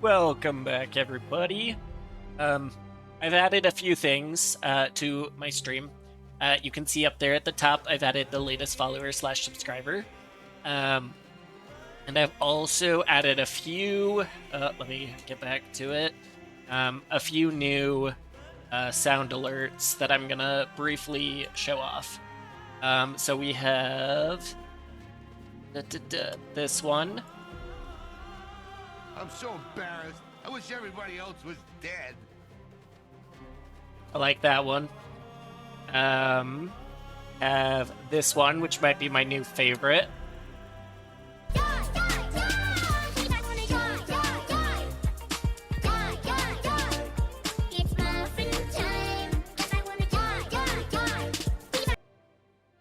Welcome back, everybody. Um, I've added a few things to my stream. You can see up there at the top, I've added the latest follower slash subscriber. And I've also added a few, let me get back to it, a few new sound alerts that I'm gonna briefly show off. So we have this one. I'm so embarrassed. I wish everybody else was dead. I like that one. Have this one, which might be my new favorite.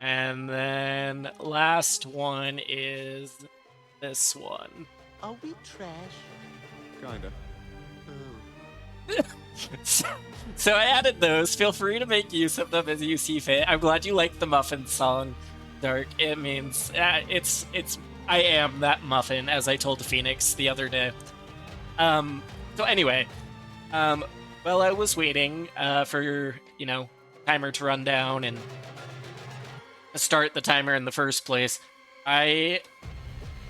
And then last one is this one. Are we trash? Kinda. So I added those. Feel free to make use of them as you see fit. I'm glad you liked the muffin song, Dark. It means it's I am that muffin, as I told Phoenix the other day. So anyway, while I was waiting for timer to run down and start the timer in the first place, I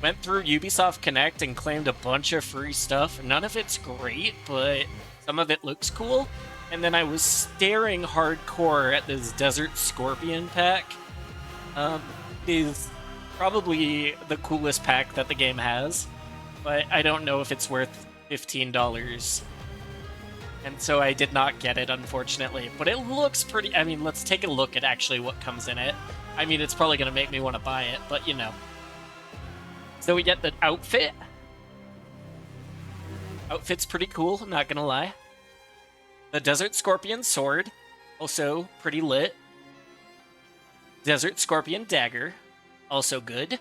went through Ubisoft Connect and claimed a bunch of free stuff. None of it's great, but some of it looks cool. And then I was staring hardcore at this Desert Scorpion pack. It is probably the coolest pack that the game has, but I don't know if it's worth $15. And so I did not get it, unfortunately. But it looks pretty... I mean, let's take a look at actually what comes in it. I mean, it's probably going to make me want to buy it, but you know. So we get the outfit. Outfit's pretty cool, not gonna lie. The Desert Scorpion sword, also pretty lit. Desert Scorpion dagger, also good.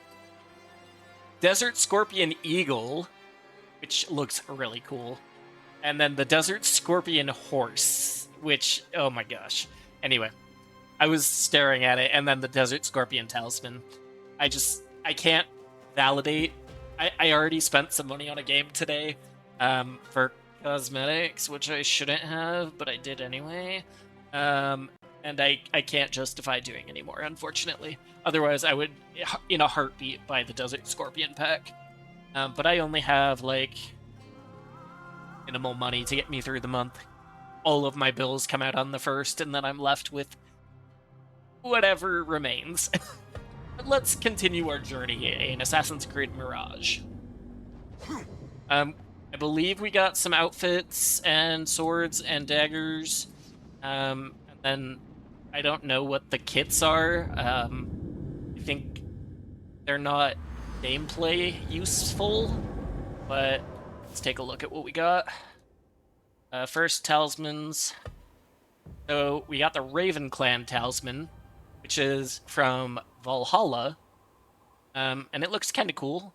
Desert Scorpion eagle, which looks really cool. And then the Desert Scorpion horse, which, oh my gosh. Anyway, I was staring at it, and then the Desert Scorpion talisman. I can't validate. I already spent some money on a game today for cosmetics, which I shouldn't have, but I did anyway. And I can't justify doing anymore, unfortunately. Otherwise, I would, in a heartbeat, buy the Desert Scorpion pack. But I only have, like, minimal money to get me through the month. All of my bills come out on the 1st, and then I'm left with whatever remains. Let's continue our journey in Assassin's Creed Mirage. I believe we got some outfits and swords and daggers. And then I don't know what the kits are. I think they're not gameplay useful, but let's take a look at what we got. First, talismans. So we got the Raven Clan talisman, which is from Valhalla, and it looks kind of cool.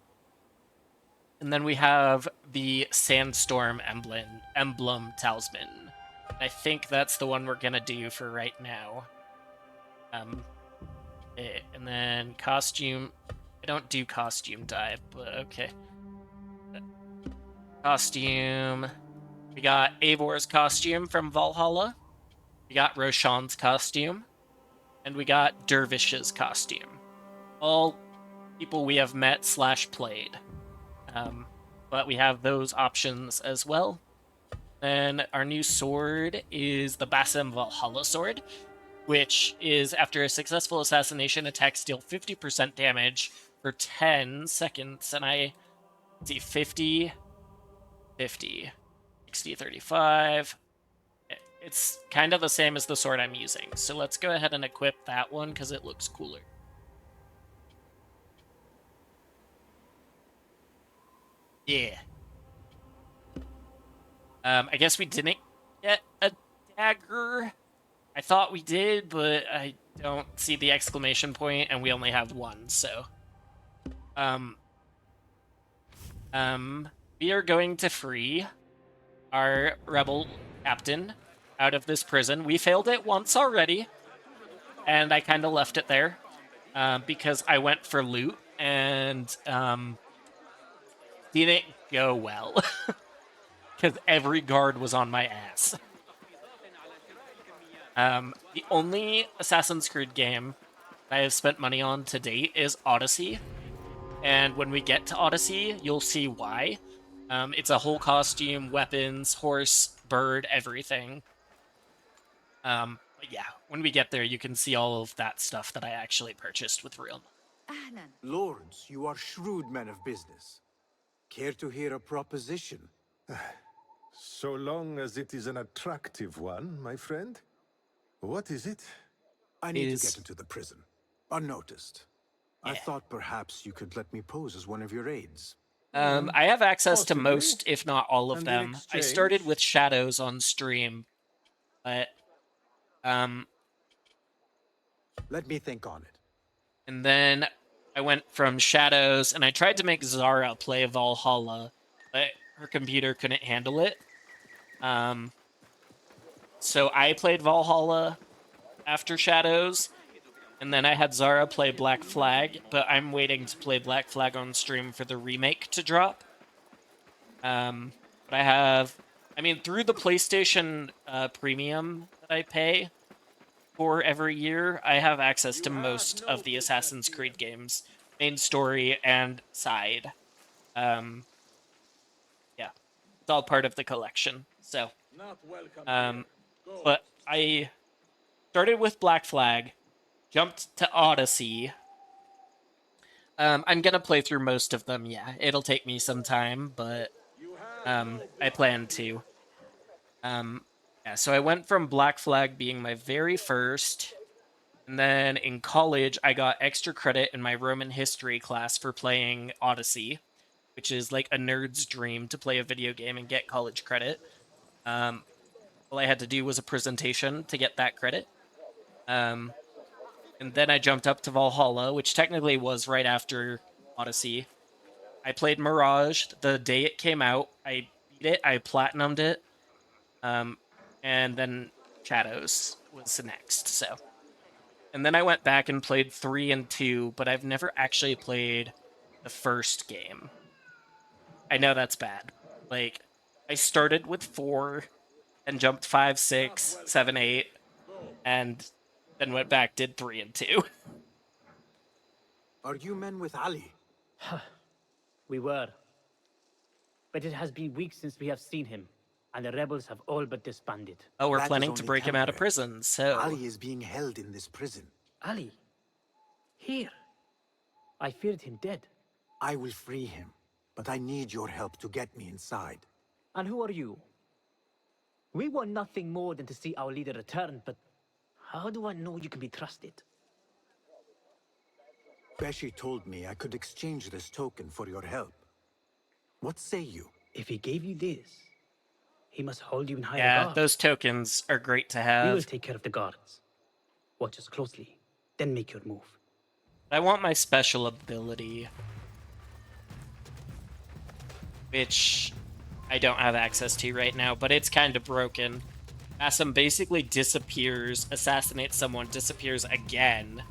And then we have the Sandstorm emblem talisman. I think that's the one we're gonna do for right now. And then costume. I don't do costume dye, but okay. Costume. We got Eivor's costume from Valhalla. We got Roshan's costume. And we got Dervish's costume. All people we have met / played. But we have those options as well. Then our new sword is the Basim Valhalla sword, which is after a successful assassination, attacks deal 50% damage for 10 seconds. And let's see, 50, 50, 60, 35... It's kind of the same as the sword I'm using. So let's go ahead and equip that one because it looks cooler. Yeah. I guess we didn't get a dagger. I thought we did, but I don't see the exclamation point, and we only have one, so. We are going to free our rebel captain out of this prison. We failed it once already, and I kind of left it there because I went for loot and didn't go well. because every guard was on my ass. The only Assassin's Creed game I have spent money on to date is Odyssey. And when we get to Odyssey, you'll see why. It's a whole costume, weapons, horse, bird, everything. But yeah, when we get there, you can see all of that stuff that I actually purchased with real money. Lords, you are shrewd men of business. Care to hear a proposition? So long as it is an attractive one, my friend. What is it? I need to get into the prison, unnoticed. I Yeah. thought perhaps you could let me pose as one of your aides. I have access to Possibly. most, if not all of And in them. I started exchange? with Shadows on stream, but Let me think on it. and then I went from Shadows, and I tried to make Zara play Valhalla, but her computer couldn't handle it. So I played Valhalla after Shadows, and then I had Zara play Black Flag, but I'm waiting to play Black Flag on stream for the remake to drop. But I have, through the PlayStation Premium that I pay for every year, I have access to most of the Assassin's Creed games, main story and side. Yeah, it's all part of the collection. So, but I started with Black Flag, jumped to Odyssey. I'm gonna play through most of them. Yeah, it'll take me some time, but I plan to. Yeah, so I went from Black Flag being my very first, and then in college I got extra credit in my Roman history class for playing Odyssey, which is like a nerd's dream to play a video game and get college credit. All I had to do was a presentation to get that credit. And then I jumped up to Valhalla, which technically was right after Odyssey. I played Mirage the day it came out. I beat it. I platinumed it. And then Shadows was the next. So, and then I went back and played 3 and 2, but I've never actually played the first game. I know that's bad. Like, I started with 4 and jumped 5, 6, 7, 8, and then went back, did 3 and 2. Are you men with Ali? We were. But it has been weeks since we have seen him, and the rebels have all but disbanded. Oh, we're That is planning to only break him out of temporary. prison, so... Ali is being held in this prison. Ali? Here? I feared him dead. I will free him, but I need your help to get me inside. And who are you? We want nothing more than to see our leader return, but how do I know you can be trusted? Beshi told me I could exchange this token for your help. What say you? If he gave you this, he must hold you in high Yeah, regard. those tokens are great to We will have. take care of the guards. Watch us closely, then make your move. I want my special ability, which I don't have access to right now, but it's kind of broken. Assam basically disappears, assassinates someone, disappears again.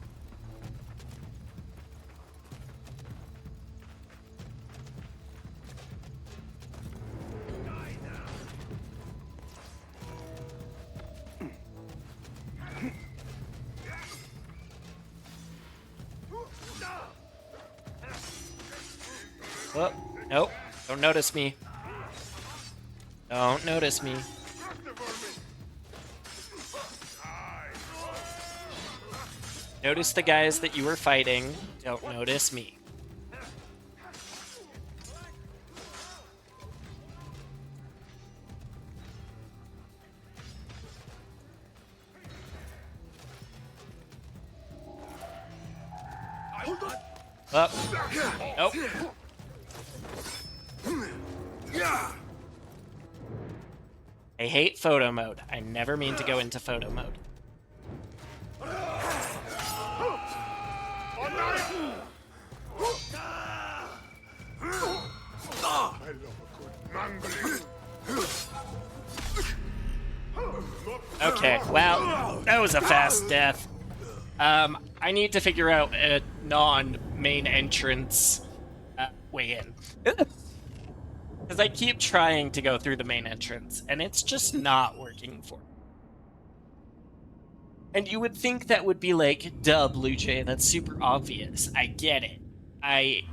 Oh, nope. Don't notice me. Don't notice me. Notice the guys that you were fighting. Don't notice me. Up. Nope. I hate photo mode. I never mean to go into photo mode. Okay, well, that was a fast death. I need to figure out a non-main entrance way in. Because I keep trying to go through the main entrance, and it's just not working for me. And you would think that would be like, duh, Blue Jay, that's super obvious. I get it. I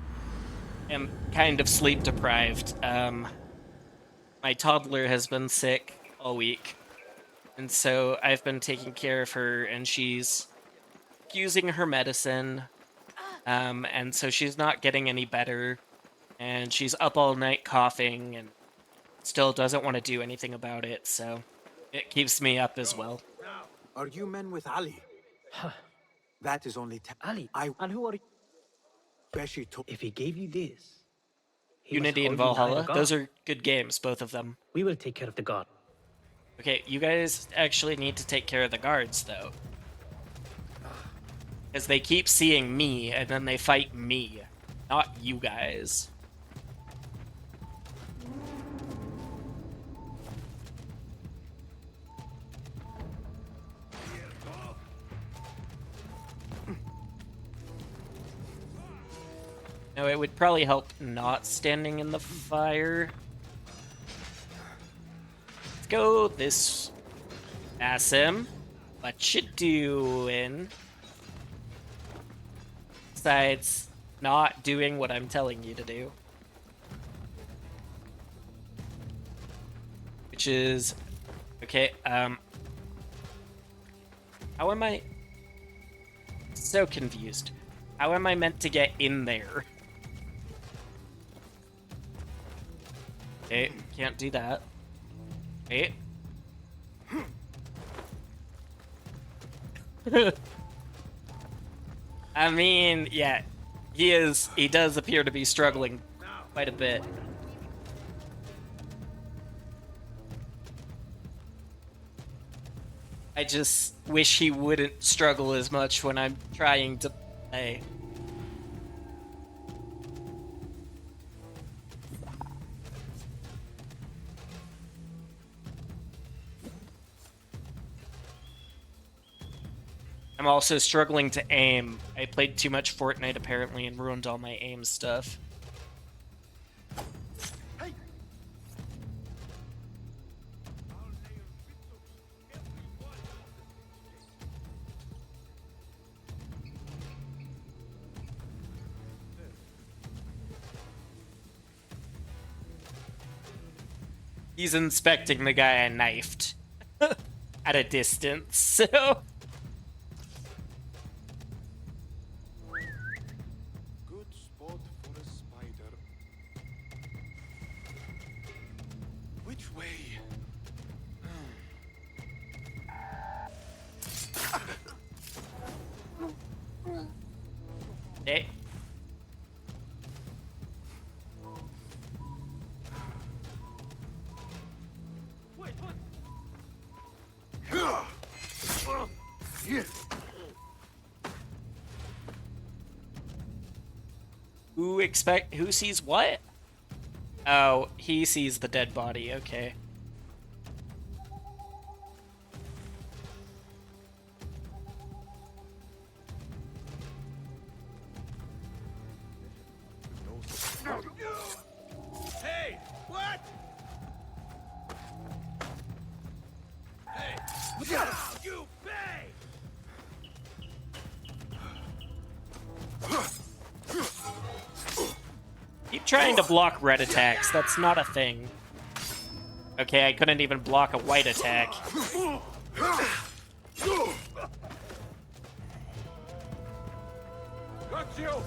am kind of sleep deprived. My toddler has been sick all week, and so I've been taking care of her, and she's using her medicine, and so she's not getting any better, and she's up all night coughing, and still doesn't want to do anything about it, so it keeps me up as well. Are you men with Ali? That is only Ali, I and who are you? Beshi told. If he gave you this, he Unity and must hold you higher Valhalla, guard. those are good games, both of them. We will take care of the guard. Okay, you guys actually need to take care of the guards, though. Because they keep seeing me, and then they fight me, not you guys. No, it would probably help not standing in the fire. Let's go this. Pass him. What you doing? Besides not doing what I'm telling you to do. Which is... Okay, how am I... So confused. How am I meant to get in there? Okay, can't do that. Wait. I mean, yeah, he does appear to be struggling quite a bit. I just wish he wouldn't struggle as much when I'm trying to play. I'm also struggling to aim. I played too much Fortnite apparently and ruined all my aim stuff. He's inspecting the guy I knifed at a distance, so... Good spot for a spider. Which way? Hey. Who sees what? Oh, he sees the dead body, okay. Hey! What? Hey! You pay! Keep trying to block red attacks, that's not a thing. Okay, I couldn't even block a white attack. Got you!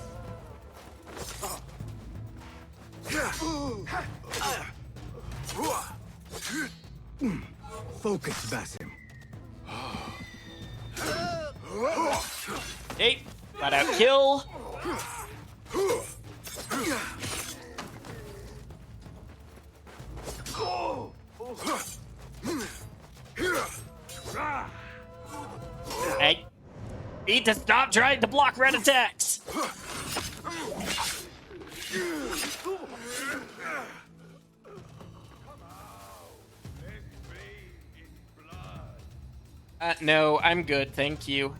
Focus, Basim. Hey, got out kill. Hey, need to stop trying to block red attacks. No, I'm good, thank you.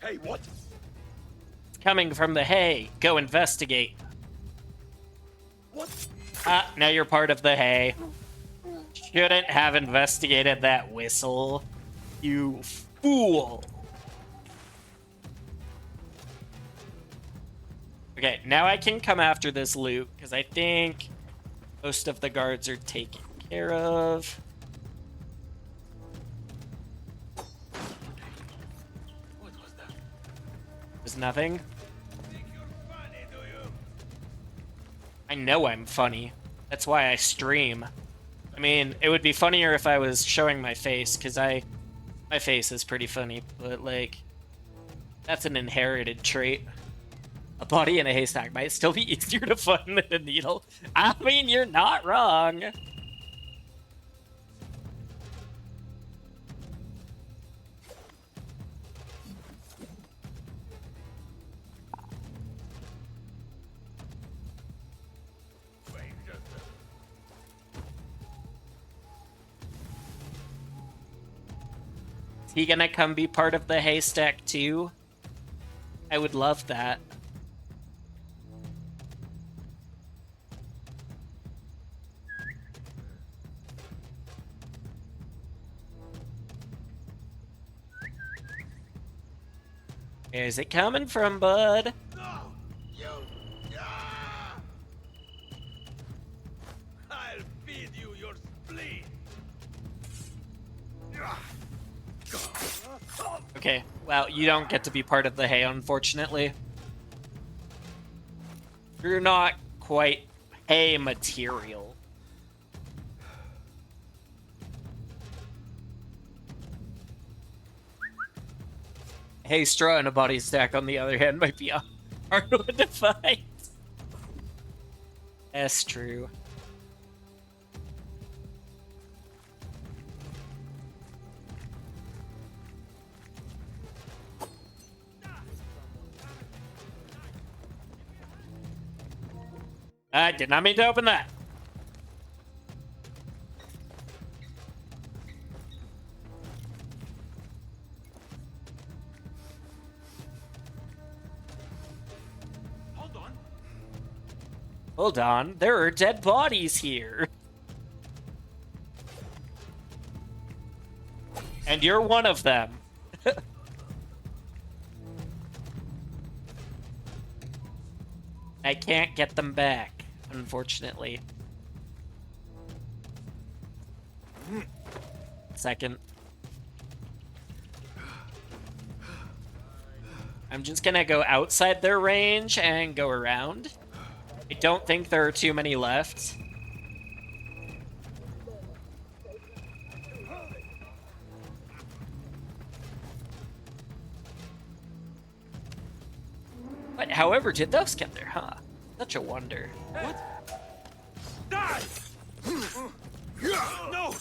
Hey, what? coming from the hay. Go investigate. What? Ah, now you're part of the hay. Shouldn't have investigated that whistle. You fool. Okay, now I can come after this loot, because I think most of the guards are taken care of. What was that? There's nothing. Think you're funny, do you? I know I'm funny. That's why I stream. I mean, it would be funnier if I was showing my face, because my face is pretty funny, but, like, that's an inherited trait. A body in a haystack might still be easier to find than a needle. I mean, you're not wrong. Wait, just Is he gonna come be part of the haystack too? I would love that. Where's it coming from, bud? no! You! Ah! I'll feed you your spleen. Okay, well, you don't get to be part of the hay, unfortunately. You're not quite hay material. Hay straw and a body stack, on the other hand, might be a hard one to find. That's true. I did not mean to open that. Hold on. Hold on, there are dead bodies here. And you're one of them. I can't get them back, unfortunately. Second. I'm just gonna go outside their range and go around. I don't think there are too many left. But however did those get there, huh? Such a wonder. What? Die! No!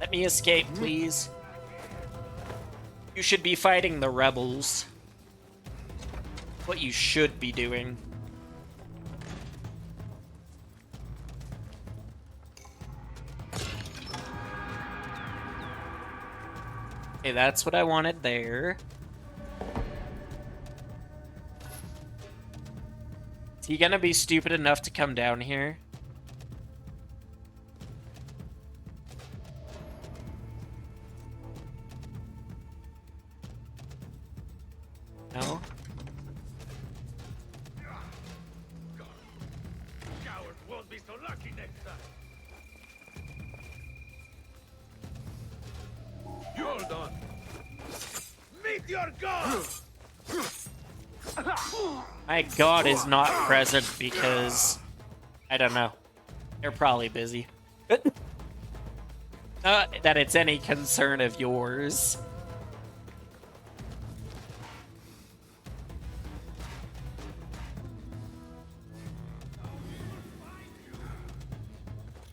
Let me escape, please. You should be fighting the rebels. What you should be doing. Okay, that's what I wanted there. Is he gonna be stupid enough to come down here? No? Coward won't be so lucky next time. You're done. Meet your god! My god is not present because... I don't know. They're probably busy. Not that it's any concern of yours.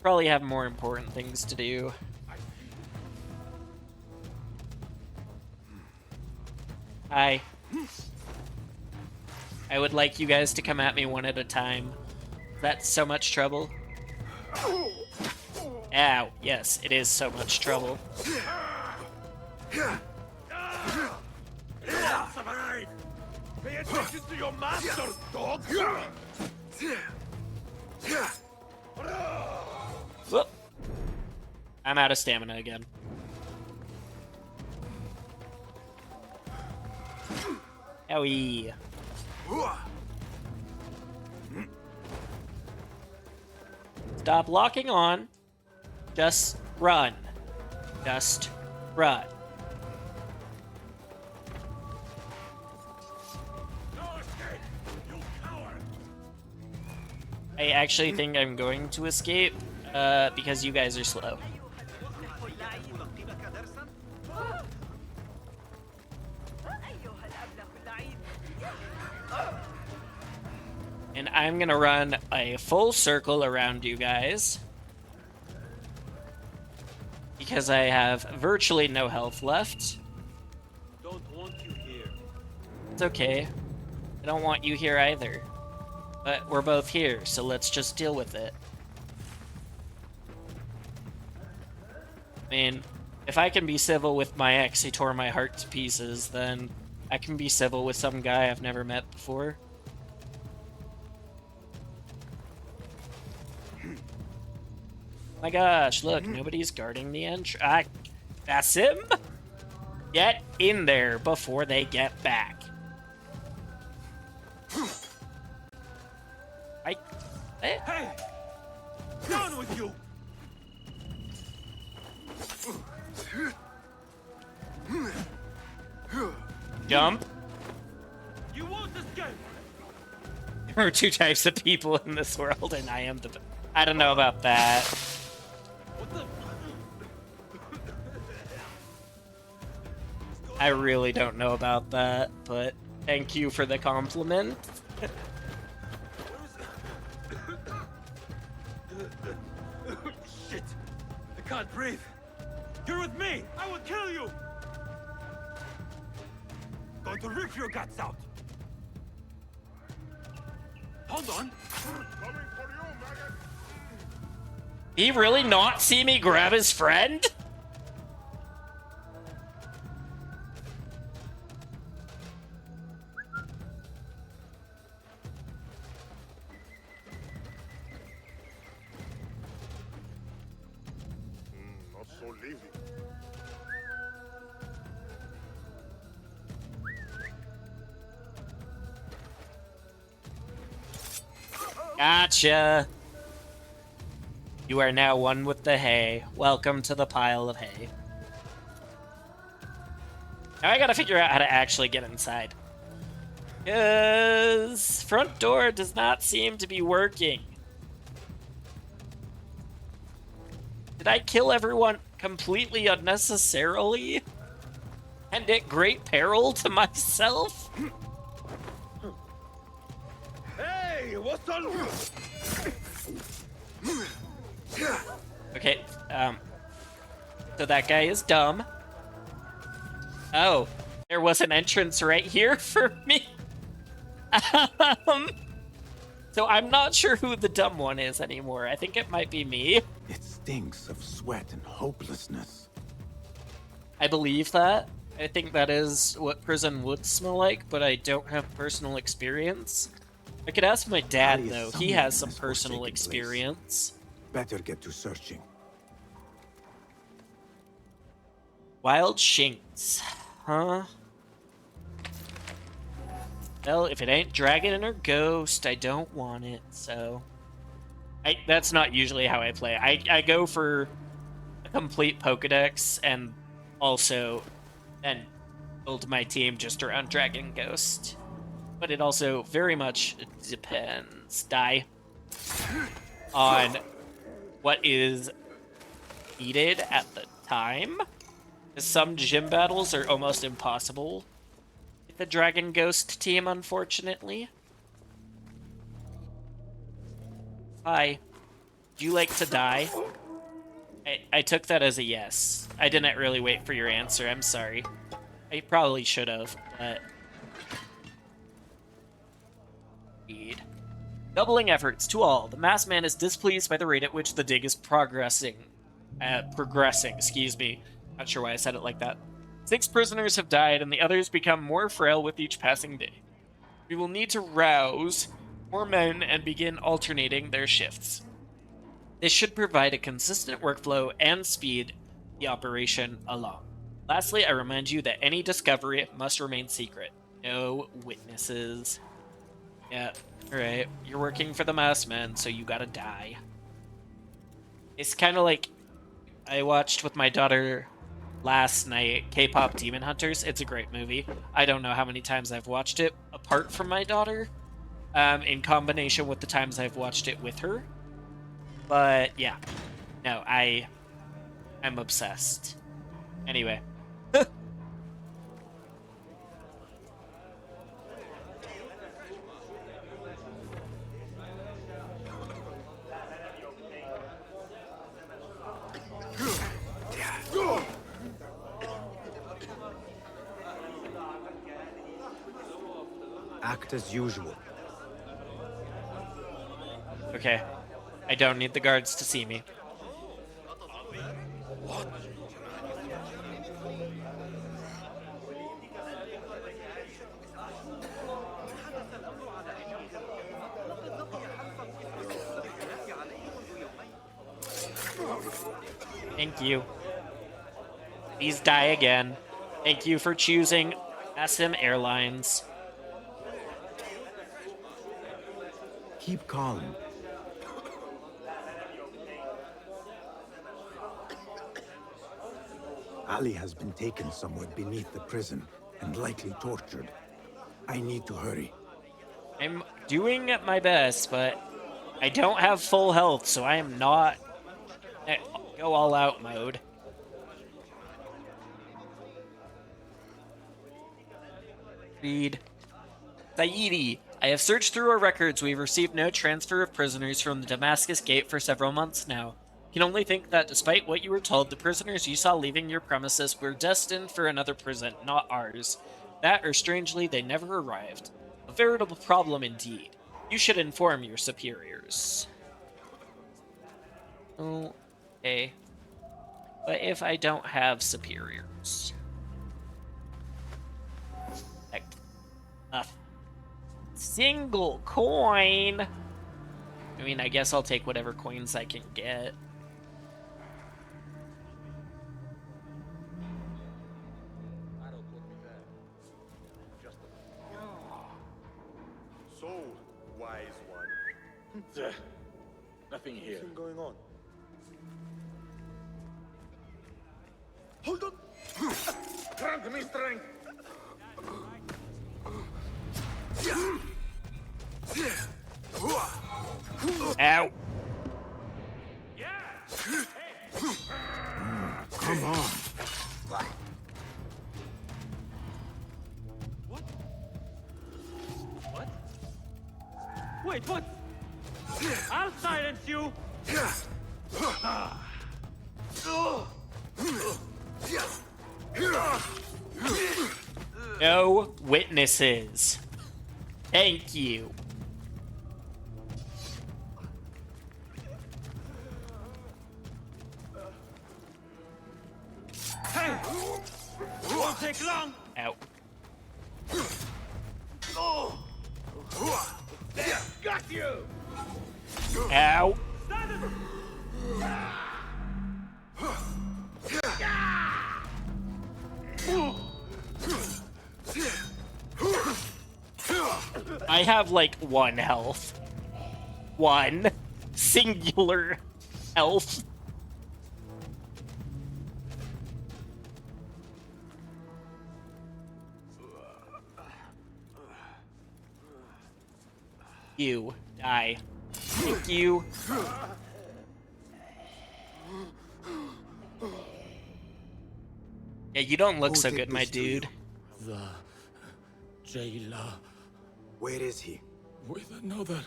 Probably have more important things to do. Hi. I would like you guys to come at me one at a time. That's so much trouble. Ow. Yes, it is so much trouble. Samurai! Pay attention to your master, dog! Whoop. I'm out of stamina again. Owie. Stop locking on. Just run. Just run. No escape, you coward! I actually think I'm going to escape because you guys are slow. And I'm gonna run a full circle around you guys because I have virtually no health left. Don't want you here. It's okay. I don't want you here either. But we're both here, so let's just deal with it. I mean, if I can be civil with my ex who tore my heart to pieces, then I can be civil with some guy I've never met before. My gosh, look, nobody's guarding the entrance. That's him? Get in there before they get back. Hey! Down with you! Jump. You won't escape! There are two types of people in this world, and I am the... I don't know about that. What the... I really don't know about that, but thank you for the compliment. Shit! I can't breathe! You're with me! I will kill you! Going to rip your guts out! Hold on! Coming for you, maggot! He really not see me grab his friend? Not so lazy. Gotcha. You are now one with the hay. Welcome to the pile of hay. Now I gotta figure out how to actually get inside. Because front door does not seem to be working. Did I kill everyone completely unnecessarily? And at great peril to myself? Hey, what's on? Okay, so that guy is dumb. Oh, there was an entrance right here for me. So I'm not sure who the dumb one is anymore. I think it might be me. It stinks of sweat and hopelessness. I believe that. I think that is what prison would smell like, but I don't have personal experience. I could ask my dad, Ali is though. He somewhere has in some this personal forsaken place. experience. Better get to searching. Wild Shinks. Huh? Well, if it ain't dragon or ghost, I don't want it, so... that's not usually how I play. I go for a complete Pokedex and also then build my team just around Dragon Ghost. But it also very much depends, on what is needed at the time. Some gym battles are almost impossible with the Dragon Ghost team, unfortunately. Hi. Do you like to die? I took that as a yes. I didn't really wait for your answer. I'm sorry. I probably should have, but... Indeed. Doubling efforts to all. The masked man is displeased by the rate at which the dig is progressing. Excuse me. Not sure why I said it like that. 6 prisoners have died, and the others become more frail with each passing day. We will need to rouse more men and begin alternating their shifts. This should provide a consistent workflow and speed the operation along. Lastly, I remind you that any discovery must remain secret. No witnesses. Yeah, alright. You're working for the masked man, so you gotta die. It's kind of like I watched with my daughter last night, K-pop Demon Hunters. It's a great movie. I don't know how many times I've watched it apart from my daughter, in combination with the times I've watched it with her. But yeah, no, I'm obsessed. Anyway. Act as usual. Okay. I don't need the guards to see me. Thank you. Please die again. Thank you for choosing SM Airlines. Keep calm. Ali has been taken somewhere beneath the prison and likely tortured. I need to hurry. I'm doing my best, but I don't have full health, so I am not at go all out mode. Read. Saidi, I have searched through our records. We've received no transfer of prisoners from the Damascus Gate for several months now. Can only think that despite what you were told, the prisoners you saw leaving your premises were destined for another prison, not ours. That, or strangely, they never arrived. A veritable problem indeed. You should inform your superiors. Okay. But if I don't have superiors? Like, a single coin? I mean, I guess I'll take whatever coins I can get. So, wise one. Nothing here. What's going on? Hold on! Grant me strength! Ow! Come on. What? Wait, what? I'll silence you! No witnesses. Thank you. Hey! Won't take long! Ow. Got you! Ow. I have like 1 health. 1 singular health. You die. Thank you. Yeah, you don't look Who so did good, my this to you? dude. The jailer Where is he? with another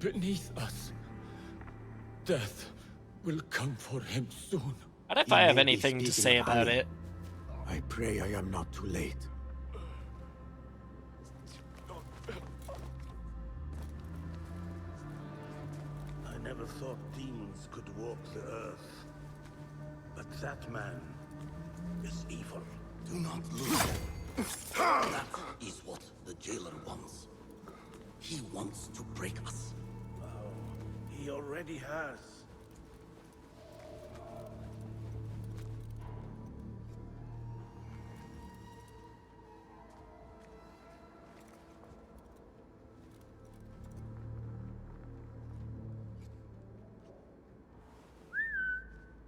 beneath us. Death will come for him soon. What if He I have may be anything to speaking say of about Ali. it? I pray I am not too late. never thought demons could walk the earth. But that man is evil. Do not lose. That is what the jailer wants. He wants to break us. He already has.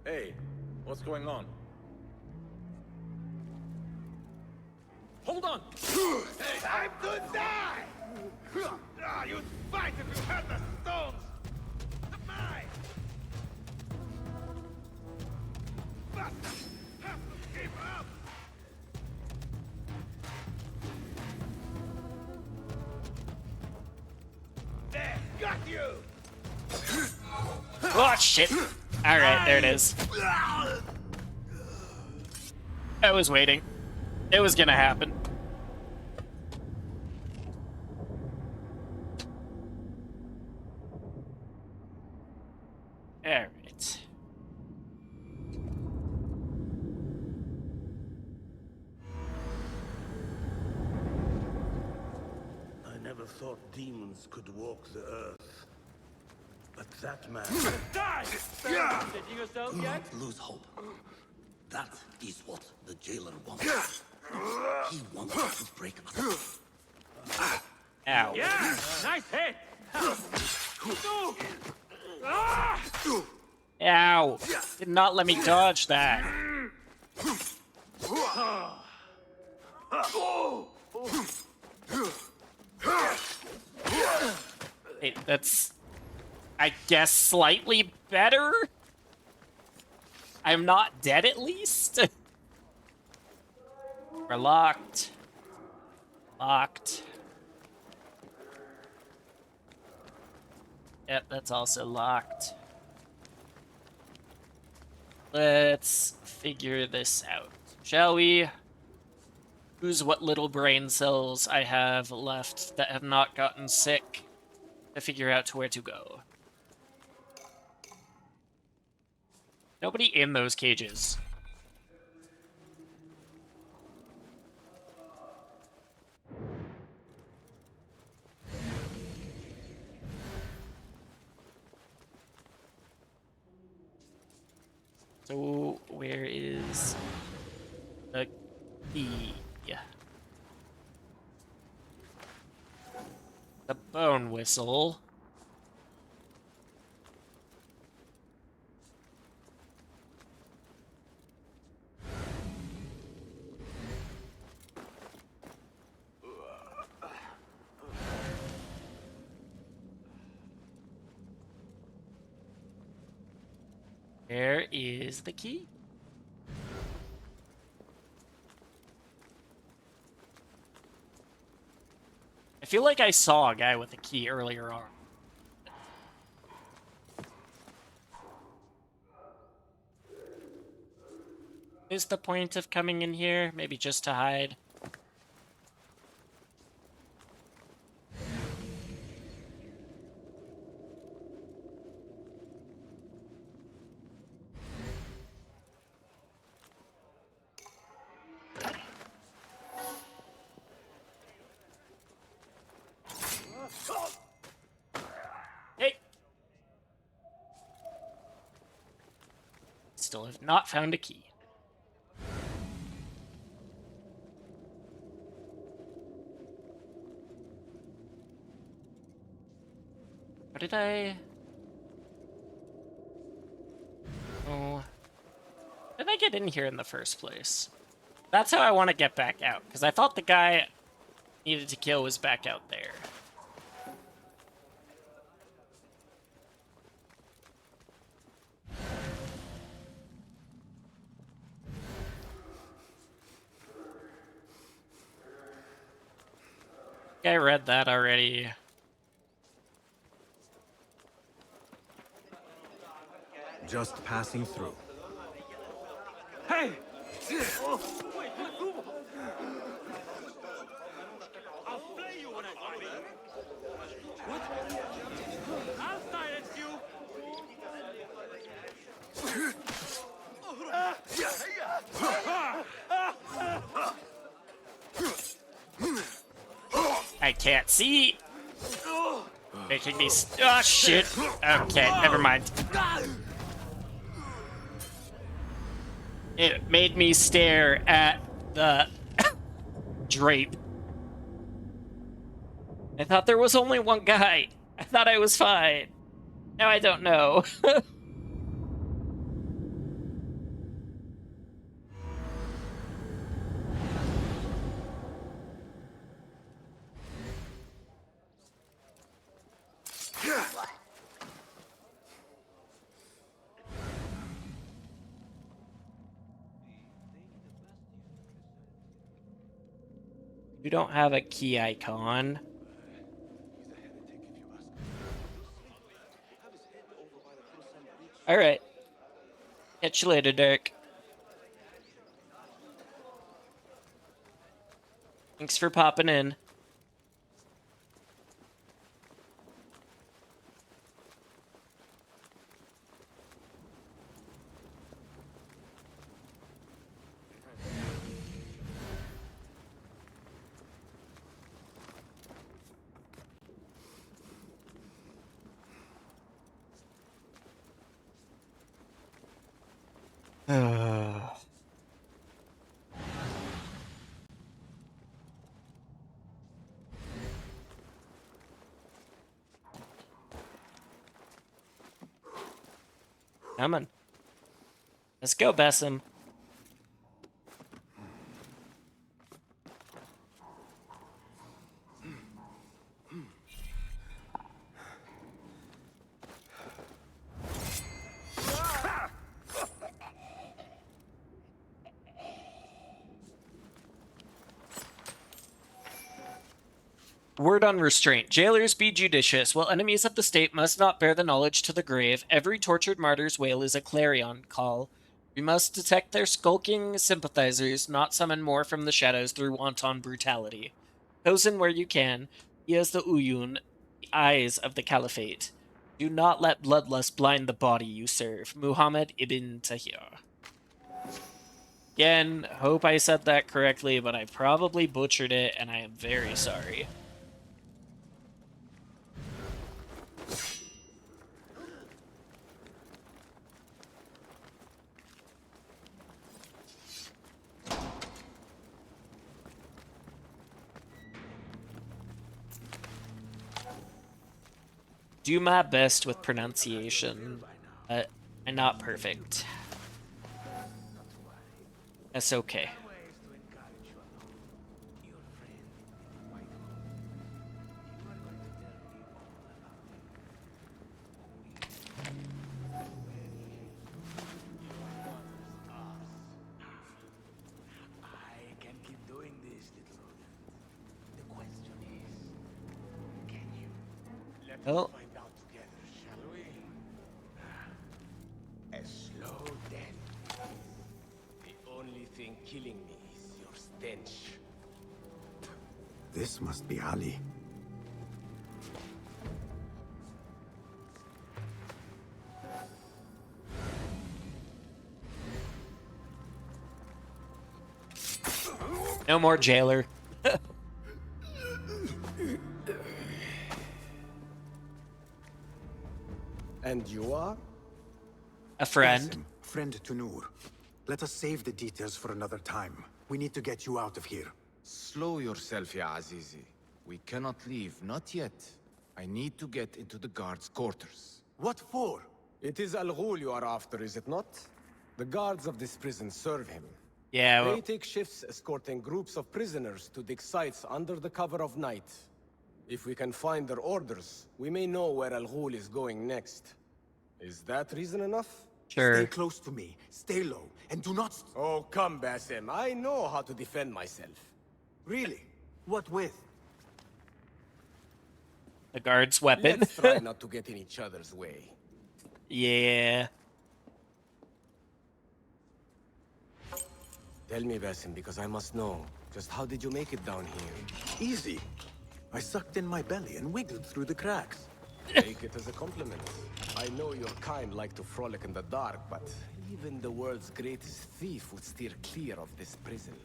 Hey, what's going on? Hold on! Time to die! Ah, you'd fight if you had the stones! Mine! Bastards! Have to keep up! There! Got you! Oh, shit. Alright, there it is. I was waiting. It was gonna happen. Alright. I never thought demons could walk the earth. But that man... Die! Do not lose hope. That is what the jailer wants. He wants to break us. Ow. Yeah! Nice hit! No! Ah! Ow. Did not let me dodge that. Hey, that's, I guess, slightly better? I'm not dead, at least? We're locked. Locked. Yep, that's also locked. Let's figure this out, shall we? Use what little brain cells I have left that have not gotten sick to figure out to where to go. Nobody in those cages. So, where is the key? The bone whistle. Where is the key? I feel like I saw a guy with a key earlier on. Is the point of coming in here? Maybe just to hide? Hey! Still have not found a key. What did I... Oh... How did I get in here in the first place? That's how I want to get back out, because I thought the guy needed to kill was back out there. I read that already. Just passing through. Hey! I'll flay you when I find you. What? I'll silence you! I can't see. Making me. Oh, shit. Okay, never mind. It made me stare at the drape. I thought there was only one guy. I thought I was fine. Now I don't know. You don't have a key icon. Alright. Catch you later, Dirk. Thanks for popping in. Come on. Let's go, Bessim. Word on restraint. Jailers, be judicious. While enemies of the state must not bear the knowledge to the grave, every tortured martyr's wail is a clarion call. We must detect their skulking sympathizers, not summon more from the shadows through wanton brutality. Chosen where you can, he is the Uyun, the eyes of the caliphate. Do not let bloodlust blind the body you serve. Muhammad ibn Tahir. Again, hope I said that correctly, but I probably butchered it, and I am very sorry. Do my best with pronunciation, but I'm not perfect. That's okay. Oh. Find out together, shall we? A slow death. The only thing killing me is your stench. This must be Ali. No more jailer. And you are? A friend. Qasim, friend to Noor. Let us save the details for another time. We need to get you out of here. Slow yourself, Ya Azizi. We cannot leave, not yet. I need to get into the guards' quarters. What for? It is Al Ghul you are after, is it not? The guards of this prison serve him. Yeah. They take shifts escorting groups of prisoners to dig sites under the cover of night. If we can find their orders, we may know where Al Ghul is going next. Is that reason enough? Sure. Stay close to me, stay low, and do not... Oh, come, Basim. I know how to defend myself. Really? What with? The guard's weapon. Let's try not to get in each other's way. Yeah. Tell me, Basim, because I must know. Just how did you make it down here? Easy. I sucked in my belly and wiggled through the cracks. Take it as a compliment. I know your kind like to frolic in the dark, but even the world's greatest thief would steer clear of this prison.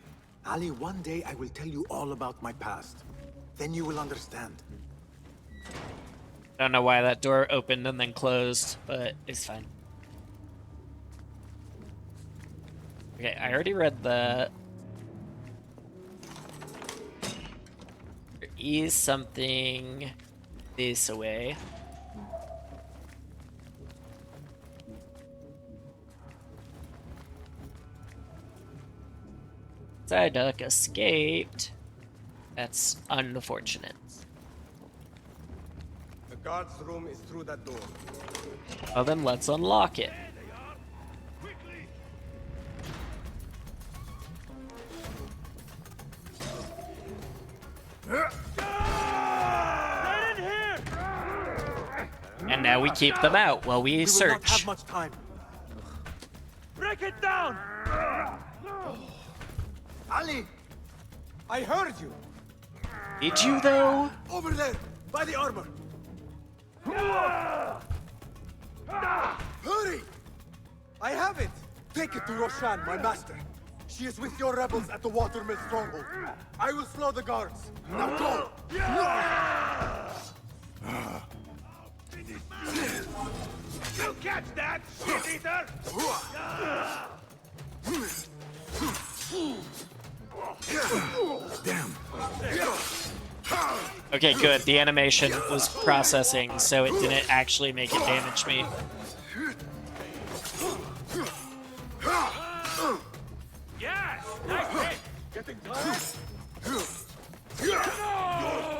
Ali, one day I will tell you all about my past. Then you will understand. I don't know why that door opened and then closed, but it's fine. Okay, I already read that. There is something this way. Psyduck escaped. That's unfortunate. The guard's room is through that door. Well, then let's unlock it. And now we keep them out while we We will not search. have much time. Break it down! Ali! I heard you! Did you though? Over there! By the armor! Hurry! I have it! Take it to Roshan, my master. She is with your rebels at the Watermill stronghold. I will slow the guards. Now go! You catch that, shit-eater! Damn. Okay, good. The animation was processing, so it didn't actually make it damage me. Yes! Nice hit! Getting tired? Your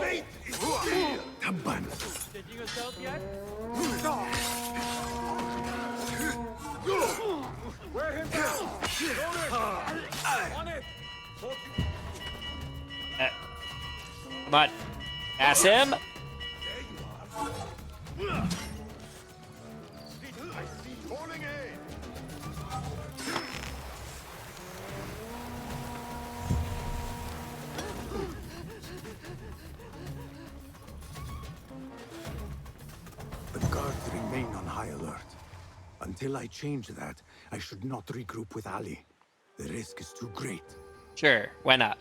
fate is sealed! Taban. Stitching yourself yet? Wear him down! On it! Come on. Pass him. Holding aim! The guards remain on high alert. Until I change that, I should not regroup with Ali. The risk is too great. Sure, why not?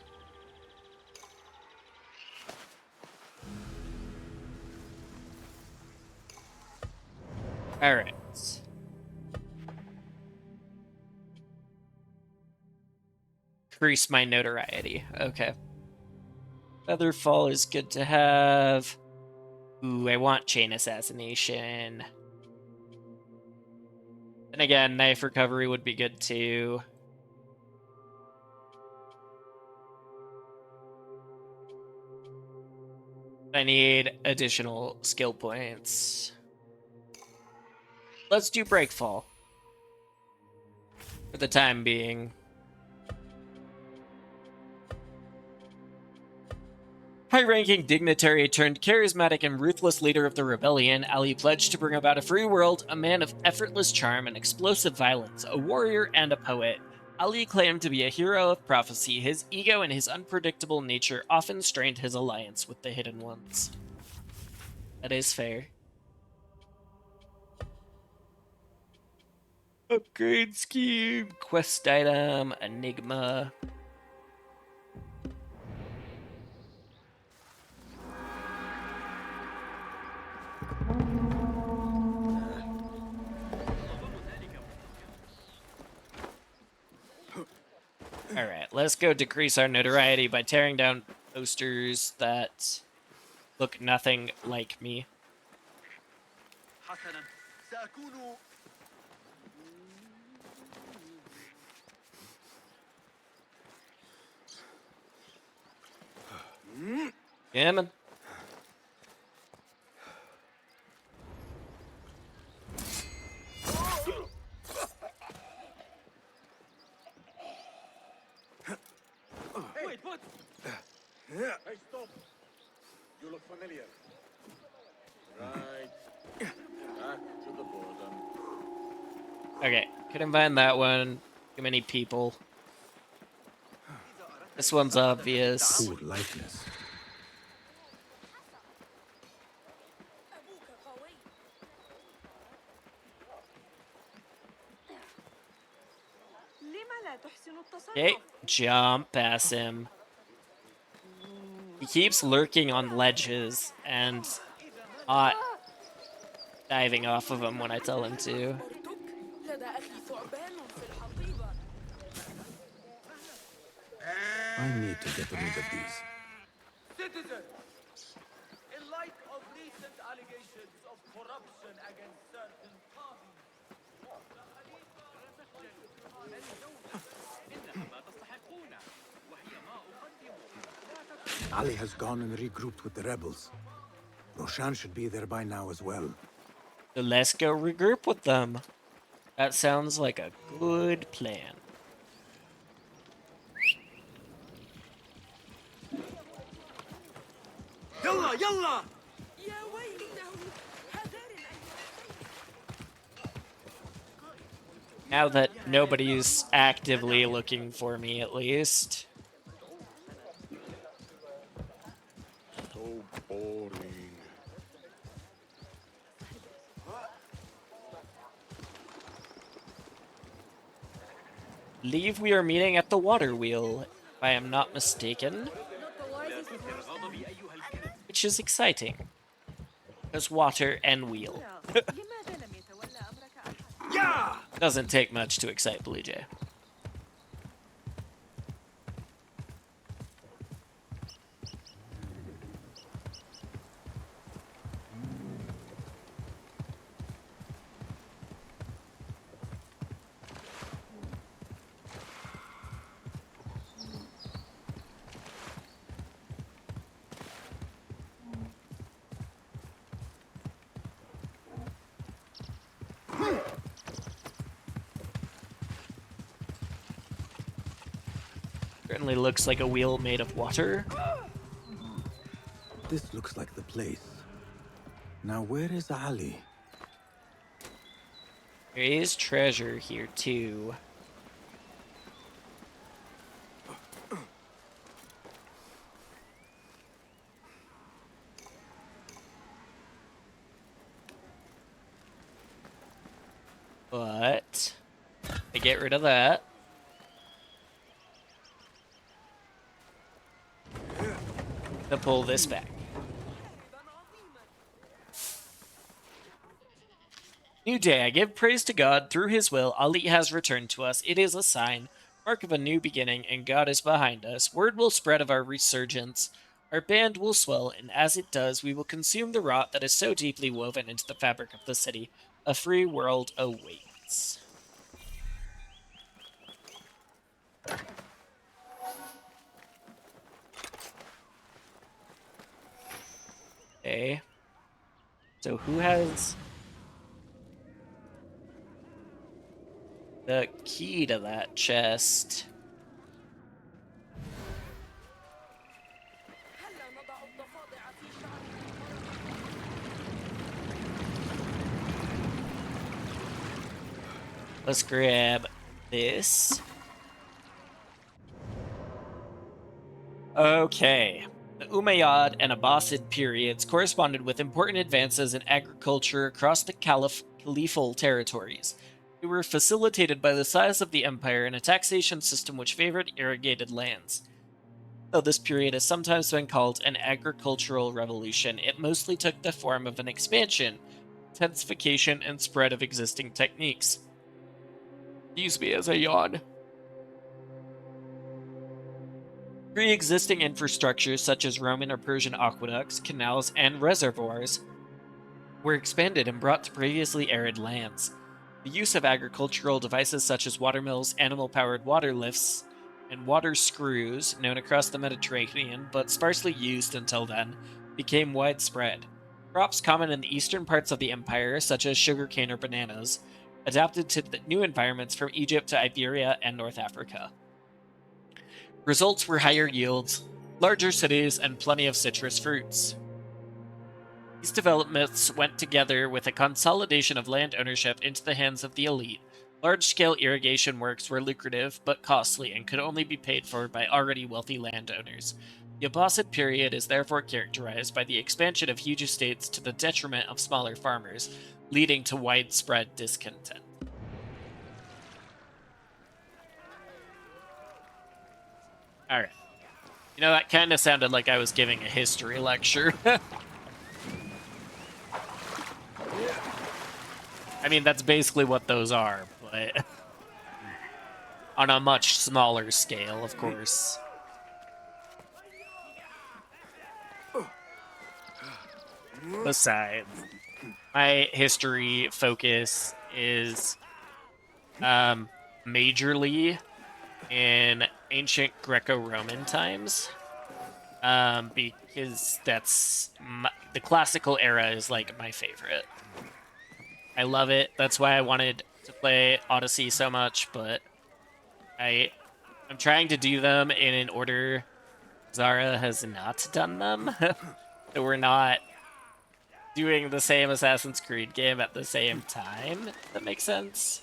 All right. Increase my notoriety. Okay. Featherfall is good to have. Ooh, I want chain assassination. And again, knife recovery would be good too. I need additional skill points. Let's do Breakfall. For the time being. High-ranking dignitary turned charismatic and ruthless leader of the rebellion, Ali pledged to bring about a free world, a man of effortless charm and explosive violence, a warrior and a poet. Ali claimed to be a hero of prophecy. His ego and his unpredictable nature often strained his alliance with the Hidden Ones. That is fair. Upgrade scheme, quest item, enigma. Alright, let's go decrease our notoriety by tearing down posters that look nothing like me. Yeah, man. Wait, what? Hey, stop! You look familiar. Right. Back to the boredom. Okay, couldn't find that one. Too many people. This one's obvious. Poor likeness. Okay, jump past him. He keeps lurking on ledges and not diving off of them when I tell him to. I need to get rid of these. Citizens, in light of recent allegations of corruption against certain parties, Ali has gone and regrouped with the rebels. Roshan should be there by now as well. So let's go regroup with them. That sounds like a good plan. يلا يلا. Now that nobody's actively looking for me, at least. So boring. Believe we are meeting at the water wheel, if I am not mistaken. Which is exciting. Because water and wheel. Doesn't take much to excite Blue Jay. Certainly looks like a wheel made of water. This looks like the place. Now where is Ali? There is treasure here too. But I get rid of that. To pull this back. New day. I give praise to God. Through his will, Ali has returned to us. It is a sign, mark of a new beginning, and God is behind us. Word will spread of our resurgence. Our band will swell, and as it does, we will consume the rot that is so deeply woven into the fabric of the city. A free world awaits. Okay. So who has the key to that chest? Let's grab this. Okay. The Umayyad and Abbasid periods corresponded with important advances in agriculture across the caliphal territories. They were facilitated by the size of the empire and a taxation system which favored irrigated lands. Though this period has sometimes been called an agricultural revolution, it mostly took the form of an expansion, intensification, and spread of existing techniques. Excuse me as I yawn. Pre-existing infrastructures such as Roman or Persian aqueducts, canals, and reservoirs were expanded and brought to previously arid lands. The use of agricultural devices such as watermills, animal-powered water lifts, and water screws, known across the Mediterranean but sparsely used until then, became widespread. Crops common in the eastern parts of the empire, such as sugarcane or bananas, adapted to the new environments from Egypt to Iberia and North Africa. Results were higher yields, larger cities, and plenty of citrus fruits. These developments went together with a consolidation of land ownership into the hands of the elite. Large-scale irrigation works were lucrative but costly and could only be paid for by already wealthy landowners. The Abbasid period is therefore characterized by the expansion of huge estates to the detriment of smaller farmers, leading to widespread discontent. Alright. You know, that kind of sounded like I was giving a history lecture. I mean, that's basically what those are, but on a much smaller scale, of course. Besides, my history focus is majorly in ancient Greco-Roman times, because the classical era is like my favorite. I love it. That's why I wanted to play Odyssey so much, but I'm trying to do them in an order Zara has not done them. So we're not doing the same Assassin's Creed game at the same time, if that makes sense.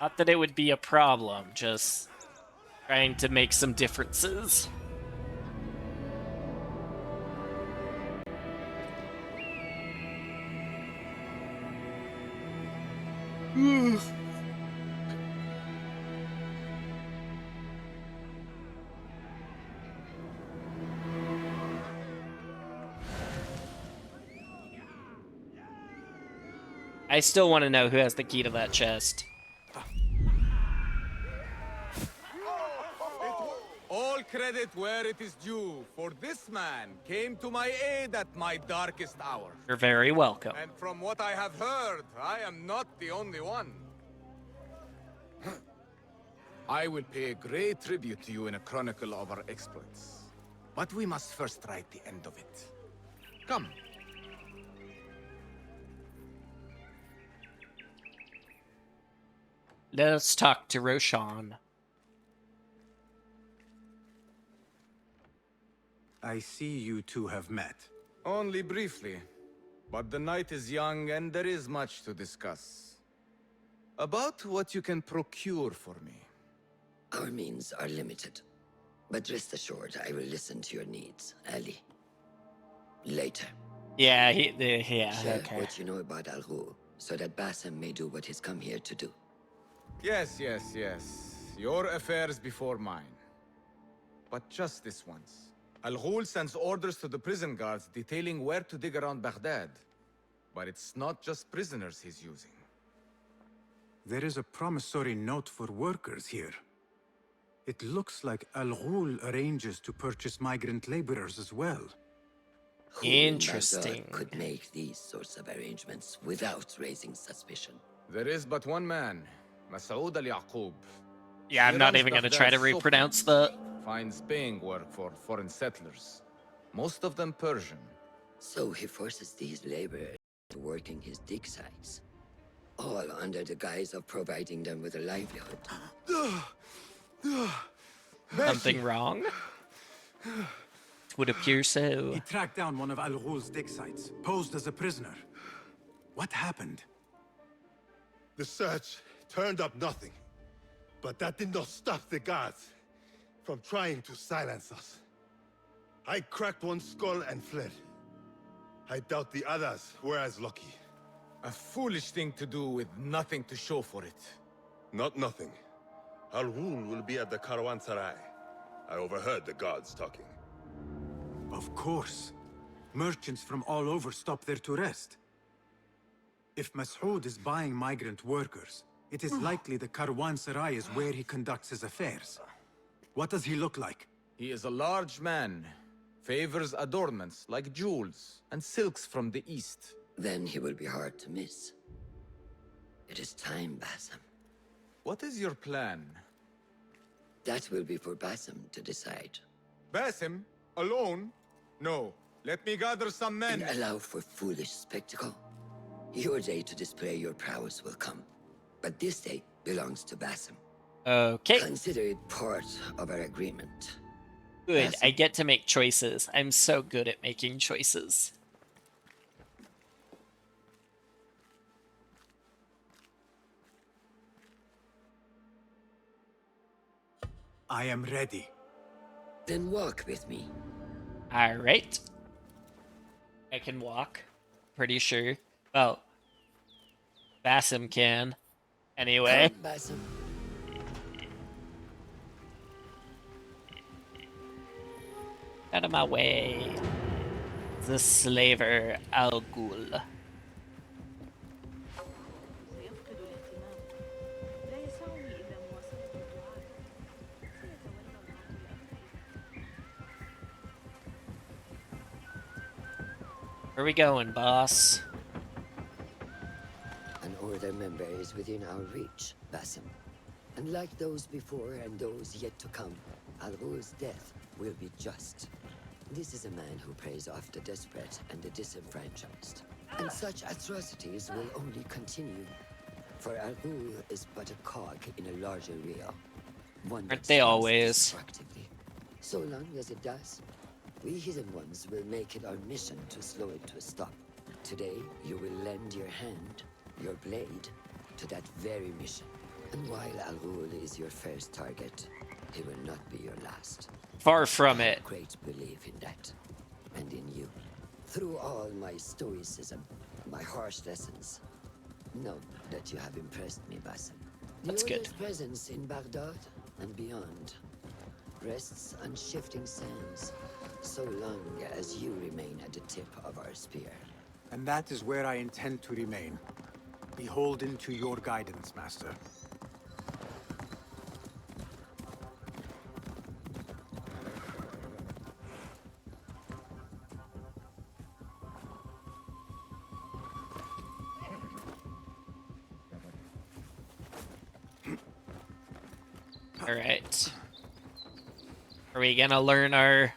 Not that it would be a problem, just trying to make some differences. I still want to know who has the key to that chest. All credit where it is due, for this man came to my aid at my darkest hour. You're very welcome. And from what I have heard, I am not the only one. I will pay a great tribute to you in a chronicle of our exploits. But we must first write the end of it. Come. Let us talk to Roshan. I see you two have met. Only briefly. But the night is young and there is much to discuss. About what you can procure for me. Our means are limited. But rest assured, I will listen to your needs, Ali. Later. Yeah, Share okay. what you know about Al Ghul, so that Bassam may do what he's come here to do. Yes. Your affairs before mine. But just this once. Al Ghul sends orders to the prison guards detailing where to dig around Baghdad. But it's not just prisoners he's using. There is a promissory note for workers here. It looks like Al Ghul arranges to purchase migrant laborers as well. Who in Interesting. Baghdad could make these sorts of arrangements without raising suspicion? There is but one man, Masoud al-Yaqub. Yeah, I'm not even going to try to repronounce that. Finds paying work for foreign settlers. Most of them Persian. So he forces these laborers to working his dig sites, all under the guise of providing them with a livelihood. Something wrong? It would appear so. He tracked down one of Al Ghul's dig sites, posed as a prisoner. What happened? The search turned up nothing. But that did not stop the guards from trying to silence us. I cracked one skull and fled. I doubt the others were as lucky. A foolish thing to do with nothing to show for it. Not nothing. Al Ghul will be at the Caravanserai. I overheard the guards talking. Of course. Merchants from all over stop there to rest. If Masoud is buying migrant workers, it is likely the Caravanserai is where he conducts his affairs. What does he look like? He is a large man. Favors adornments like jewels and silks from the east. Then he will be hard to miss. It is time, Bassam. What is your plan? That will be for Bassam to decide. Basim? Alone? No. Let me gather some men. And allow for foolish spectacle. Your day to display your prowess will come. But this day belongs to Bassam. Okay. Consider it part of our agreement. Good. I get to make choices. I'm so good at making choices. I am ready. Then walk with me. All right. I can walk. Pretty sure. Well, Bassam can. Anyway. Come, Bassam. Out of my way. The slaver Al Ghul. Where we going, boss? An Order member is within our reach, Basim. And like those before and those yet to come, Al Ghul's death will be just. This is a man who preys off the desperate and the disenfranchised. And such atrocities will only continue. For Al Ghul is but a cog in a larger reel. One Aren't that they spins always? destructively. So long as it does, we hidden ones will make it our mission to slow it to a stop. Today, you will lend your hand, your blade, to that very mission. And while Al Ghul is your first target, he will not be your last. Far from I it. have great belief in that, and in you. Through all my stoicism, my harsh lessons, know that you have impressed me, Basim. That's The good. Order's presence in Baghdad and beyond rests on shifting sands, so long as you remain at the tip of our spear. And that is where I intend to remain. Beholden to your guidance, Master. Alright. Are we gonna learn our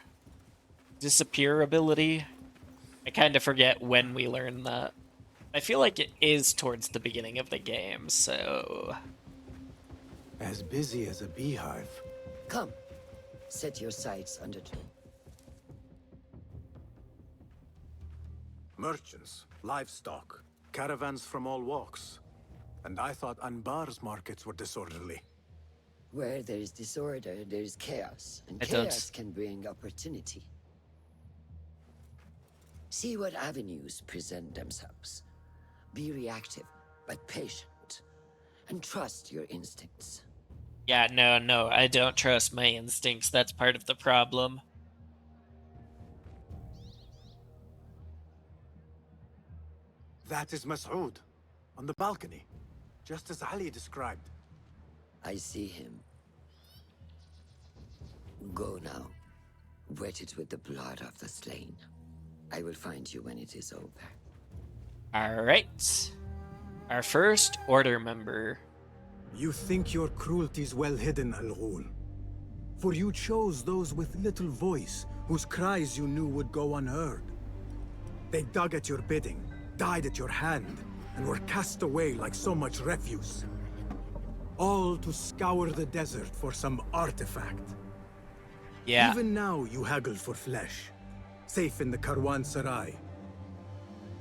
disappear ability? I kind of forget when we learn that. I feel like it is towards the beginning of the game, so... As busy as a beehive. Come, set your sights under Merchants, livestock, caravans from all walks. And I thought Anbar's markets were disorderly. Where there is disorder, there is chaos, and I don't- chaos can bring opportunity. See what avenues present themselves. Be reactive, but patient, and trust your instincts. Yeah, no, I don't trust my instincts. That's part of the problem. That is Mas'ud, on the balcony, just as Ali described. I see him. Go now. Wet it with the blood of the slain. I will find you when it is over. Alright. Our first Order member. You think your cruelties well hidden, Al Ghul. For you chose those with little voice, whose cries you knew would go unheard. They dug at your bidding, died at your hand, and were cast away like so much refuse. All to scour the desert for some artifact. Yeah. Even now you haggle for flesh, safe in the Caravanserai.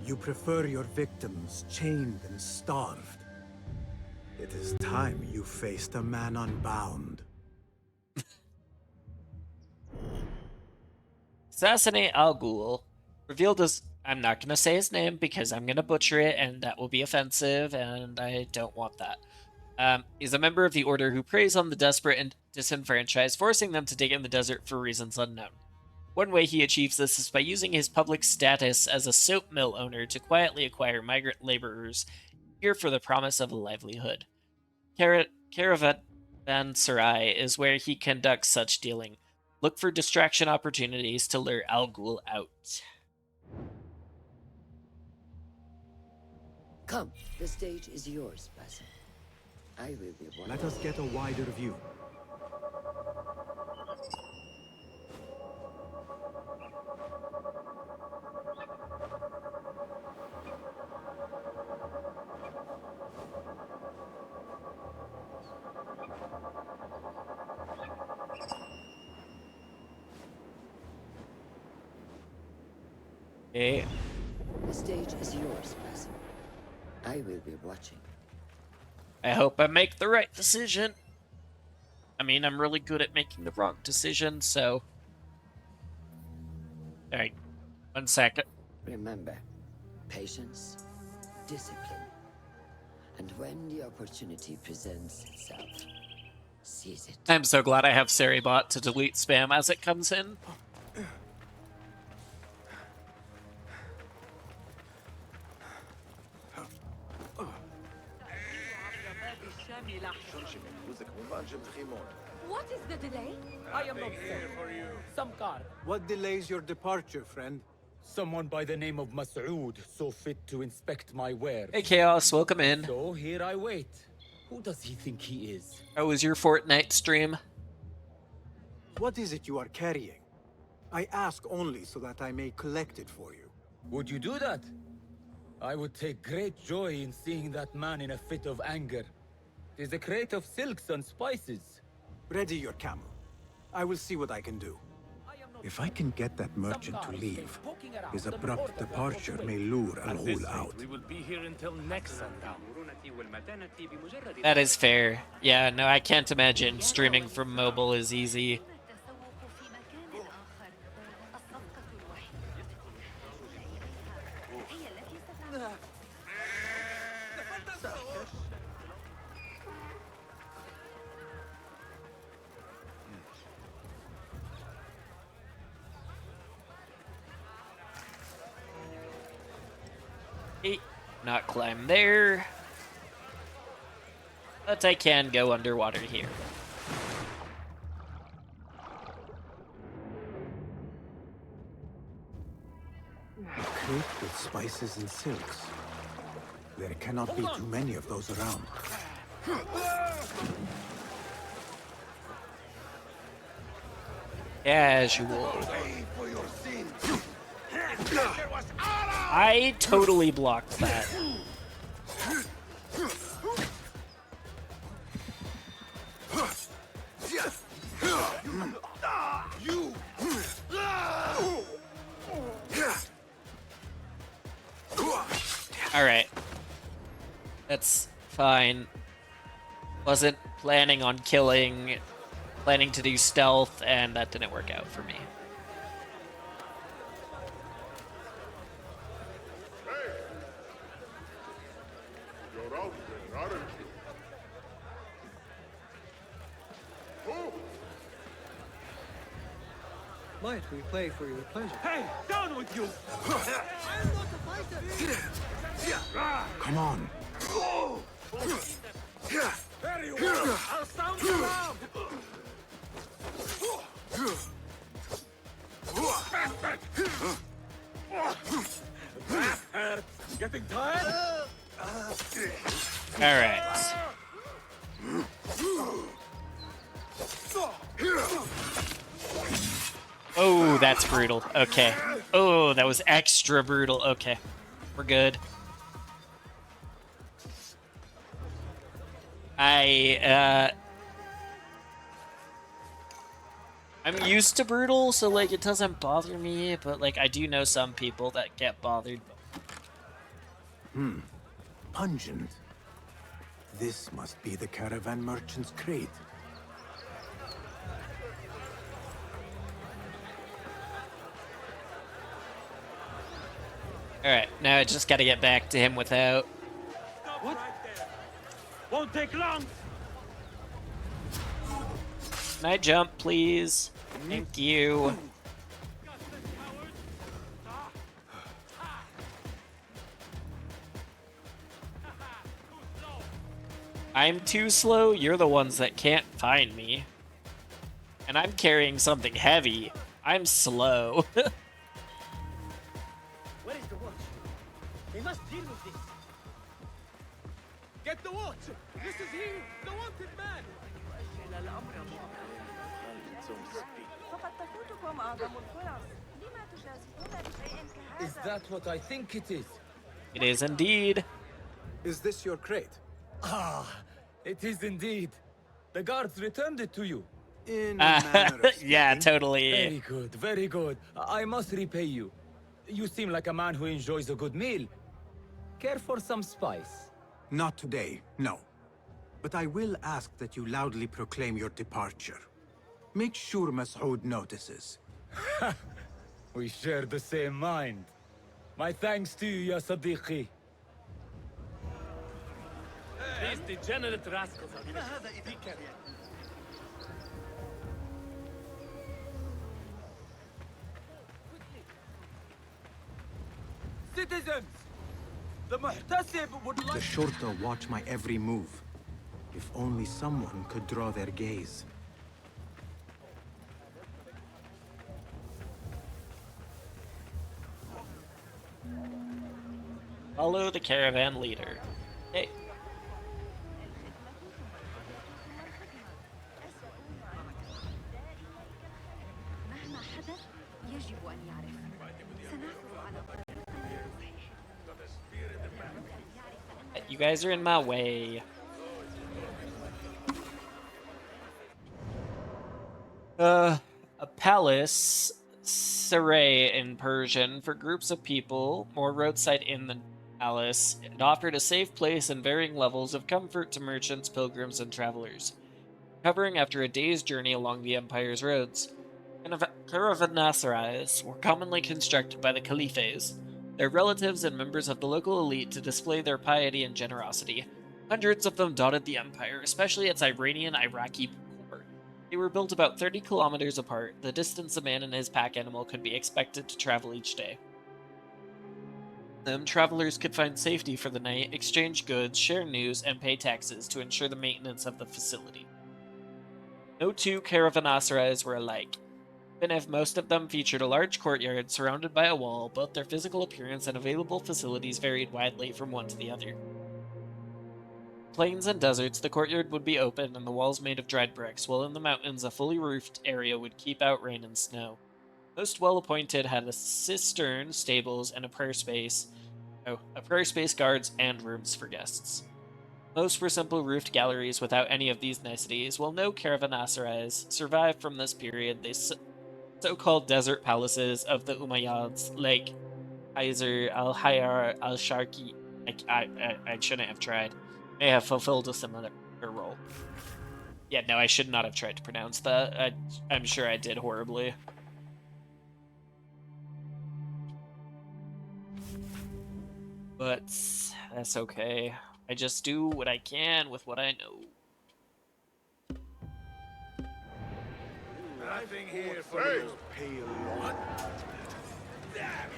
You prefer your victims chained and starved. It is time you faced a man unbound. Assassinate Al Ghul. Revealed as... I'm not going to say his name because I'm going to butcher it and that will be offensive and I don't want that. Is a member of the Order who preys on the desperate and disenfranchised, forcing them to dig in the desert for reasons unknown. One way he achieves this is by using his public status as a soap mill owner to quietly acquire migrant laborers here for the promise of a livelihood. Caravanserai is where he conducts such dealing. Look for distraction opportunities to lure Al Ghul out. Come, the stage is yours, Basim. I will be one. Let us get a wider view. Okay. The stage is yours, Basim. I will be watching. I hope I make the right decision. I mean, I'm really good at making the wrong decision, so... Alright, 1 second. Remember, patience, discipline. And when the opportunity presents itself, seize it. I'm so glad I have Seribot to delete spam as it comes in. What is the delay? I am not here for you. Some car. What delays your departure, friend? Someone by the name of Mas'ud saw fit to inspect my wares. Hey, Chaos, welcome in. So here I wait. Who does he think he is? How was your Fortnite stream? What is it you are carrying? I ask only so that I may collect it for you. Would you do that? I would take great joy in seeing that man in a fit of anger. It is a crate of silks and spices. Ready your camel. I will see what I can do. If I can get that merchant to leave, his abrupt departure may lure Al-Ghul out. We will be here until next sundown. That is fair. Yeah, no, I can't imagine streaming from mobile is easy. Not climb there. But I can go underwater here. A crate with spices and silks. There cannot be too many of those around. Casual. I totally blocked that. Alright. That's fine. Wasn't planning on killing, planning to do stealth, and that didn't work out for me. You're out there, aren't you? Might we play for your pleasure? Hey, down with you! I'm not a fighter! Come on. Very well! I'll sound the alarm! Bastard! Getting tired? Alright. Oh, that's brutal. Okay. Oh, that was extra brutal. Okay. We're good. I'm used to brutal, so like it doesn't bother me, but like I do know some people that get bothered. Pungent. This must be the caravan merchant's crate. Alright, now I just gotta get back to him without... What? Won't take long! Can I jump, please? Thank you. I'm too slow? You're the ones that can't find me. And I'm carrying something heavy. I'm slow. Where is the watch? We must deal with this. Get the watch! This is he! The wanted man! Is that what I think it is? It is indeed. Is this your crate? Ah, it is indeed. The guards returned it to you. In a manner of Yeah, speaking. totally. Very good, very good. I must repay you. You seem like a man who enjoys a good meal. Care for some spice? Not today, no. But I will ask that you loudly proclaim your departure. Make sure Mas'ud notices. We share the same mind. My thanks to you, ya Sadiqi. These degenerate rascals are citizens! The Muhtasib would The like... Shorta watch my every move. If only someone could draw their gaze. Follow the caravan leader. Hey. You guys are in my way. A palace, saray in Persian, for groups of people, more roadside inn than palace. It offered a safe place and varying levels of comfort to merchants, pilgrims, and travelers. Recovering after a day's journey along the empire's roads, caravanserais were commonly constructed by the caliphs, their relatives and members of the local elite, to display their piety and generosity. Hundreds of them dotted the empire, especially its Iranian-Iraqi core. They were built about 30 kilometers apart, the distance a man and his pack animal could be expected to travel each day. Travelers could find safety for the night, exchange goods, share news, and pay taxes to ensure the maintenance of the facility. No two caravanserais were alike. Even if most of them featured a large courtyard surrounded by a wall, both their physical appearance and available facilities varied widely from one to the other. Plains and deserts, the courtyard would be open and the walls made of dried bricks, while in the mountains a fully roofed area would keep out rain and snow. Most well-appointed had a cistern, stables, and a prayer space, guards, and rooms for guests. Most were simple roofed galleries without any of these niceties. While no caravanserais survived from this period, they so-called desert palaces of the Umayyads, like Kaiser al-Hayar al-Sharqi, I shouldn't have tried, may have fulfilled a similar role. Yeah, no, I should not have tried to pronounce that. I'm sure I did horribly. But that's okay. I just do what I can with what I know. Nothing here for you, pale lord. Damn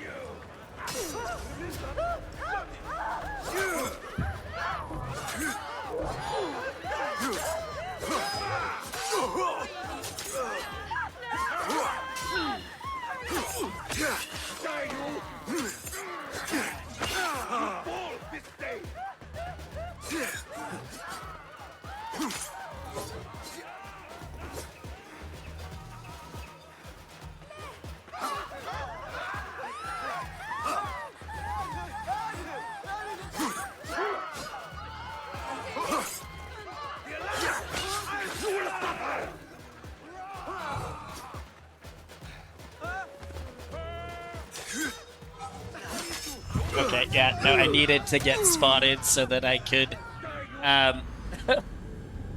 Okay, yeah, no, I needed to get spotted so that I could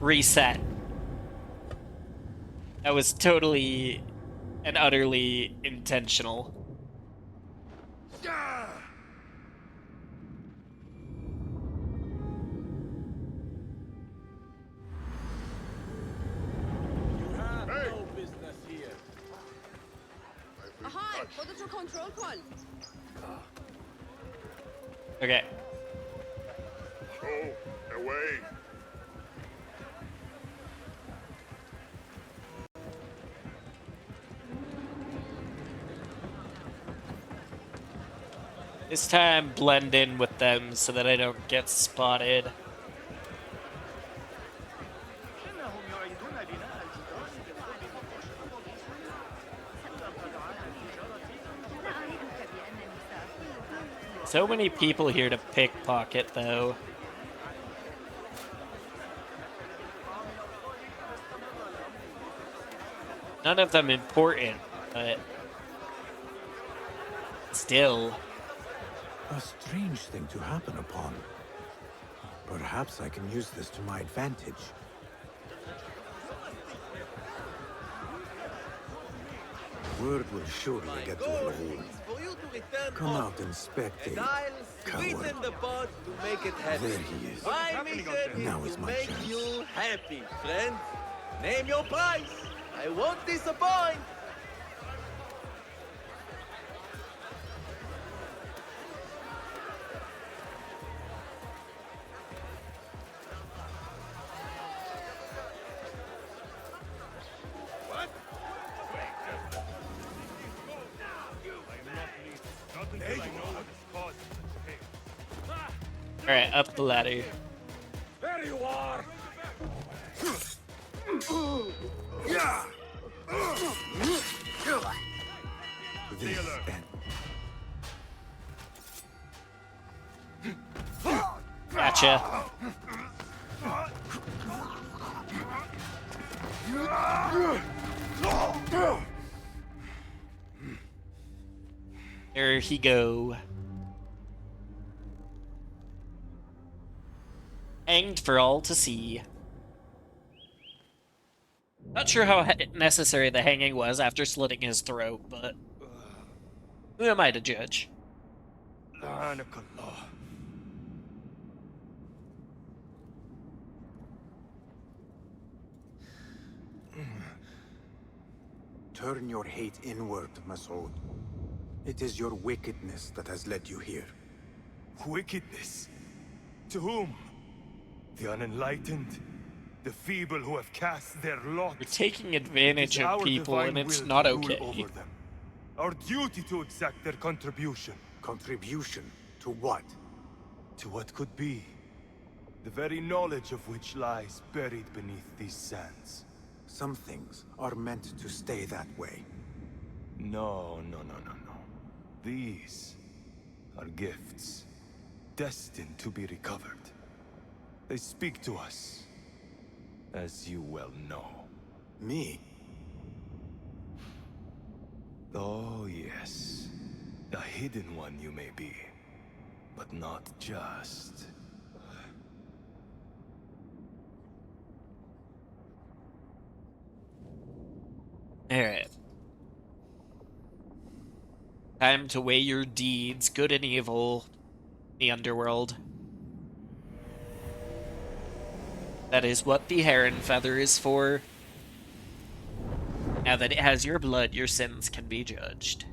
reset. That was totally and utterly intentional. No business here. Aha, what is your control point? Okay. Go away. This time, blend in with them so that I don't get spotted. So many people here to pickpocket, though. None of them important, but still. A strange thing to happen upon. Perhaps I can use this to my advantage. Word will surely get to Al-Ghul. Come out and spectate, coward. The pot to make it happen. There he is. My mission Now is is to my make chance. you happy, friend. Name your price. I won't disappoint. Alright, up the ladder. There you are! This end. Gotcha. There he go. Hanged for all to see. Not sure how necessary the hanging was after slitting his throat, but who am I to judge? Turn your hate inward, Masood. It is your wickedness that has led you here. Wickedness? To whom? The unenlightened? The feeble who have cast their lot? You're taking advantage of people, and it's not okay. Over them. Our duty to exact their contribution. Contribution? To what? To what could be. The very knowledge of which lies buried beneath these sands. Some things are meant to stay that way. No. These are gifts, destined to be recovered. They speak to us, as you well know. Me? Oh, yes. A hidden one you may be, but not just. Alright. Time to weigh your deeds, good and evil, the underworld. That is what the heron feather is for. Now that it has your blood, your sins can be judged.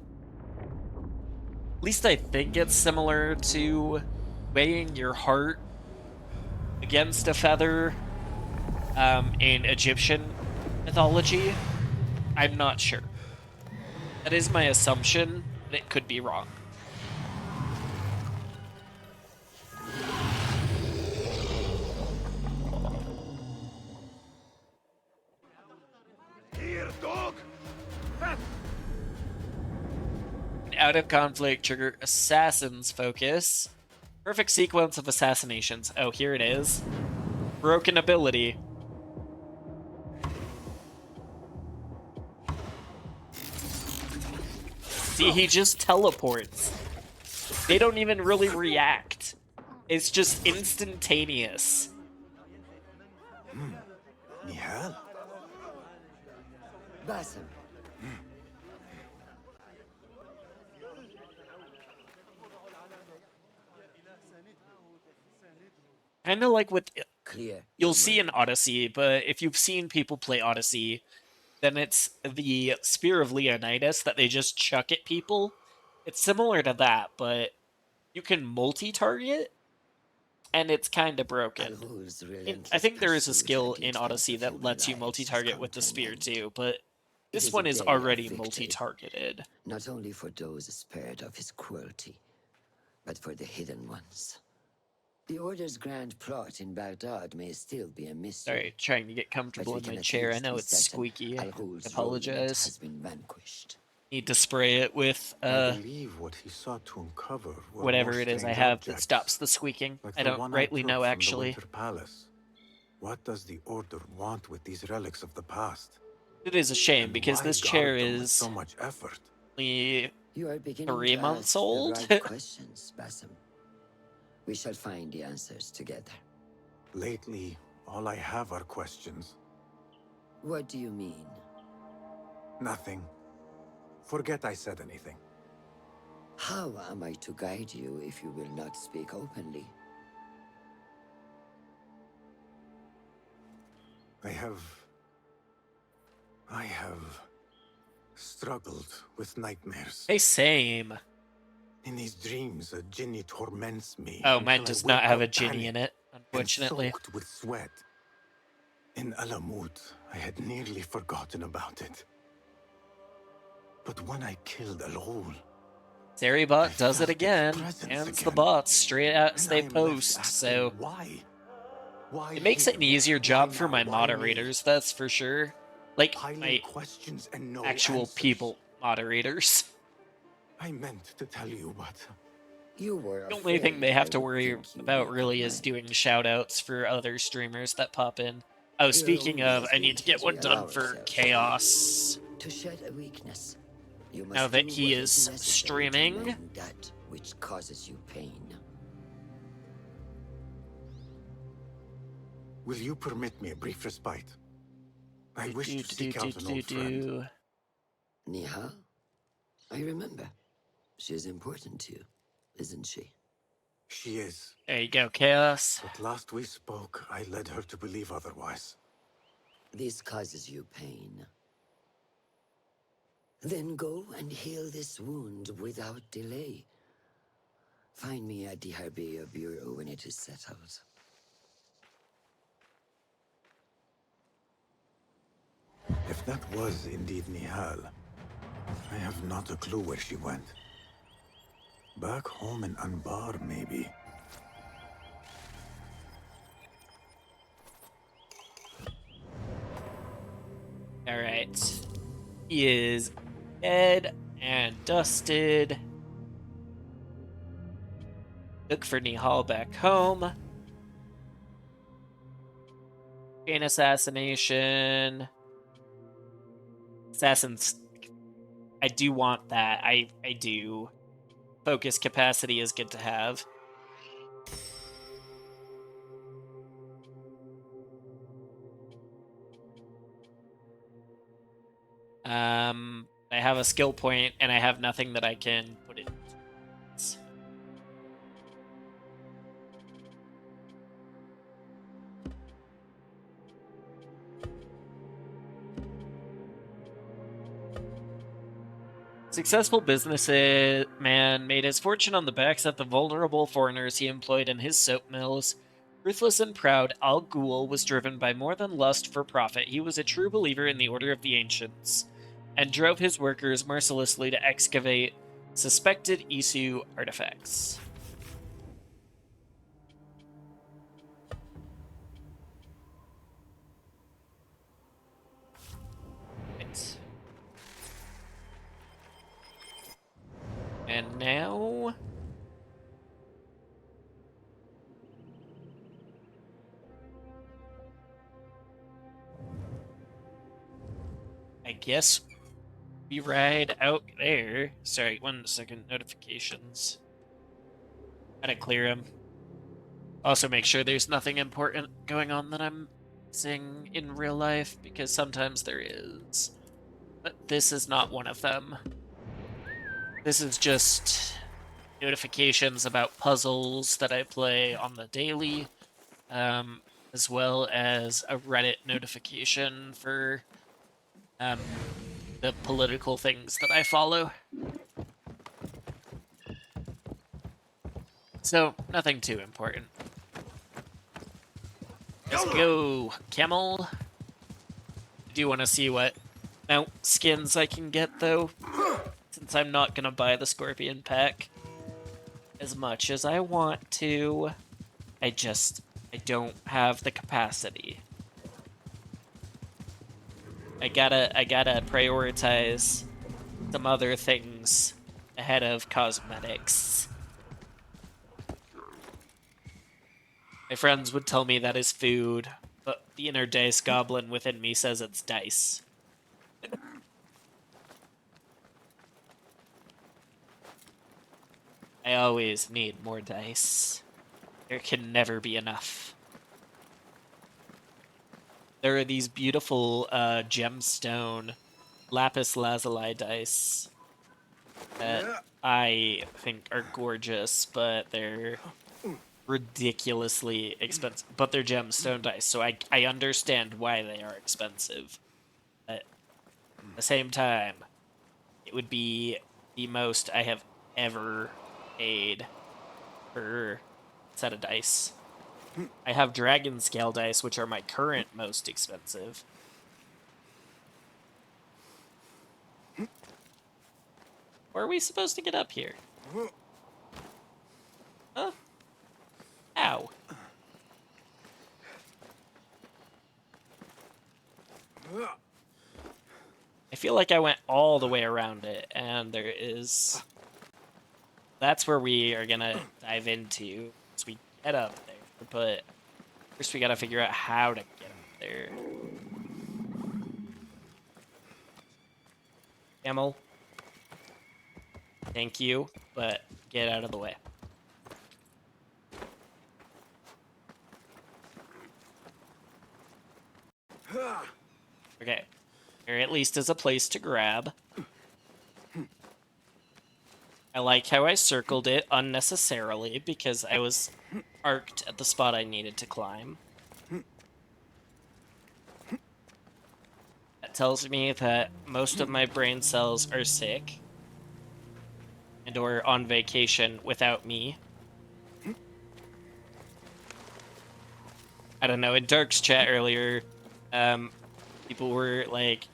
At least I think it's similar to weighing your heart against a feather in Egyptian mythology. I'm not sure. That is my assumption, but it could be wrong. Here, dog! Out of conflict, trigger assassin's focus. Perfect sequence of assassinations. Oh, here it is. Broken ability. See, he just teleports. They don't even really react. It's just instantaneous. Nihal? Basim. Kind of like with... Clear. You'll see in Odyssey, but if you've seen people play Odyssey, then it's the Spear of Leonidas that they just chuck at people. It's similar to that, but you can multi-target, and it's kind of broken. I think there is a skill in Odyssey that lets you multi-target with the spear too, but this one is already multi-targeted. Not only for those spared of his cruelty, but for the hidden ones. The Order's grand plot in Baghdad may still be a mystery. Sorry, trying to get comfortable in my chair. I know it's squeaky. I apologize. Has been vanquished. Need to spray it with I believe what he sought to uncover were whatever more it is I strange have objects, that stops the squeaking. like I the don't one rightly took know, from the actually. Winter Palace. What does the Order want with these relics of the past? It is a shame, And because why this guard chair them with is so much effort. only You are beginning 3 to months ask old. the right questions, Basim. We shall find the answers together. Lately, all I have are questions. What do you mean? Nothing. Forget I said anything. How am I to guide you if you will not speak openly? I have struggled with nightmares. Hey, same. In these dreams, a jinni torments me. Oh, mine until I does wake not have up a genie in panicked it, unfortunately. and soaked with sweat. In Alamut, I had nearly forgotten about it. But when I killed Al Ghul, Seribot does it again. Hands the bots straight out stay I'm left post, asking so why? Why it makes it an him? easier Why job now? for my Why me? moderators, that's for sure. Like, Piling my questions and no actual answers. people moderators. I meant to tell you, but You were The only thing they afraid have I to would worry think you about weak really of is mind. doing shoutouts for other streamers that pop in. Oh, We're speaking only of, as I need to weak get as one we done allow for ourselves Chaos. to shed a weakness. You must Now that do he what is necessary streaming. to mend that which causes you pain. will you permit me a brief respite? I wish to seek out an old friend. Nihal? I remember. She's important to you, isn't she? She is. There you go, Chaos. But last we spoke, I led her to believe otherwise. This causes you pain. Then go and heal this wound without delay. Find me at the Harbiya Bureau when it is settled. If that was indeed Nihal, I have not a clue where she went. Back home in Anbar, maybe. Alright. He is dead and dusted. Look for Nihal back home. Chain assassination. Assassins. I do want that. I do. Focus capacity is good to have. I have a skill point, and I have nothing that I can put in. Successful businessman made his fortune on the backs of the vulnerable foreigners he employed in his soap mills. Ruthless and proud, Al Ghul was driven by more than lust for profit. He was a true believer in the Order of the Ancients, and drove his workers mercilessly to excavate suspected Isu artifacts. Right. And now... I guess we ride out there. Sorry, 1 second. Notifications. Gotta clear them. Also make sure there's nothing important going on that I'm missing in real life, because sometimes there is. But this is not one of them. This is just notifications about puzzles that I play on the daily, as well as a Reddit notification for the political things that I follow. So, nothing too important. Let's go, Camel. I do want to see what mount skins I can get, though, since I'm not going to buy the Scorpion pack as much as I want to. I don't have the capacity. I gotta prioritize some other things ahead of cosmetics. My friends would tell me that is food, but the inner dice goblin within me says it's dice. I always need more dice. There can never be enough. There are these beautiful gemstone lapis lazuli dice that I think are gorgeous, but they're ridiculously expensive. But they're gemstone dice, so I understand why they are expensive. But at the same time, it would be the most I have ever paid per set of dice. I have dragon scale dice, which are my current most expensive. Or are we supposed to get up here? Huh? Ow. I feel like I went all the way around it, and there is... That's where we are gonna dive into as we get up there, but first we gotta figure out how to get up there. Camel. Thank you, but get out of the way. Okay. There at least is a place to grab. I like how I circled it unnecessarily because I was arced at the spot I needed to climb. That tells me that most of my brain cells are sick and or on vacation without me. I don't know, in Dark's chat earlier, people were like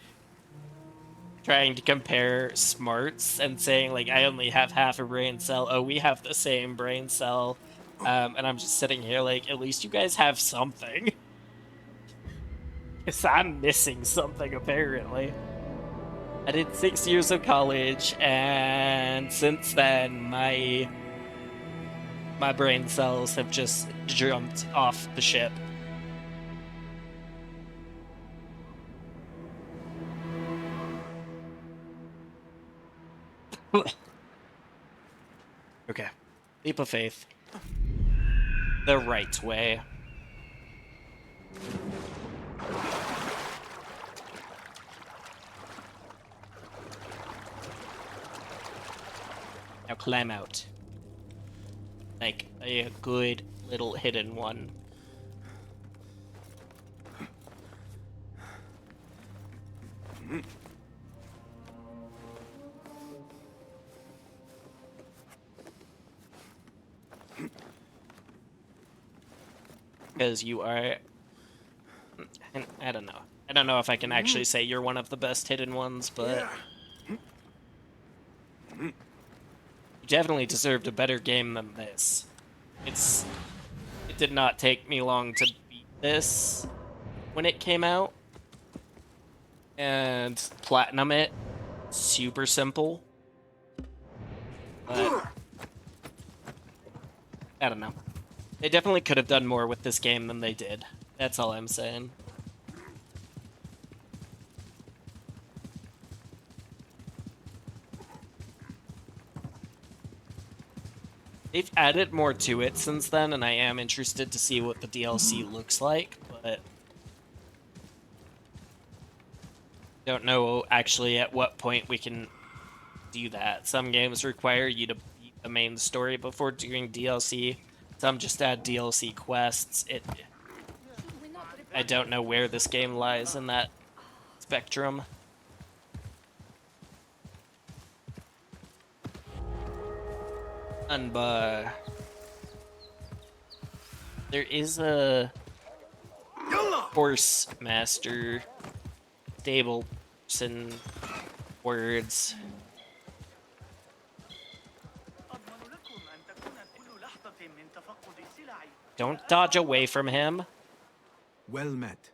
trying to compare smarts and saying like, I only have half a brain cell. Oh, we have the same brain cell. And I'm just sitting here like, at least you guys have something. Because I'm missing something, apparently. I did 6 years of college, and since then, my brain cells have just jumped off the ship. Okay. Leap of faith. The right way. Now climb out. Like a good little hidden one. Because you are... I don't know. I don't know if I can actually say you're one of the best hidden ones, but... You definitely deserved a better game than this. It did not take me long to beat this when it came out. And platinum it. Super simple. But... I don't know. They definitely could have done more with this game than they did. That's all I'm saying. They've added more to it since then, and I am interested to see what the DLC looks like, but... don't know actually at what point we can do that. Some games require you to beat the main story before doing DLC. Some just add DLC quests. I don't know where this game lies in that spectrum. Unbar. There is a horse master stable in words. Don't dodge away from him. Well met.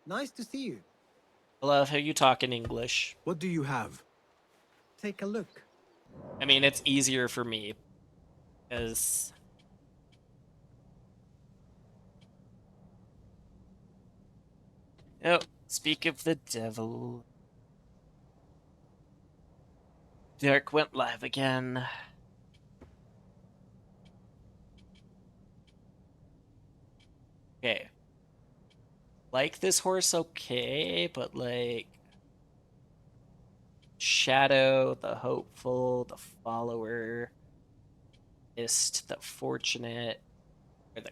Nice to see you. I love how you talk in English. What do you have? Take a look. I mean, it's easier for me, because... Oh, speak of the devil. Dark went live again. Okay. Like this horse, okay, but like... Shadow, the hopeful, the follower, Mist, the fortunate, or the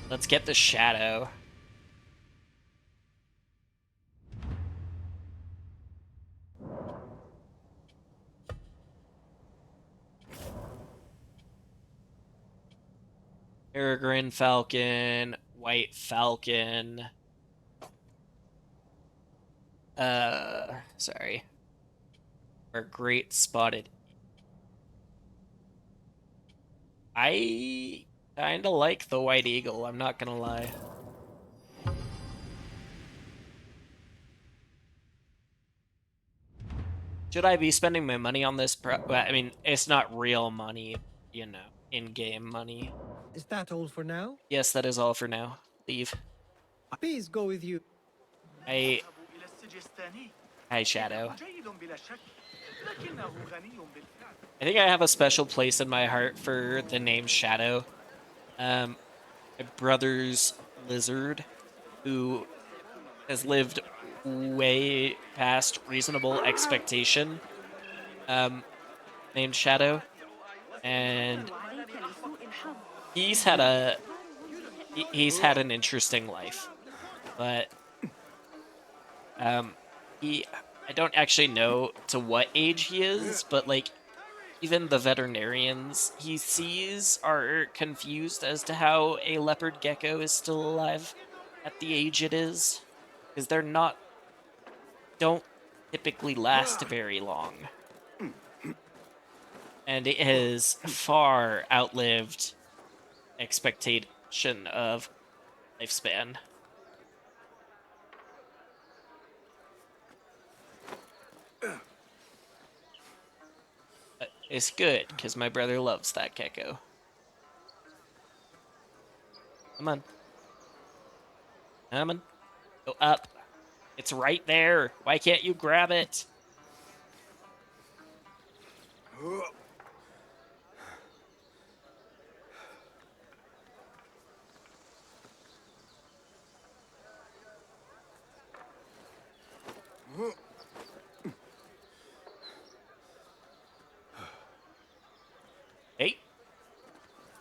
Let's get the shadow. Peregrine Falcon, White Falcon. Sorry. Our great spotted. I kinda like the White Eagle, I'm not gonna lie. Should I be spending my money on this? Well, I mean, it's not real money, you know, in-game money. Is that all for now? Yes, that is all for now. Leave. Peace go with you. Hi, Shadow. I think I have a special place in my heart for the name Shadow. My brother's lizard, who has lived way past reasonable expectation, named Shadow, and he's had an interesting life, but I don't actually know to what age he is, but like even the veterinarians he sees are confused as to how a leopard gecko is still alive at the age it is, because don't typically last very long. And it has far outlived expectation of lifespan. But it's good, because my brother loves that gecko. Come on. Come on. Go up. It's right there. Why can't you grab it? Hey.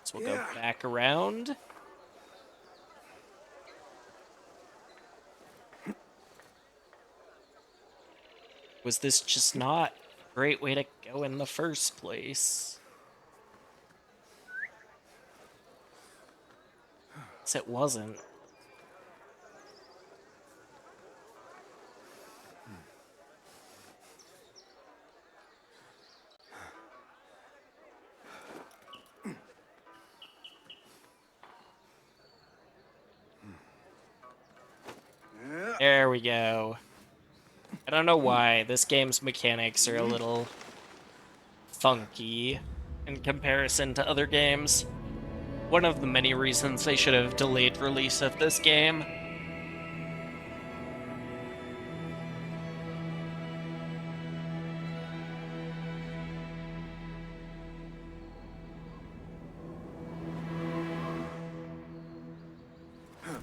So we'll go back around. Was this just not a great way to go in the first place? Yes, it wasn't. There we go. I don't know why. This game's mechanics are a little funky in comparison to other games. One of the many reasons they should have delayed release of this game.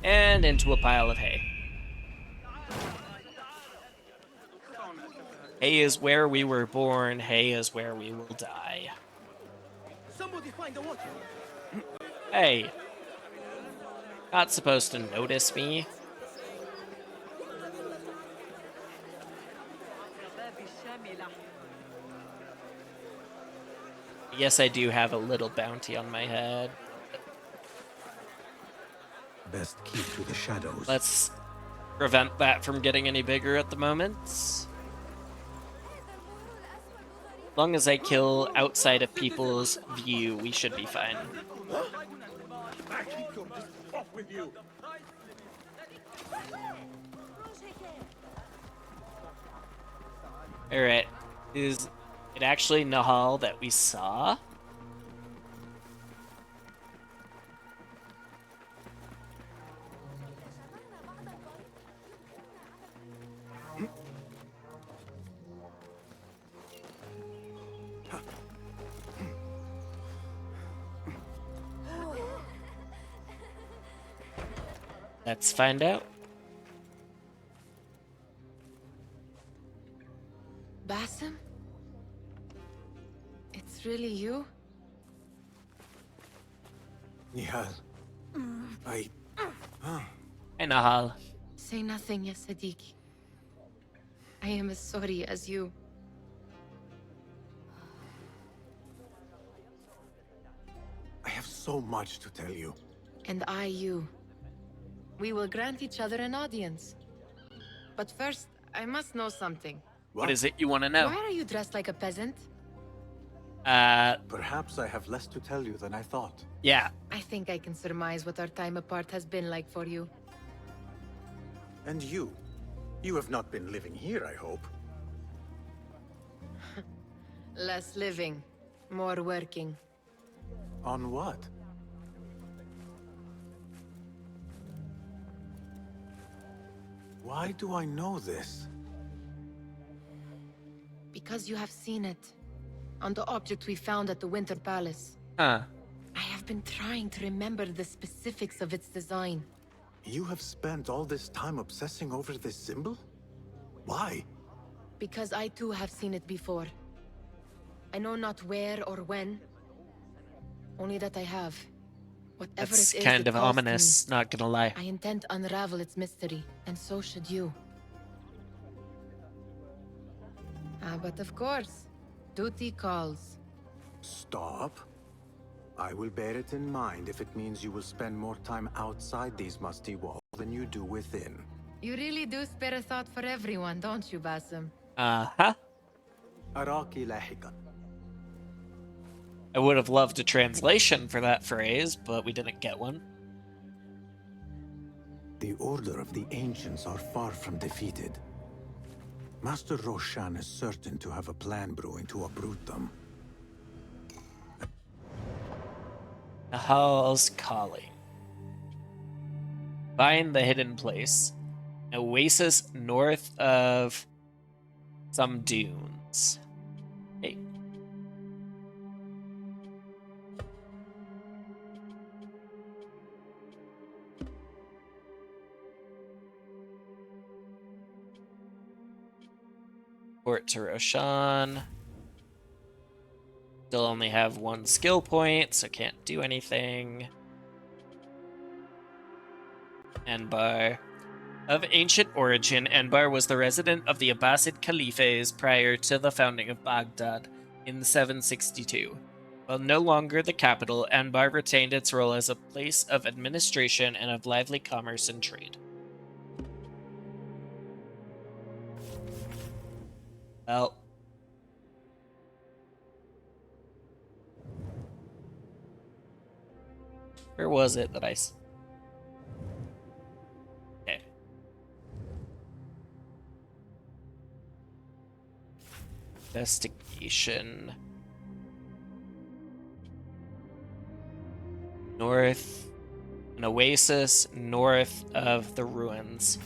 And into a pile of hay. Hay is where we were born, hay is where we will die. Somebody find the water. Hey. Not supposed to notice me. Yes, I do have a little bounty on my head. Best keep to the shadows. Let's prevent that from getting any bigger at the moment. As long as I kill outside of people's view, we should be fine. Alright. Is it actually Nahal that we saw? Let's find out. Basim? It's really you? Nihal. Hey, Nahal. Say nothing, ya Sadiq. I am as sorry as you. I have so much to tell you. And I you. We will grant each other an audience. But first, I must know something. What is it you want to know? Why are you dressed like a peasant? Perhaps I have less to tell you than I thought. Yeah. I think I can surmise what our time apart has been like for you. And you? You have not been living here, I hope. Less living, more working. On what? Why do I know this? Because you have seen it. On the object we found at the Winter Palace. Huh. I have been trying to remember the specifics of its design. You have spent all this time obsessing over this symbol? Why? Because I too have seen it before. I know not where or when. Only that I have. Whatever That's it is kind that of calls to ominous, not gonna lie. I intend to unravel its mystery, and so should you. But of course, duty calls. Stop. I will bear it in mind if it means you will spend more time outside these musty walls than you do within. You really do spare a thought for everyone, don't you, Basim? Uh-huh. Araki lahiqan. I would have loved a translation for that phrase, but we didn't get one. The Order of the Ancients are far from defeated. Master Roshan is certain to have a plan brewing to uproot them. The Hall's Calling. Find the hidden place. An oasis north of some dunes. Hey. Port to Roshan. Still only have one skill point, so can't do anything. Anbar. Of ancient origin, Anbar was the resident of the Abbasid Caliphs prior to the founding of Baghdad in 762. While no longer the capital, Anbar retained its role as a place of administration and of lively commerce and trade. Well, where was it that I... Okay. Investigation. North. An oasis north of the ruins.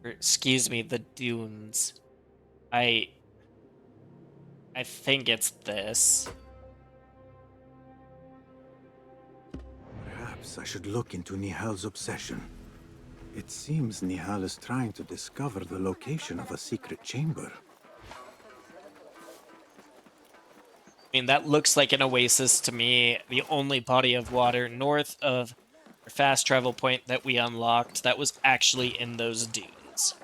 Or, excuse me, the dunes. I think it's this. Perhaps I should look into Nihal's obsession. It seems Nihal is trying to discover the location of a secret chamber. I mean, that looks like an oasis to me. The only body of water north of our fast travel point that we unlocked that was actually in those dunes.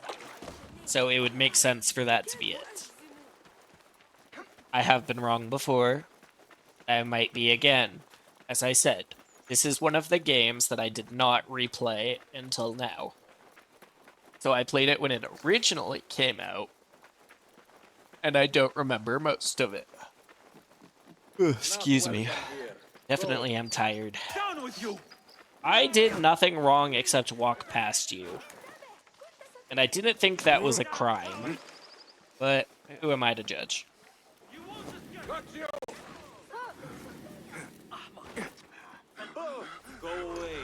So it would make sense for that to be it. I have been wrong before. I might be again. As I said, this is one of the games that I did not replay until now. So I played it when it originally came out, and I don't remember most of it. Excuse me. Definitely am tired. Down with you! I did nothing wrong except walk past you. And I didn't think that was a crime. But who am I to judge? Go away.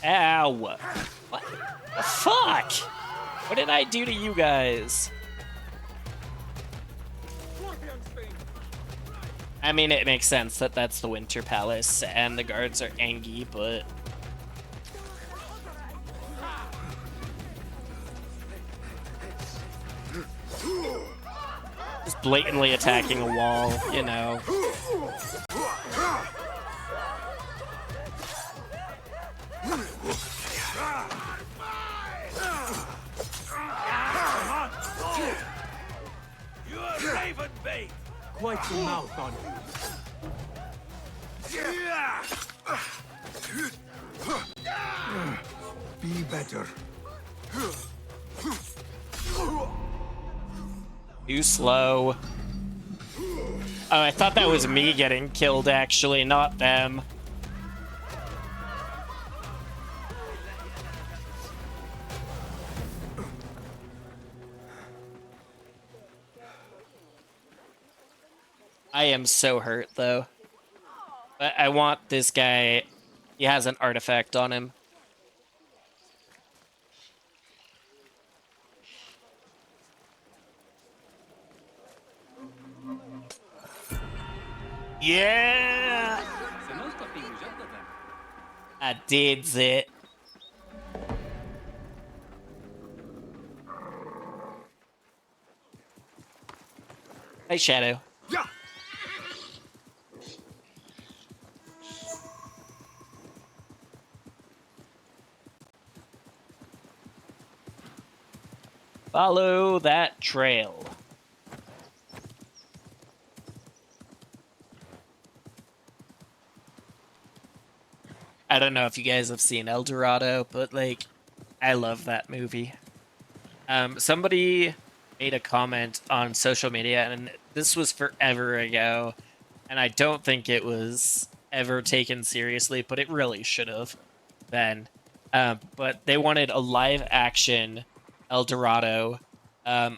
Ow! What the fuck? What did I do to you guys? I mean, it makes sense that that's the Winter Palace and the guards are Angie, but... just blatantly attacking a wall, you know. You're raven bait! Quite the mouth on you. Be better. Too slow. Oh, I thought that was me getting killed, actually, not them. I am so hurt, though. But I want this guy. He has an artifact on him. Yeah! I did it. Hey, Shadow. Yeah. Follow that trail. I don't know if you guys have seen El Dorado, but like, I love that movie. Somebody made a comment on social media, and this was forever ago, and I don't think it was ever taken seriously, but it really should have been. But they wanted a live-action El Dorado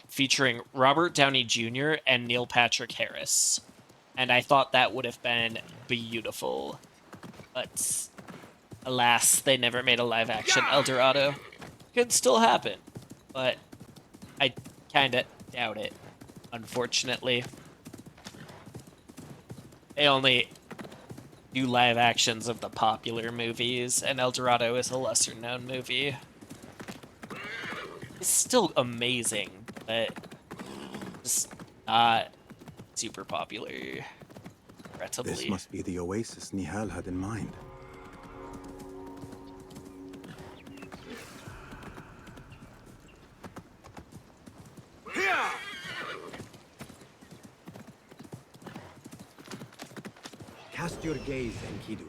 featuring Robert Downey Jr. and Neil Patrick Harris, and I thought that would have been beautiful, but alas, they never made a live-action El Dorado. Could still happen, but I kind of doubt it, unfortunately. They only do live actions of the popular movies, and El Dorado is a lesser-known movie. It's still amazing, but just not super popular, regrettably. This must be the oasis Nihal had in mind. Cast your gaze, Enkidu.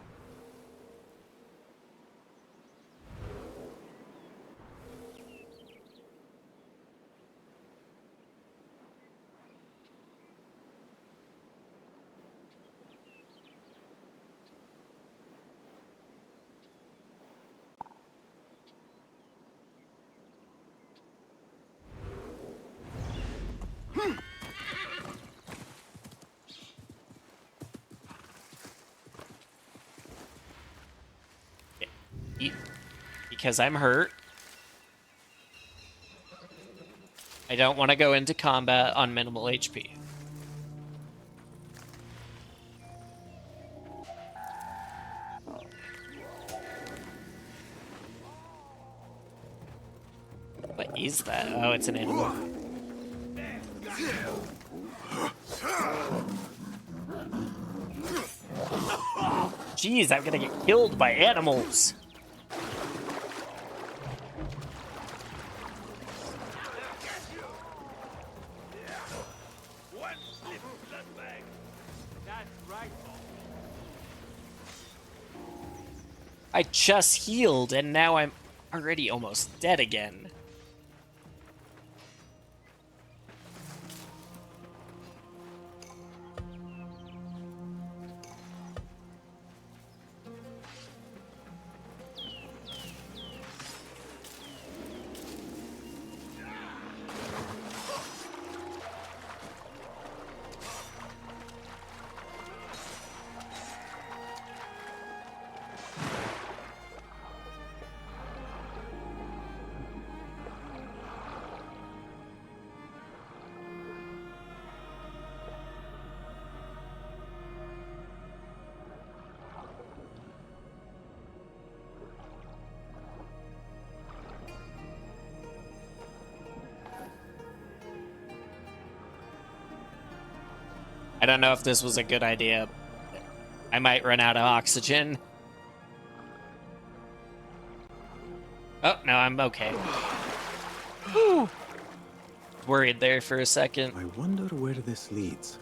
Because I'm hurt. I don't want to go into combat on minimal HP. What is that? Oh, it's an animal. Jeez, I'm gonna get killed by animals. I just healed, and now I'm already almost dead again. I don't know if this was a good idea. I might run out of oxygen. Oh, no, I'm okay. Whew. Worried there for a second. I wonder where this leads.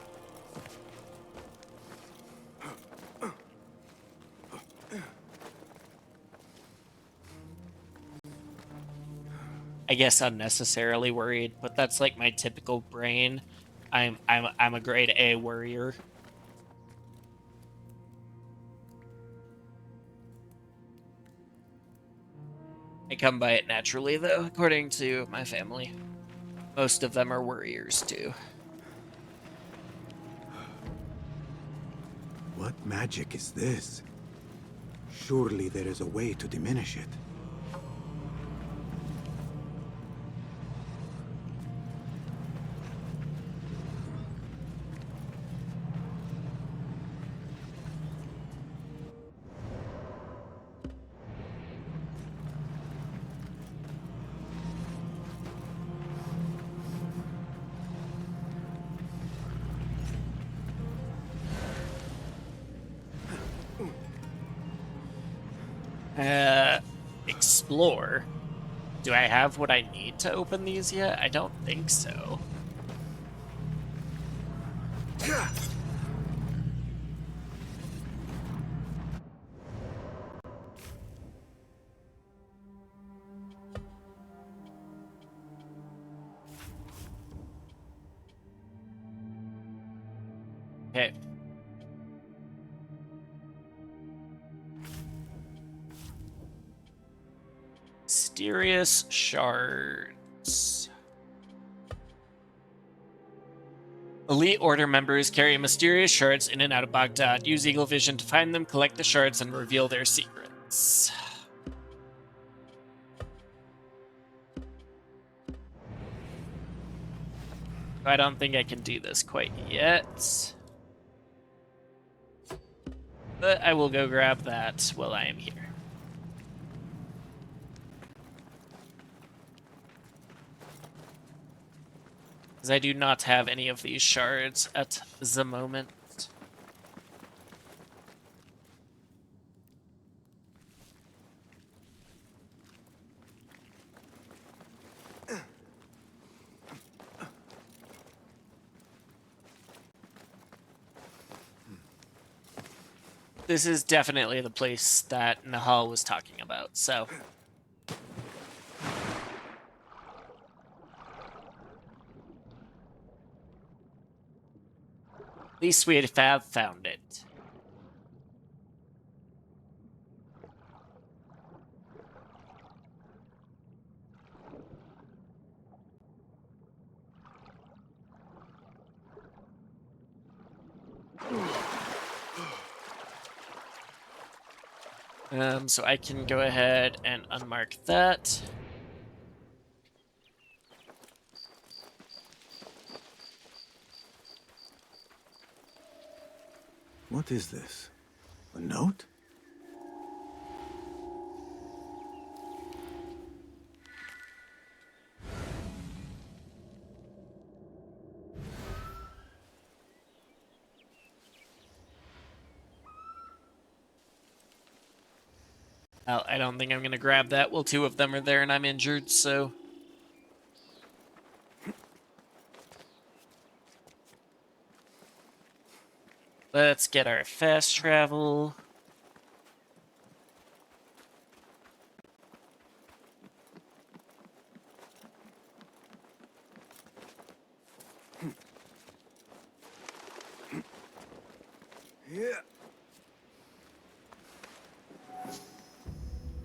I guess unnecessarily worried, but that's like my typical brain. I'm a grade A warrior. I come by it naturally, though, according to my family. Most of them are warriors, too. What magic is this? Surely there is a way to diminish it. Explore. Do I have what I need to open these yet? I don't think so. Okay. Mysterious shards. Elite Order members carry mysterious shards in and out of Baghdad. Use Eagle Vision to find them, collect the shards, and reveal their secrets. I don't think I can do this quite yet. But I will go grab that while I am here. Because I do not have any of these shards at the moment. This is definitely the place that Nahal was talking about, so... At least we have found it. So I can go ahead and unmark that. What is this? A note? Well, I don't think I'm going to grab that. Well, two of them are there and I'm injured, so... Let's get our fast travel.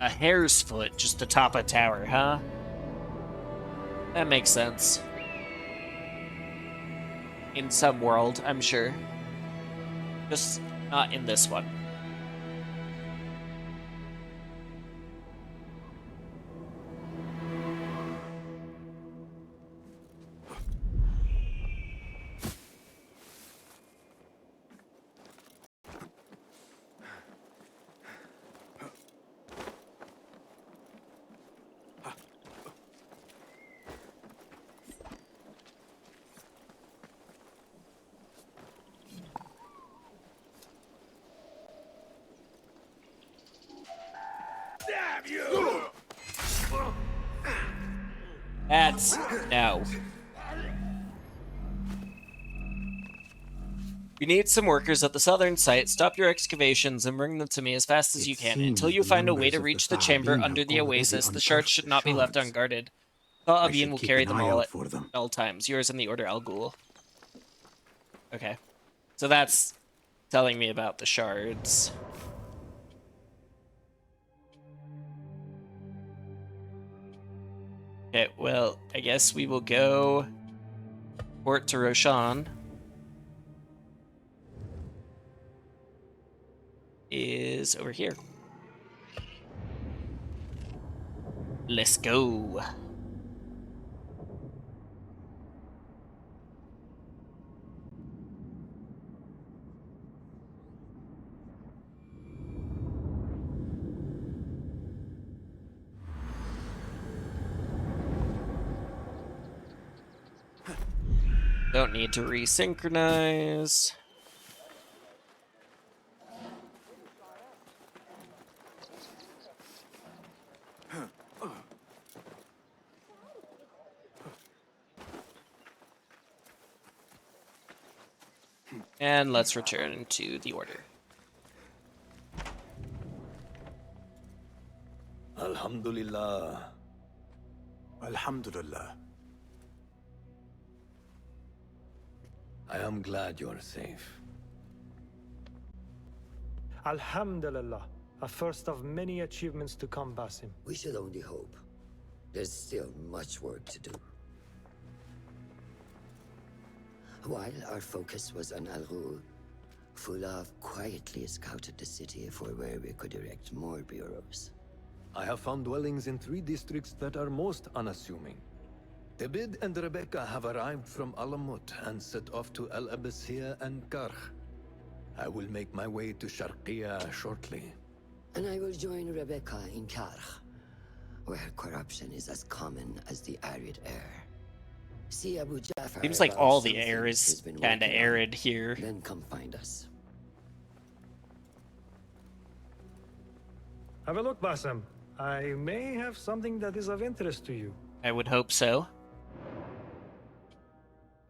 A hare's foot just atop a tower, huh? That makes sense. In some world, I'm sure. Just not in this one. That's no. We need some workers at the southern site. Stop your excavations and bring them to me as fast as you can. Until you find a way to reach the chamber under the oasis, the shards should not be left unguarded. Abin will carry them all at all times. Yours in the Order Al Ghul. Okay. So that's telling me about the shards. Okay, well, I guess we will go port to Roshan. Is over here. Let's go. Don't need to resynchronize. And let's return to the order. Alhamdulillah. Alhamdulillah. I am glad you're safe. Alhamdulillah. A first of many achievements to come, Basim. We should only hope. There's still much work to do. While our focus was on Al Ghul, Fulav quietly scouted the city for where we could erect more bureaus. I have found dwellings in 3 districts that are most unassuming. Tebid and Rebecca have arrived from Alamut and set off to El Abyssiya and Karch. I will make my way to Sharqiya shortly. And I will join Rebecca in Karch, where corruption is as common as the arid air. See Abu Jafar. Seems like all the air is kind of arid here. Then come find us. Have a look, Basim. I may have something that is of interest to you. I would hope so.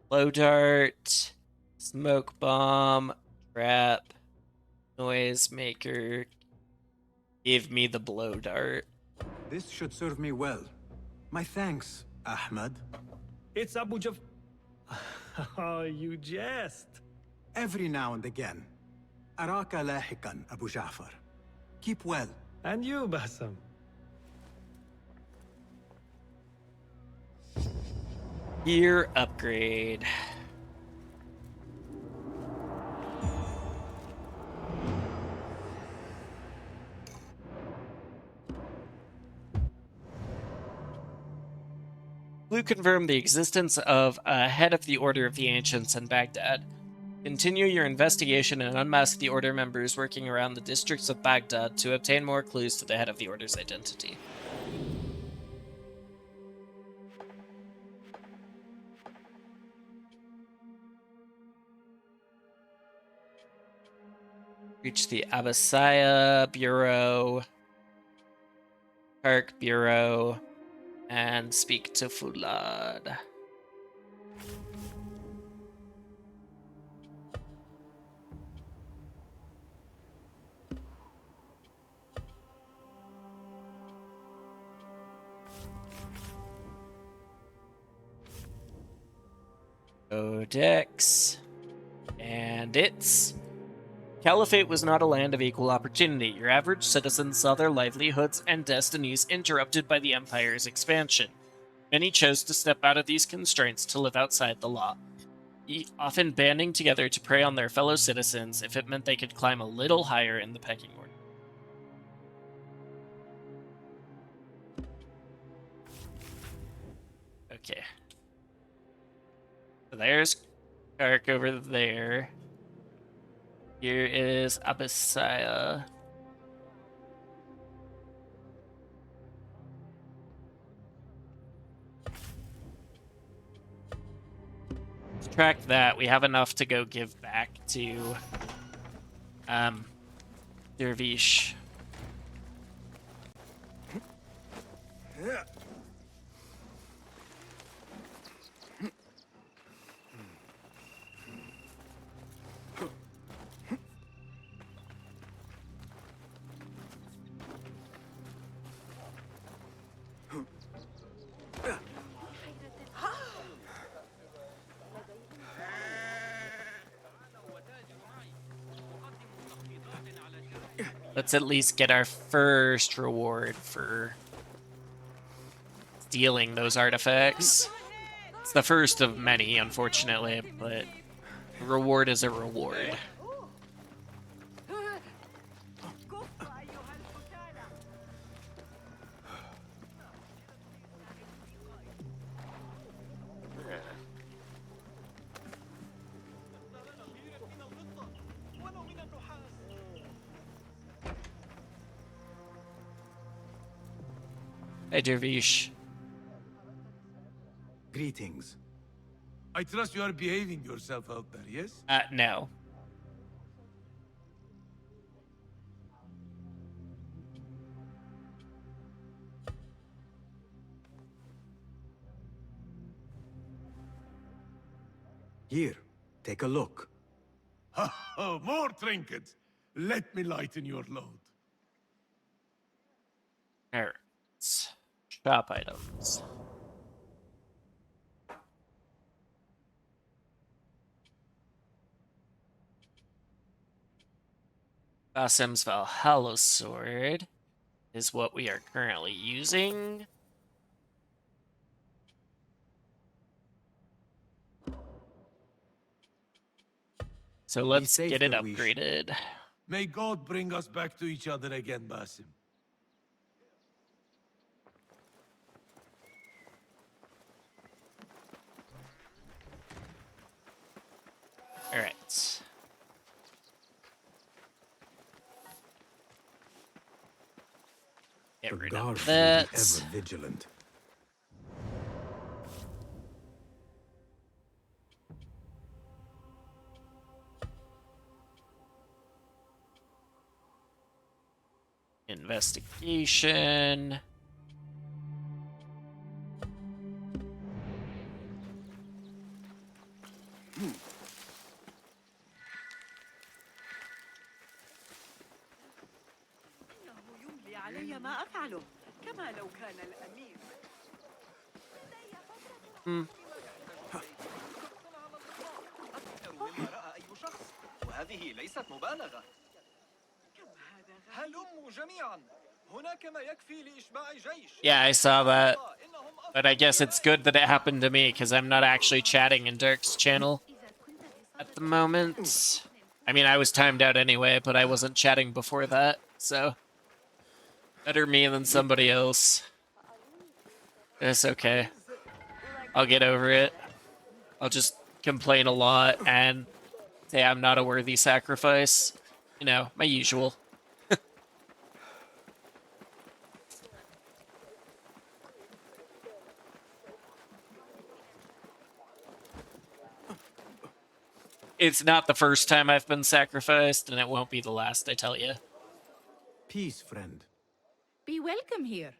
Blow dart, smoke bomb, trap, noise maker. Give me the blow dart. This should serve me well. My thanks, Ahmed. It's Abu Jaf... Oh, you jest. Every now and again. Araka lahikan, Abu Ja'far. Keep well. And you, Basim. Gear upgrade. Blue confirmed the existence of a head of the Order of the Ancients in Baghdad. Continue your investigation and unmask the Order members working around the districts of Baghdad to obtain more clues to the head of the Order's identity. Reach the Abyssiya Bureau, Park Bureau, and speak to Fulad. Codex. And it's... Caliphate was not a land of equal opportunity. Your average citizens saw their livelihoods and destinies interrupted by the Empire's expansion. Many chose to step out of these constraints to live outside the law, often banding together to prey on their fellow citizens if it meant they could climb a little higher in the pecking order. Okay. So there's Kark over there. Here is Abyssiya. Let's track that. We have enough to go give back to Dervish. Let's at least get our first reward for stealing those artifacts. It's the first of many, unfortunately, but a reward is a reward. Hey, Dervish. Greetings. I trust you are behaving yourself out there, yes? No. Here, take a look. Oh, more trinkets! Let me lighten your load. Alright. Shop items. Basim's Valhalla sword is what we are currently using. So let's get it upgraded. May God bring us back to each other again, Basim. Alright. Get rid of that. Ever vigilant. Investigation. علي ما أفعله كما لو كان الأمير مما رأى أي شخص وهذه ليست مبالغة. هلموا جميعا هناك ما يكفي لإشباع جيش. Yeah, I saw that. But I guess it's good that it happened to me because I'm not actually chatting in Dirk's channel at the moment. I mean, I was timed out anyway, but I wasn't chatting before that, so better me than somebody else. It's okay. I'll get over it. I'll just complain a lot and say I'm not a worthy sacrifice. You know, my usual. It's not the first time I've been sacrificed, and it won't be the last, I tell you. Peace, friend. Be welcome here.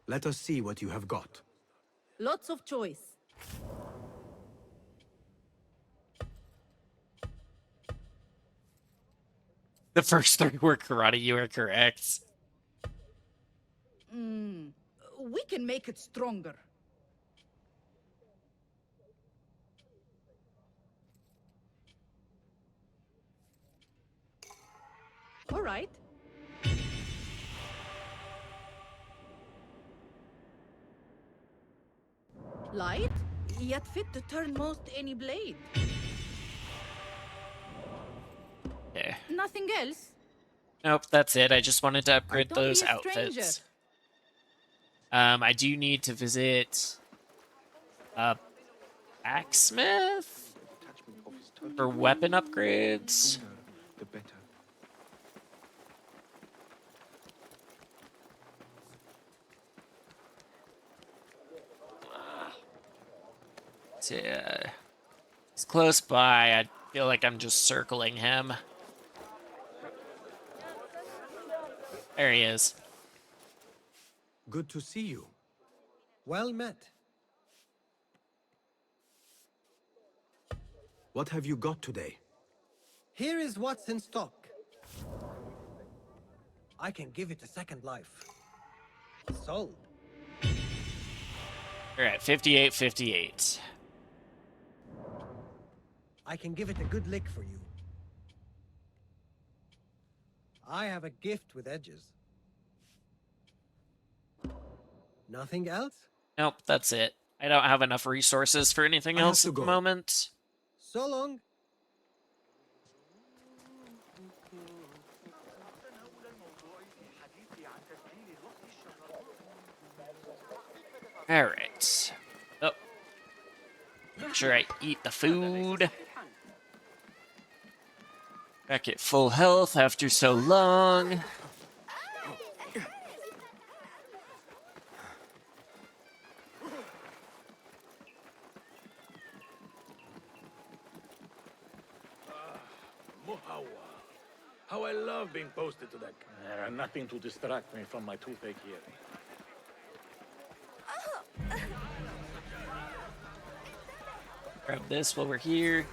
Let us see what you have got. Lots of choice. The first three were karate, you are correct. We can make it stronger. All right. Light, yet fit to turn most any blade. Okay. Nothing else? Nope, that's it. I just wanted to upgrade Don't be those a stranger. outfits. I do need to visit a blacksmith for weapon upgrades. The better. Yeah. He's close by. I feel like I'm just circling him. There he is. Good to see you. Well met. What have you got today? Here is what's in stock. I can give it a second life. Sold. Alright, 58-58. I can give it a good lick for you. I have a gift with edges. Nothing else? Nope, that's it. I don't have enough resources for anything I have else to at the go. moment. So long. Alright. Oh. Make sure I eat the food. Back at full health after so long. Muhawa. How I love being posted to that. Nothing to distract me from my toothache here. Grab this while we're here.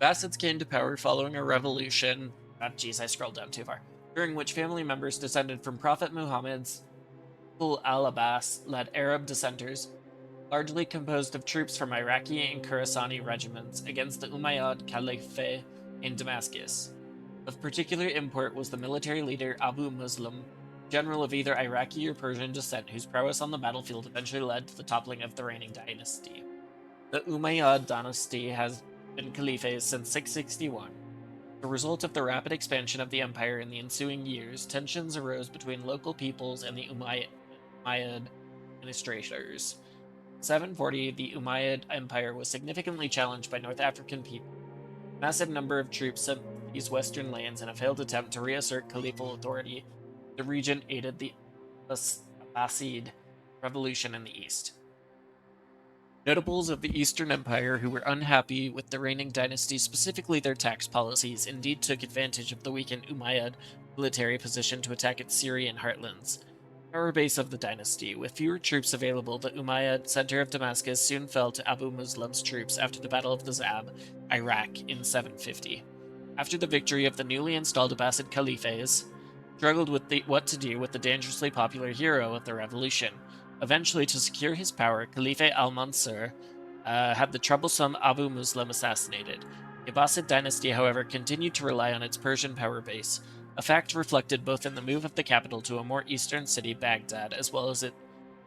Bassids came to power following a revolution. Oh, jeez, I scrolled down too far. During which family members descended from Prophet Muhammad's Ul al-Abbas-led Arab dissenters, largely composed of troops from Iraqi and Khurasani regiments, against the Umayyad Caliphate in Damascus. Of particular import was the military leader Abu Muslim, general of either Iraqi or Persian descent, whose prowess on the battlefield eventually led to the toppling of the reigning dynasty. The Umayyad dynasty has been caliphate since 661. As a result of the rapid expansion of the empire in the ensuing years, tensions arose between local peoples and the Umayyad administrators. In 740, the Umayyad Empire was significantly challenged by North African people. A massive number of troops sent to these western lands in a failed attempt to reassert caliphal authority. The region aided the Abbasid revolution in the east. Notables of the Eastern Empire who were unhappy with the reigning dynasty, specifically their tax policies, indeed took advantage of the weakened Umayyad military position to attack its Syrian heartlands. Power base of the dynasty. With fewer troops available, the Umayyad center of Damascus soon fell to Abu Muslim's troops after the Battle of the Zab, Iraq, in 750. After the victory of the newly installed Abbasid Caliphates, struggled with what to do with the dangerously popular hero of the revolution. Eventually, to secure his power, Caliphate al-Mansur had the troublesome Abu Muslim assassinated. The Abbasid dynasty, however, continued to rely on its Persian power base, a fact reflected both in the move of the capital to a more eastern city, Baghdad, as well as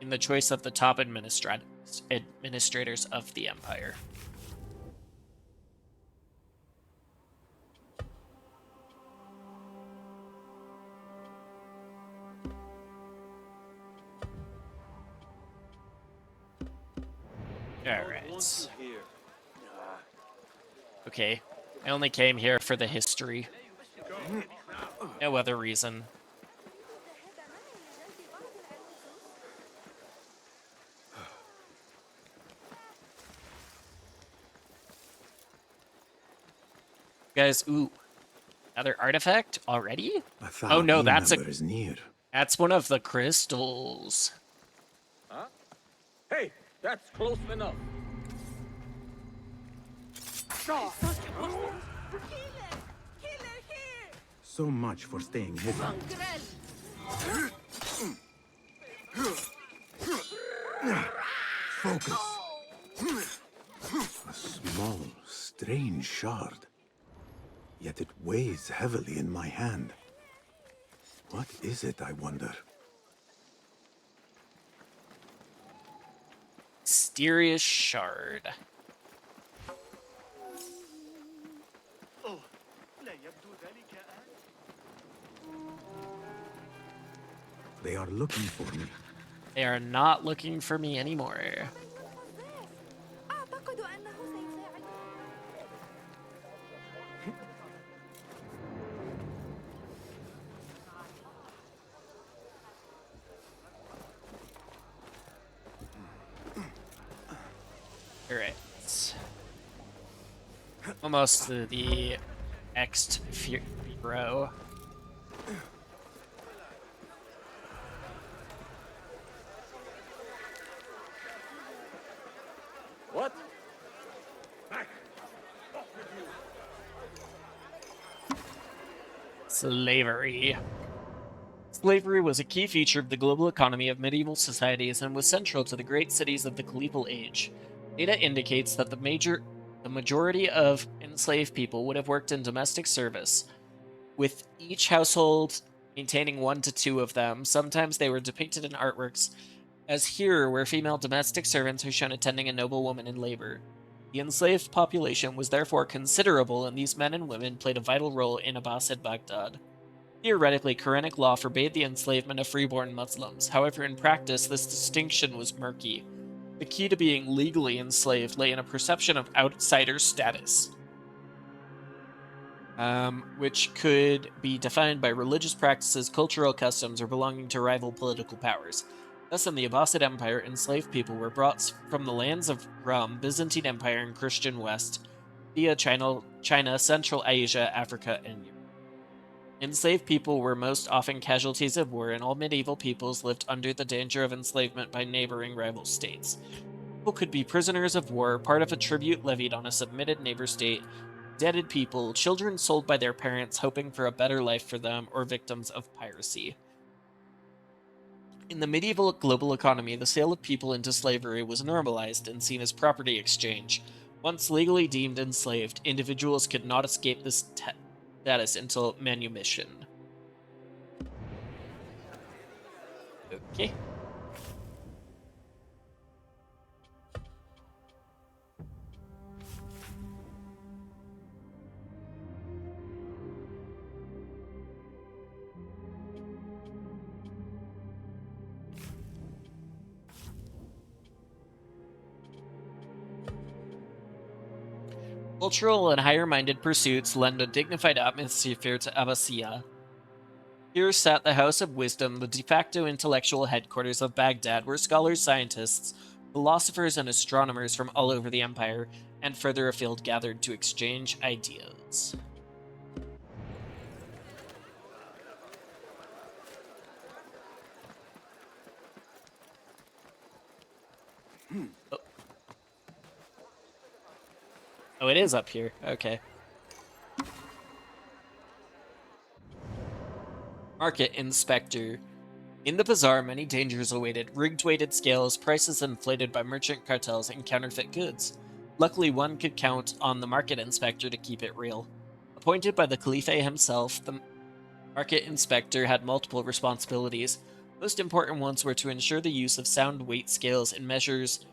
in the choice of the top administrators of the empire. Alright. Okay. I only came here for the history. No other reason. Guys, ooh. Another artifact already? Oh no, that's that's one of the crystals. Huh? Hey, that's close enough. So much for staying hidden. Focus. A small, strange shard. Yet it weighs heavily in my hand. What is it, I wonder? Mysterious shard. They are looking for me. They are not looking for me anymore. Alright. Almost to the next row. What? Slavery. Slavery was a key feature of the global economy of medieval societies and was central to the great cities of the Caliphal Age. Data indicates that the majority of enslaved people would have worked in domestic service, with each household maintaining 1 to 2 of them. Sometimes they were depicted in artworks, as here, where female domestic servants are shown attending a noble woman in labor. The enslaved population was therefore considerable, and these men and women played a vital role in Abbasid Baghdad. Theoretically, Quranic law forbade the enslavement of freeborn Muslims. However, in practice, this distinction was murky. The key to being legally enslaved lay in a perception of outsider status, which could be defined by religious practices, cultural customs, or belonging to rival political powers. Thus, in the Abbasid Empire, enslaved people were brought from the lands of Rum, Byzantine Empire, and Christian West, via China, Central Asia, Africa, and Europe. Enslaved people were most often casualties of war, and all medieval peoples lived under the danger of enslavement by neighboring rival states. People could be prisoners of war, part of a tribute levied on a submitted neighbor state, indebted people, children sold by their parents hoping for a better life for them, or victims of piracy. In the medieval global economy, the sale of people into slavery was normalized and seen as property exchange. Once legally deemed enslaved, individuals could not escape this status until manumission. Okay. Cultural and higher-minded pursuits lend a dignified atmosphere to Abbasiyah. Here sat the House of Wisdom, the de facto intellectual headquarters of Baghdad, where scholars, scientists, philosophers, and astronomers from all over the empire and further afield gathered to exchange ideas. Oh. Oh, it is up here. Okay. Market Inspector. In the bazaar, many dangers awaited. Rigged weighted scales, prices inflated by merchant cartels, and counterfeit goods. Luckily, one could count on the Market Inspector to keep it real. Appointed by the Khalifa himself, the Market Inspector had multiple responsibilities. Most important ones were to ensure the use of sound weight scales and measures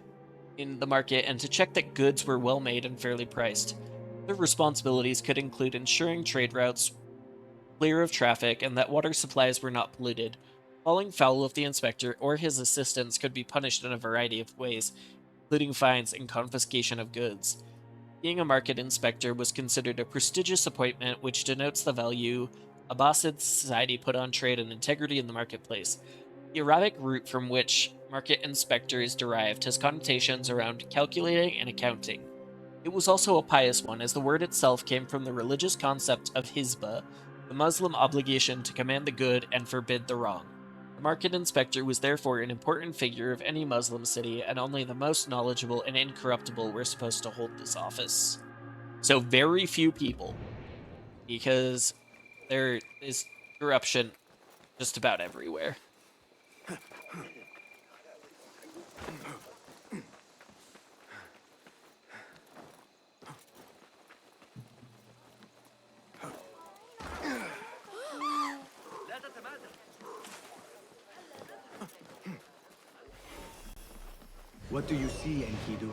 in the market and to check that goods were well made and fairly priced. Other responsibilities could include ensuring trade routes clear of traffic and that water supplies were not polluted. Falling foul of the inspector or his assistants could be punished in a variety of ways, including fines and confiscation of goods. Being a market inspector was considered a prestigious appointment, which denotes the value Abbasid society put on trade and integrity in the marketplace. The Arabic root from which market inspector is derived has connotations around calculating and accounting. It was also a pious one, as the word itself came from the religious concept of hizbah, the Muslim obligation to command the good and forbid the wrong. The market inspector was therefore an important figure of any Muslim city, and only the most knowledgeable and incorruptible were supposed to hold this office. So very few people, because there is corruption just about everywhere. What do you see, Enkidu?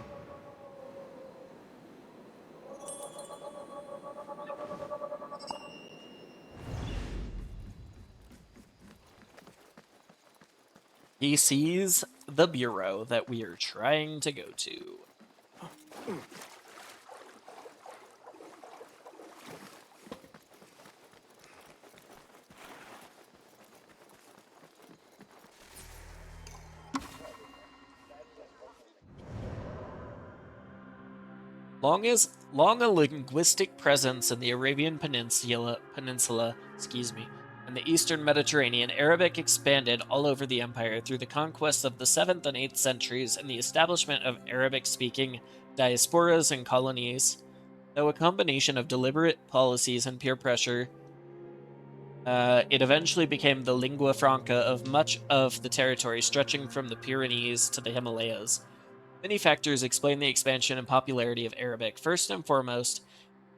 He sees the bureau that we are trying to go to. Long a linguistic presence in the Arabian Peninsula, and the Eastern Mediterranean, Arabic expanded all over the empire through the conquests of the 7th and 8th centuries and the establishment of Arabic-speaking diasporas and colonies. Though a combination of deliberate policies and peer pressure, it eventually became the lingua franca of much of the territory stretching from the Pyrenees to the Himalayas. Many factors explain the expansion and popularity of Arabic. First and foremost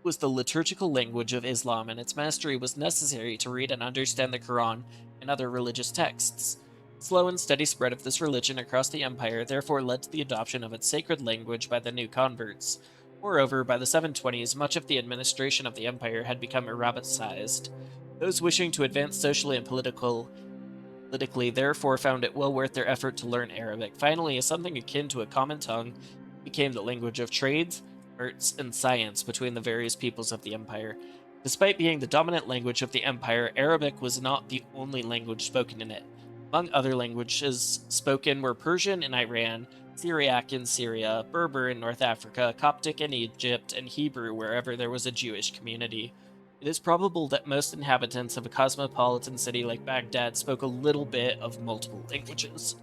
was the liturgical language of Islam, and its mastery was necessary to read and understand the Quran and other religious texts. Slow and steady spread of this religion across the empire therefore led to the adoption of its sacred language by the new converts. Moreover, by the 720s, much of the administration of the empire had become Arabicized. Those wishing to advance socially and politically therefore found it well worth their effort to learn Arabic. Finally, as something akin to a common tongue, became the language of trades, arts, and science between the various peoples of the empire. Despite being the dominant language of the empire, Arabic was not the only language spoken in it. Among other languages spoken were Persian in Iran, Syriac in Syria, Berber in North Africa, Coptic in Egypt, and Hebrew wherever there was a Jewish community. It is probable that most inhabitants of a cosmopolitan city like Baghdad spoke a little bit of multiple languages.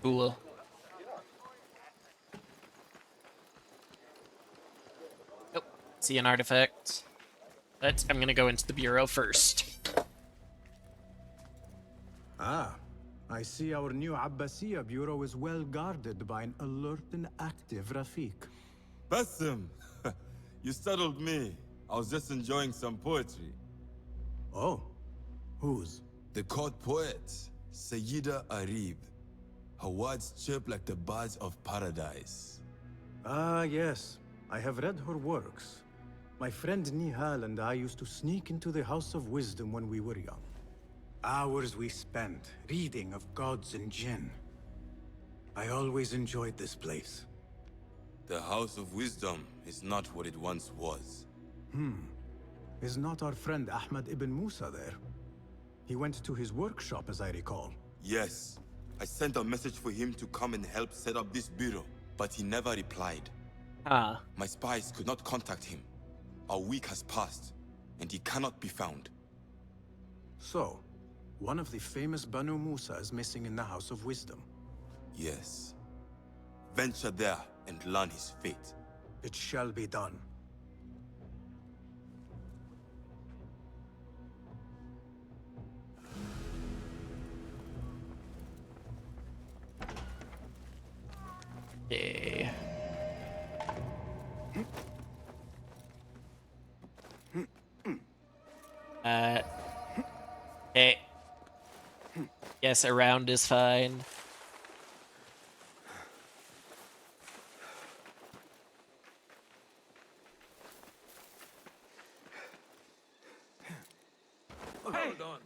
Cool. Oh, see an artifact. But I'm gonna go into the bureau first. Ah, I see our new Abbasiya bureau is well guarded by an alert and active Rafiq. Basim! You startled me. I was just enjoying some poetry. Oh, whose? The court poet, Sayyida Arib. Her words chirp like the birds of paradise. Ah, yes. I have read her works. My friend Nihal and I used to sneak into the House of Wisdom when we were young. Hours we spent reading of gods and jinn. I always enjoyed this place. The House of Wisdom is not what it once was. Is not our friend Ahmad ibn Musa there? He went to his workshop, as I recall. Yes. I sent a message for him to come and help set up this bureau, but he never replied. My spies could not contact him. A week has passed, and he cannot be found. So, one of the famous Banu Musa is missing in the House of Wisdom. Yes. Venture there and learn his fate. It shall be done. Okay. Okay. Yes, around is fine. Hold on.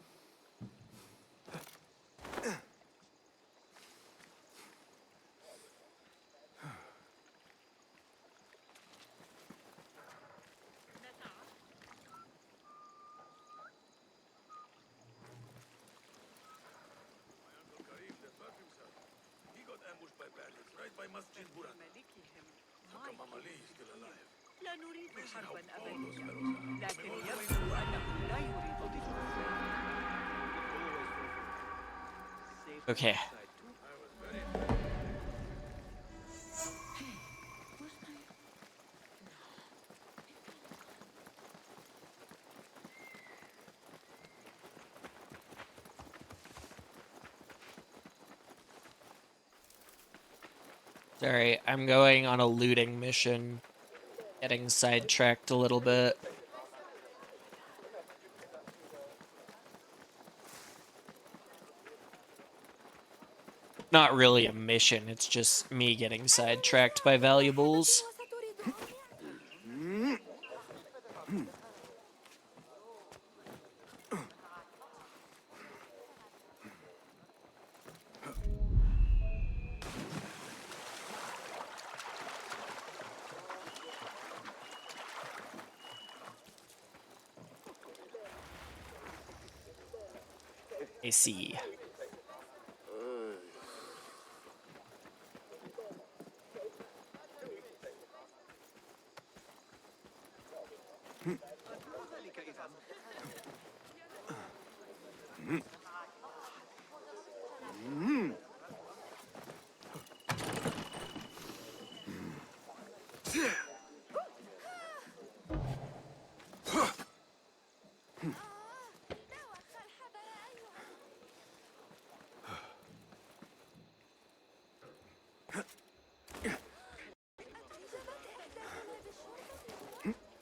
He got ambushed by bandits right by Masjid Buran. How come Amali is still alive? لا نريد حربا أبدية، لكن يبدو أنه لا يريد دفاعا. Okay. Sorry, I'm going on a looting mission. Getting sidetracked a little bit. Not really a mission, it's just me getting sidetracked by valuables. I see.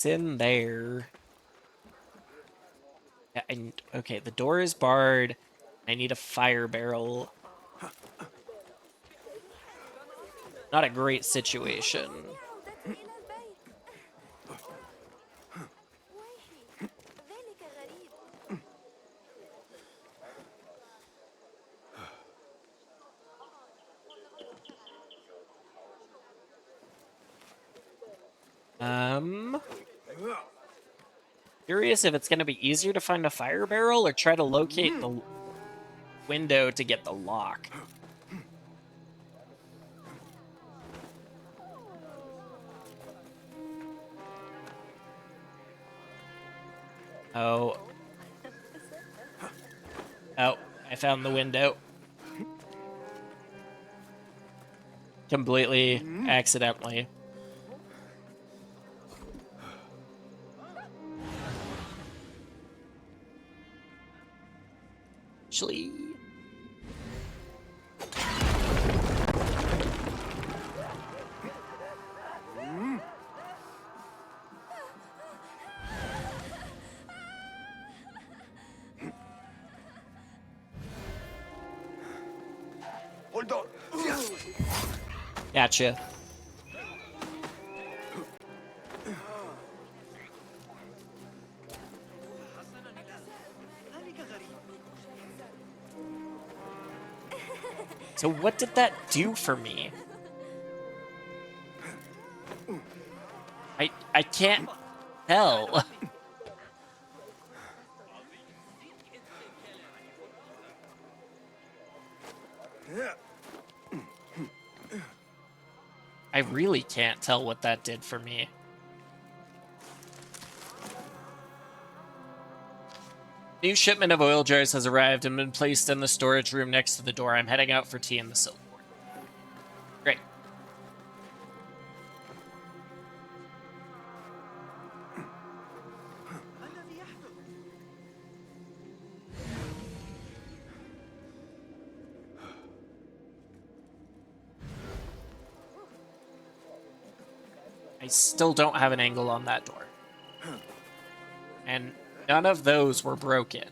in there? Yeah, okay, the door is barred. I need a fire barrel. Not a great situation. Curious if it's going to be easier to find a fire barrel or try to locate the window to get the lock. Oh. Oh, I found the window. Completely accidentally. Actually. Hold on. Gotcha. So what did that do for me? I can't tell. I really can't tell what that did for me. New shipment of oil jars has arrived and been placed in the storage room next to the door. I'm heading out for tea in the Silk Ward. Great. I still don't have an angle on that door. And none of those were broken.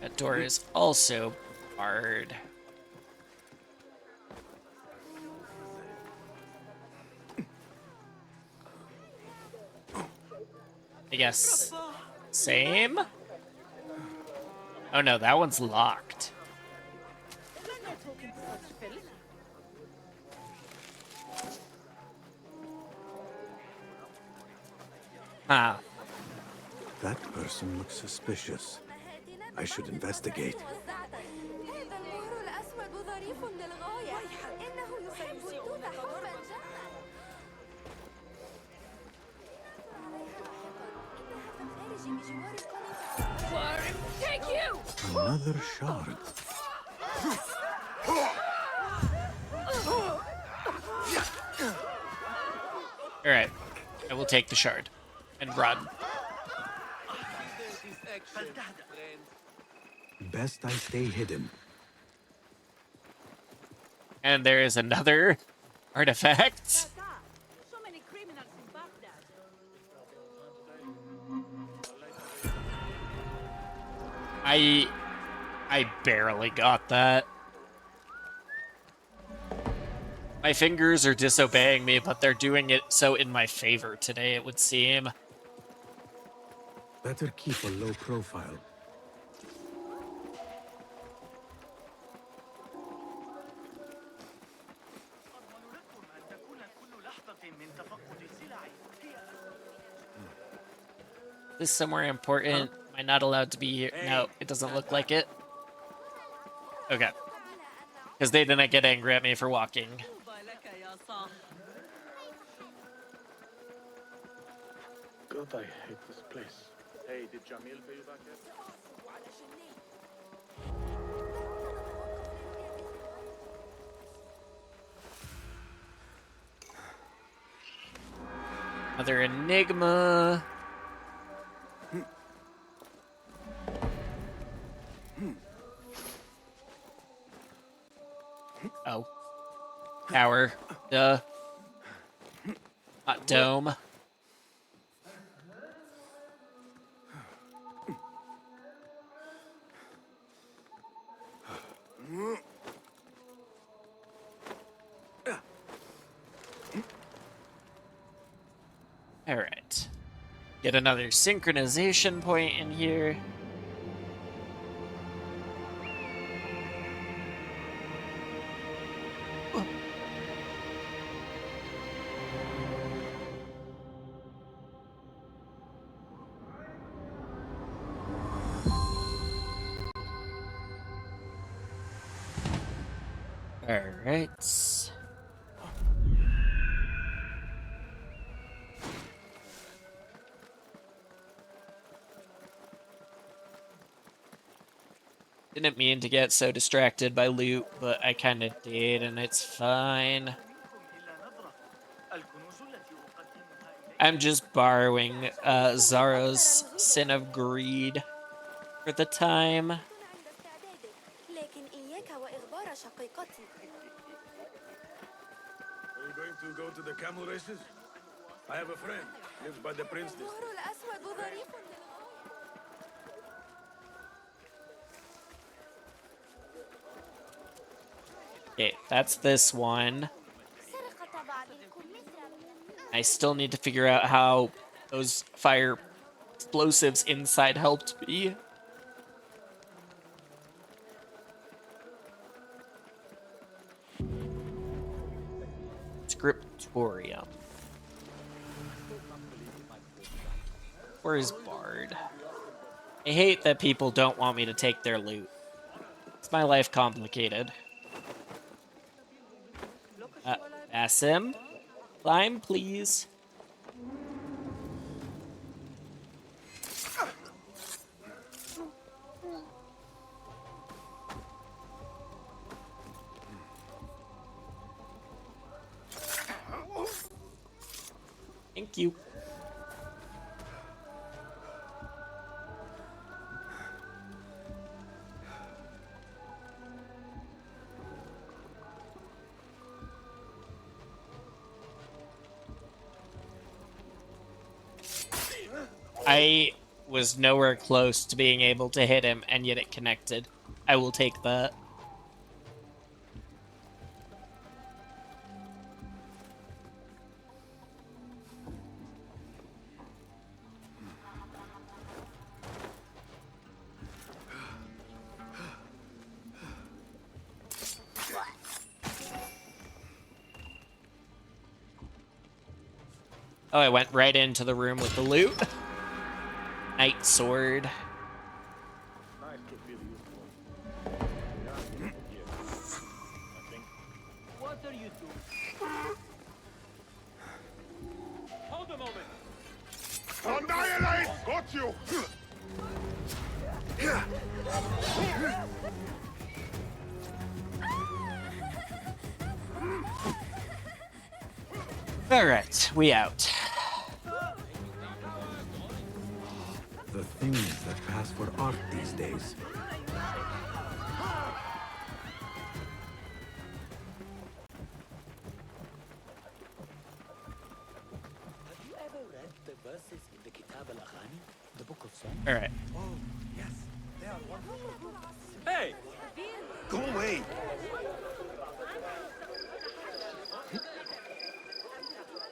That door is also barred. I guess same? Oh no, that one's locked. Huh. That person looks suspicious. I should investigate. Take you! Another shard. Alright. I will take the shard and run. Best I stay hidden. And there is another artifact. I barely got that. My fingers are disobeying me, but they're doing it so in my favor today, it would seem. Better keep a low profile. Is this somewhere important? Am I not allowed to be here? No, it doesn't look like it. Okay. Because they didn't get angry at me for walking. God, I hate this place. Hey, did Jamil pay you back yet? Another enigma. Tower. Duh. Not dome. Alright. Get another synchronization point in here. Alright. Didn't mean to get so distracted by loot, but I kind of did, and it's fine. I'm just borrowing Zara's Sin of Greed for the time. are you going to go to the camel races? I have a friend, lives by the prince district. Okay, that's this one. I still need to figure out how those fire explosives inside helped me. Scriptorium. Where is Bard? I hate that people don't want me to take their loot. It's my life complicated. Basim? Climb, please. Thank you. I was nowhere close to being able to hit him, and yet it connected. I will take that. Oh, I went right into the room with the loot. Knight sword. What are you doing? Hold a moment. Annihilate! Got you! Alright, we out. The things that pass for art these days. Have you ever read the verses in the Kitab al-Aghani, the book of songs? Alright. Oh, yes. They are wonderful. Hey! Go away!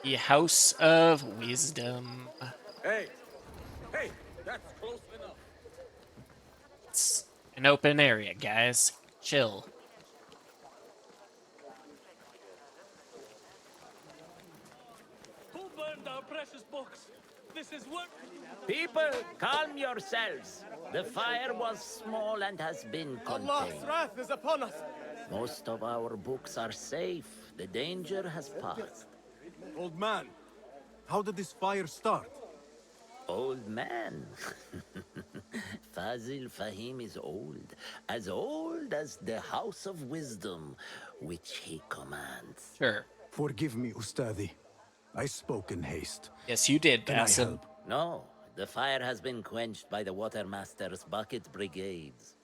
The House of Wisdom. Hey! Hey! That's close enough. It's an open area, guys. Chill. Who burned our precious books? This is what... People, calm yourselves. The fire was small and has been contained. Allah's wrath is upon us. Most of our books are safe. The danger has passed. Old man, how did this fire start? Old man? Fazil Fahim is old as the House of Wisdom, which he commands. Sure. Forgive me, Ustadi. I spoke in haste. Yes, you did, Can I Basim. help? No, the fire has been quenched by the Watermaster's bucket brigades.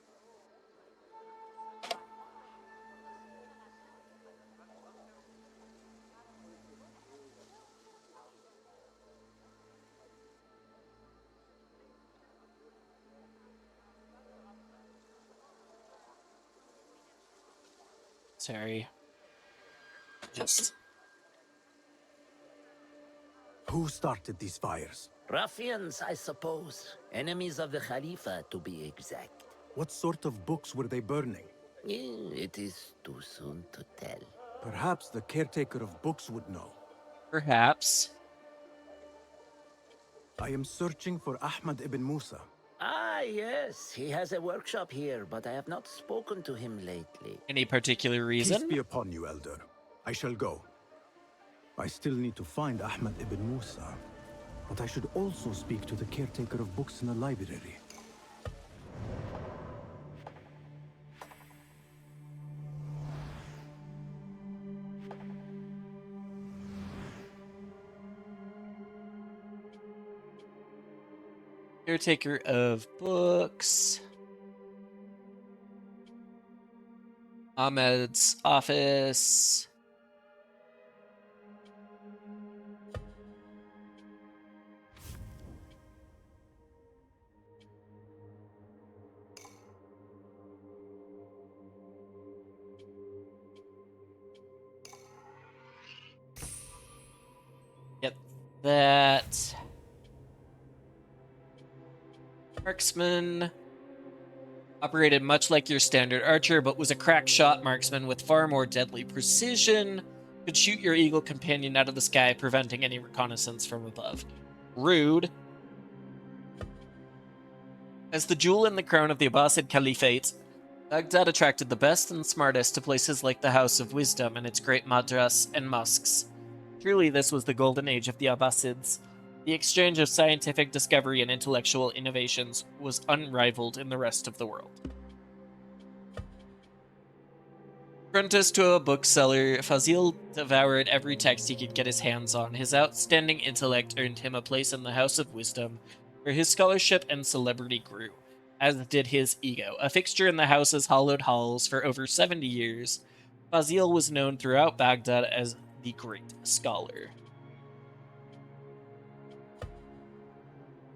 Sorry. Just... Who started these fires? Ruffians, I suppose. Enemies of the Khalifa, to be exact. What sort of books were they burning? It is too soon to tell. Perhaps the caretaker of books would know. Perhaps. I am searching for Ahmad ibn Musa. Ah, yes. He has a workshop here, but I have not spoken to him lately. Any particular reason? Peace be upon you, Elder. I shall go. I still need to find Ahmad ibn Musa, but I should also speak to the caretaker of books in the library. Caretaker of books. Ahmed's office. Get that. Marksman. Operated much like your standard archer, but was a crack shot marksman with far more deadly precision. Could shoot your eagle companion out of the sky, preventing any reconnaissance from above. Rude. As the jewel in the crown of the Abbasid Caliphate, Baghdad attracted the best and smartest to places like the House of Wisdom and its great madras and mosques. Truly, this was the golden age of the Abbasids. The exchange of scientific discovery and intellectual innovations was unrivaled in the rest of the world. Apprenticed to a bookseller, Fazil devoured every text he could get his hands on. His outstanding intellect earned him a place in the House of Wisdom, where his scholarship and celebrity grew, as did his ego. A fixture in the house's hallowed halls for over 70 years, Fazil was known throughout Baghdad as the Great Scholar.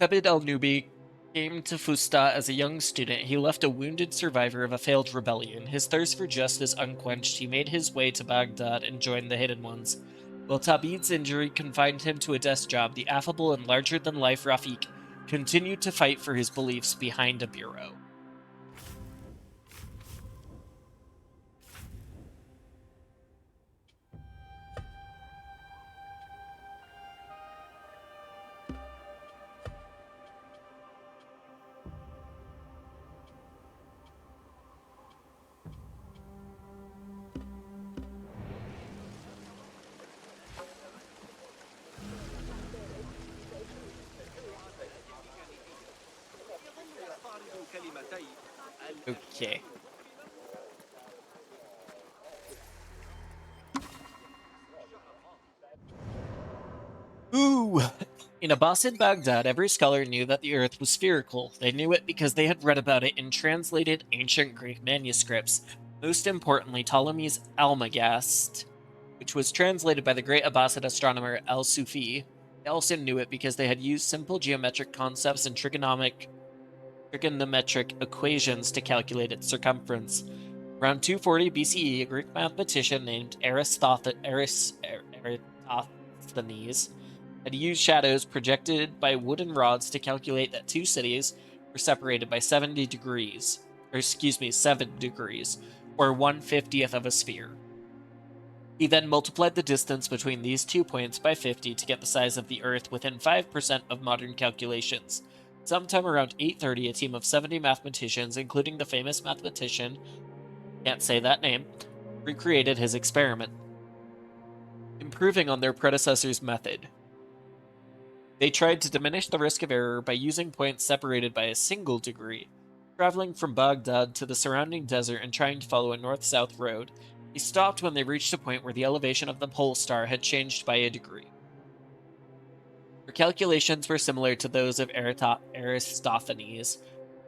Thabit al-Nubi came to Fusta as a young student. He left a wounded survivor of a failed rebellion. His thirst for justice unquenched, he made his way to Baghdad and joined the Hidden Ones. While Tabid's injury confined him to a desk job, the affable and larger-than-life Rafiq continued to fight for his beliefs behind a bureau. Okay. Ooh! In Abbasid Baghdad, every scholar knew that the earth was spherical. They knew it because they had read about it in translated ancient Greek manuscripts. Most importantly, Ptolemy's Almagest, which was translated by the great Abbasid astronomer Al-Sufi. They also knew it because they had used simple geometric concepts and trigonometric equations to calculate its circumference. Around 240 BCE, a Greek mathematician named Eratosthenes had used shadows projected by wooden rods to calculate that two cities were separated by 7 degrees, or 1/50th of a sphere. He then multiplied the distance between these 2 points by 50 to get the size of the Earth within 5% of modern calculations. Sometime around 830, a team of 70 mathematicians, including the famous mathematician, can't say that name, recreated his experiment, improving on their predecessor's method. They tried to diminish the risk of error by using points separated by a single degree, traveling from Baghdad to the surrounding desert and trying to follow a north-south road. They stopped when they reached a point where the elevation of the pole star had changed by a degree. Their calculations were similar to those of Eratosthenes.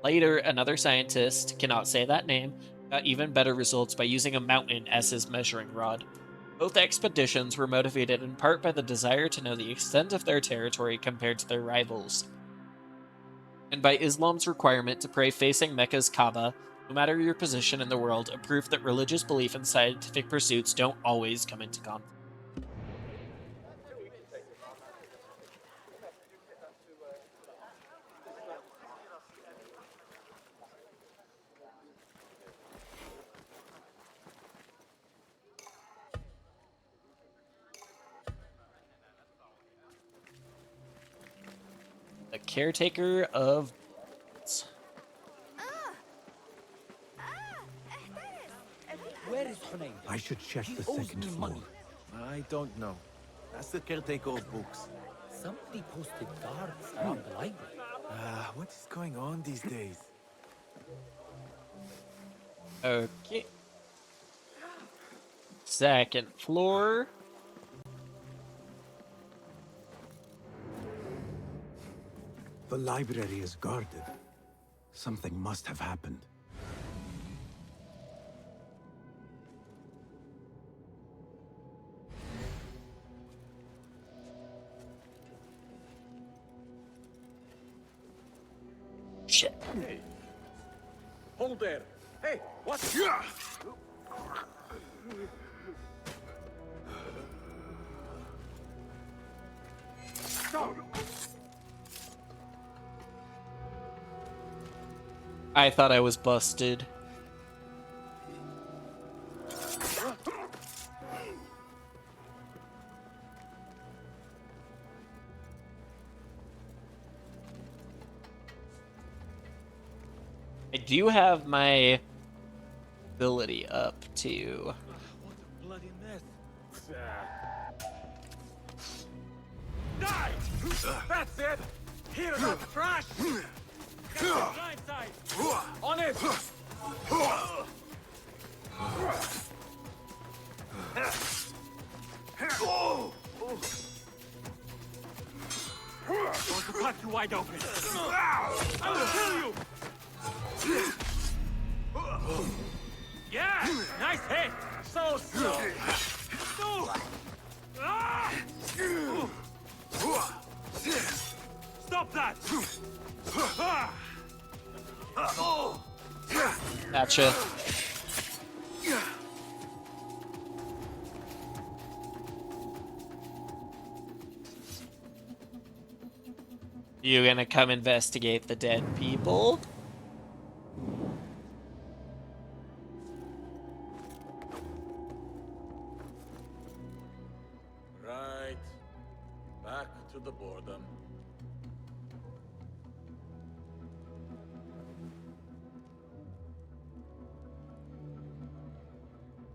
Later, another scientist, cannot say that name, got even better results by using a mountain as his measuring rod. Both expeditions were motivated in part by the desire to know the extent of their territory compared to their rivals, and by Islam's requirement to pray facing Mecca's Kaaba No matter your position in the world, a proof that religious belief and scientific pursuits don't always come into conflict. The caretaker of... Where is Hunayn? I should check He the owes second me floor. money. I don't know. That's the caretaker of books. Somebody posted guards around the library. What is going on these days? Okay. Second floor. The library is guarded. Something must have happened. Shit. Hey. Hold there. Hey, what? Stop. I thought I was busted. I do have my ability up too. What a bloody mess. Die! That's it! Here, that trash! Get the blind side! On it! Going to cut you wide open! I will kill you! Yeah! Nice hit! So slow! No! Ah! Stop that! Gotcha. You gonna come investigate the dead people? Right. Back to the boredom.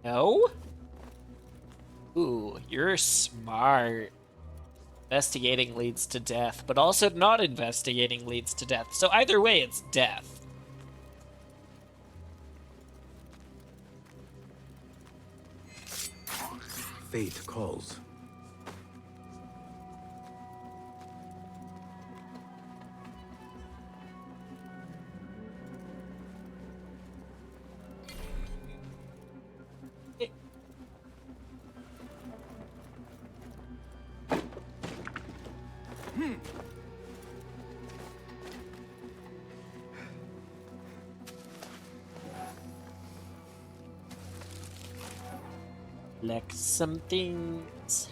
No? Ooh, you're smart. Investigating leads to death, but also not investigating leads to death. So either way, it's death. Fate calls. Like some things.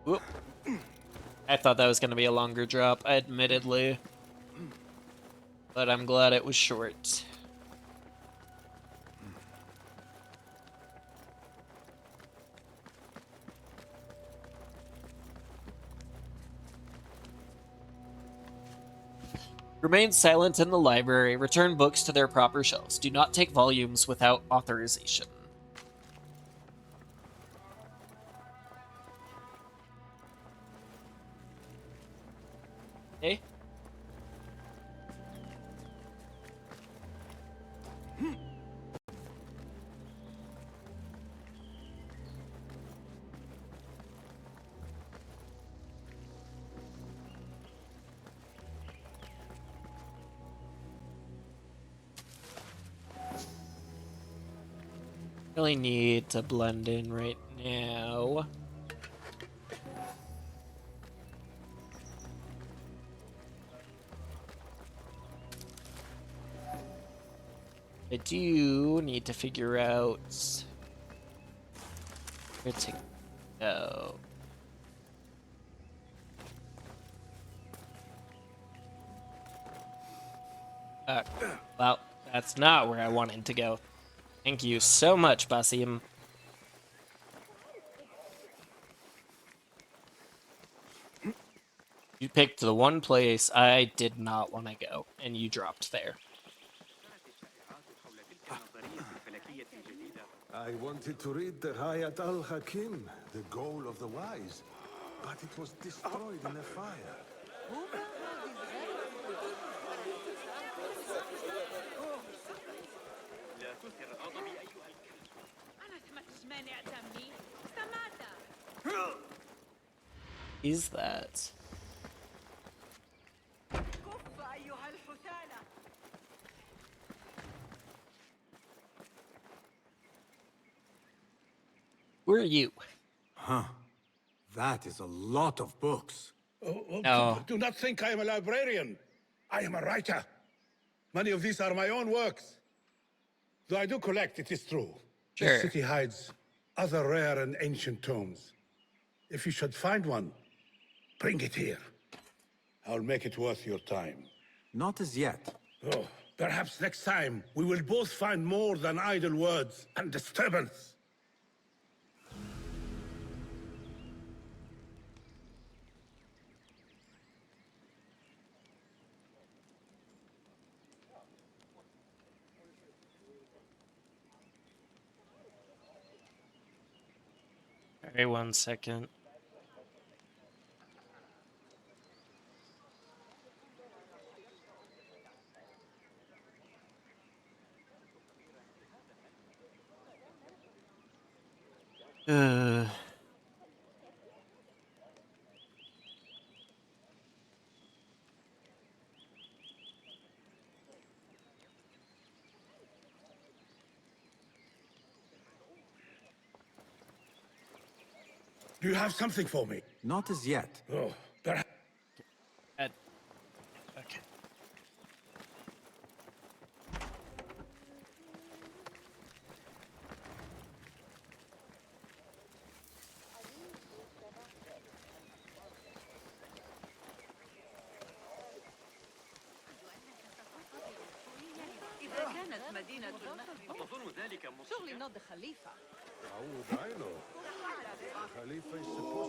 Whoop. I thought that was going to be a longer drop, admittedly. But I'm glad it was short. Remain silent in the library. Return books to their proper shelves. Do not take volumes without authorization. Okay. Really need to blend in right now. I do need to figure out where to go. Well, that's not where I wanted to go. Thank you so much, Basim. You picked the one place I did not want to go, and you dropped there. I wanted to read the Hayat al-Hakim, the goal of the wise, but it was destroyed in a fire. Is that? Who are you? Huh. That is a lot of books. Do not think I am a librarian. I am a writer. Many of these are my own works. Though I do collect, it is true. Sure. This city hides other rare and ancient tomes. If you should find one, bring it here. I'll make it worth your time. Not as yet. Oh, perhaps next time we will both find more than idle words and disturbance. Alright, 1 second. Do you have something for me? Not as yet. Oh, perhaps. Okay. إذا كانت مدينة النهر تظن ذلك شغل ناض خليفة.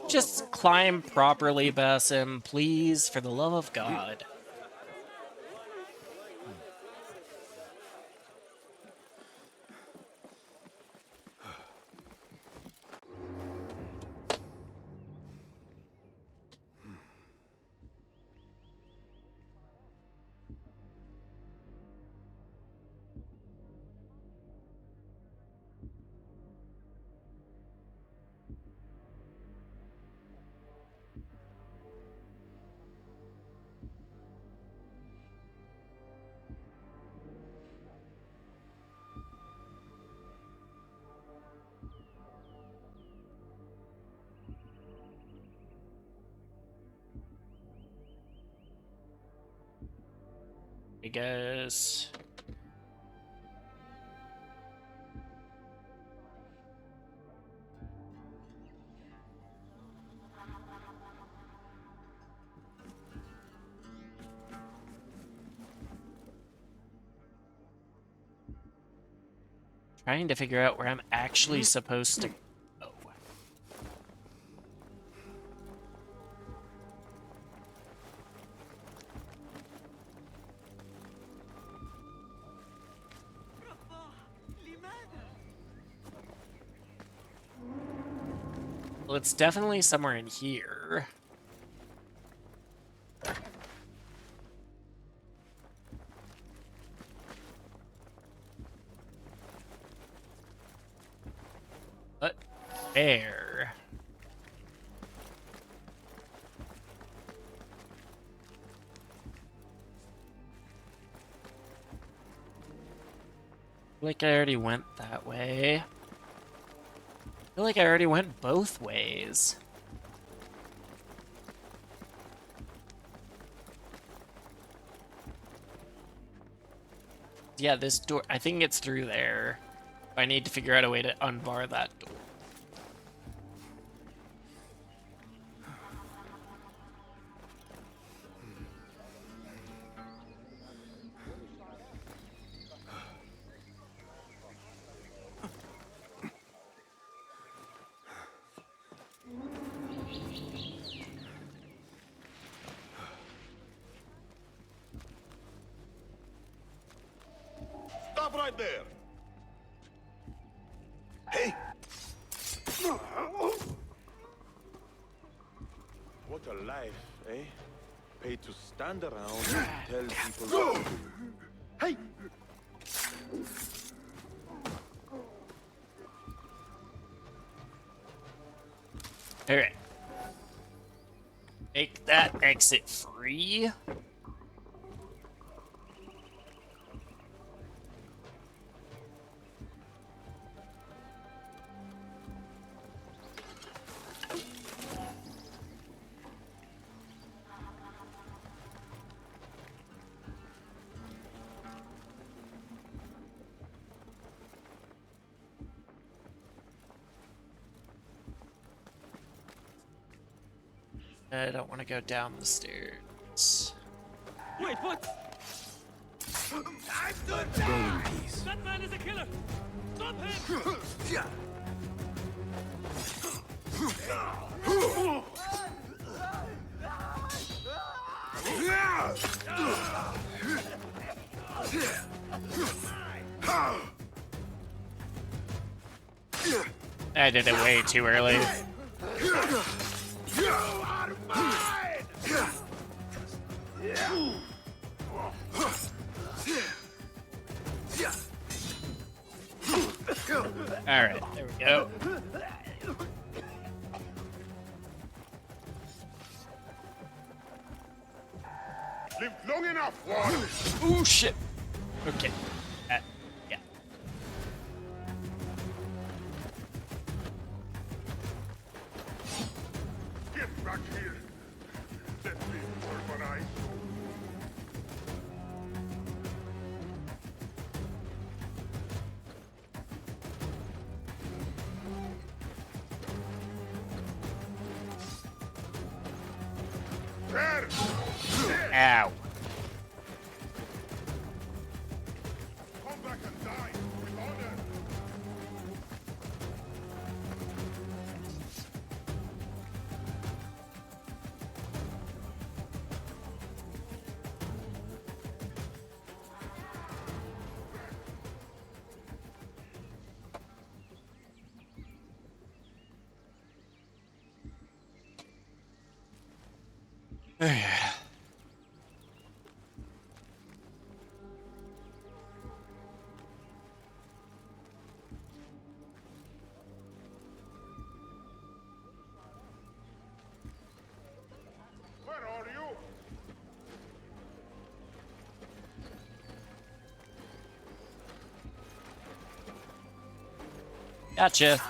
Just climb properly, Basim, please, for the love of God. I guess. Trying to figure out where I'm actually supposed to go. Well, it's definitely somewhere in here. But there. Like I already went that way. I feel like I already went both ways. Yeah, this door. I think it's through there. I need to figure out a way to unbar that door. Stop right there! Hey! What a life, eh? Paid to stand around and tell people what to do. Hey! Alright. Make that exit free. I don't want to go down the stairs. Wait, what? I'm good. Go in peace. That man is a killer! Stop him! I did it way too early. You are mine! Alright, there we go. Lived long enough, Warren! Oh shit! Okay. Yeah. Get back here! Let me organize. There! Ow. Come back and die with honor! Where are you? Gotcha.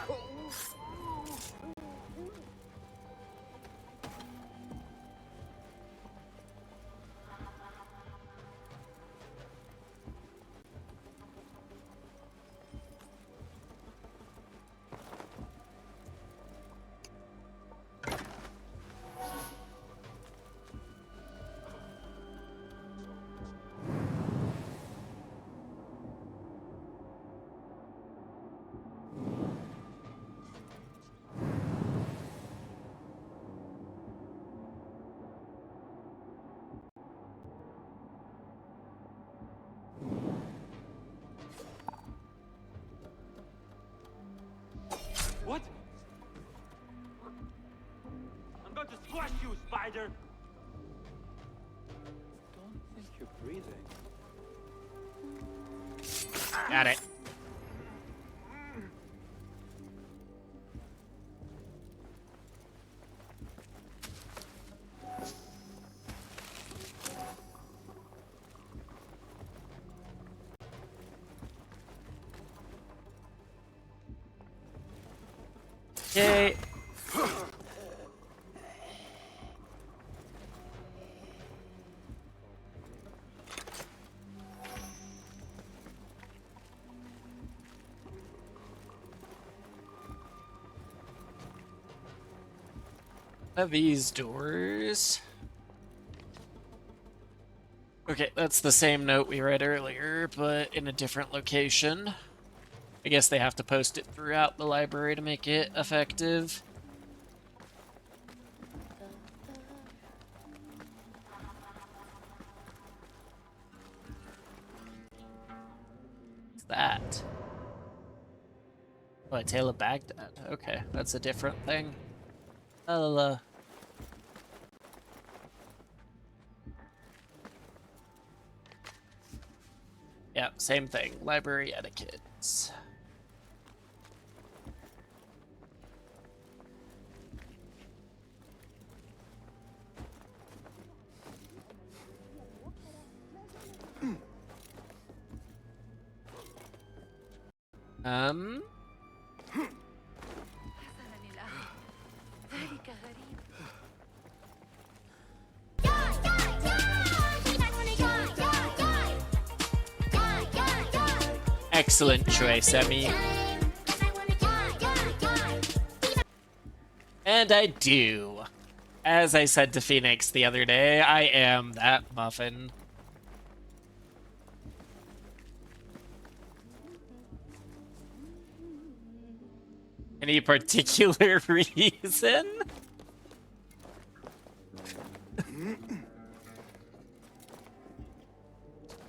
What? I'm going to squash you, spider! Don't think you're breathing. Got it. Yay. These doors. Okay, that's the same note we read earlier, but in a different location. I guess they have to post it throughout the library to make it effective. What's that? Oh, a Tale of Baghdad. Okay, that's a different thing. Yeah, same thing. Library etiquettes. Excellent choice, Emmy. And I do. As I said to Phoenix the other day, I am that muffin. Any particular reason?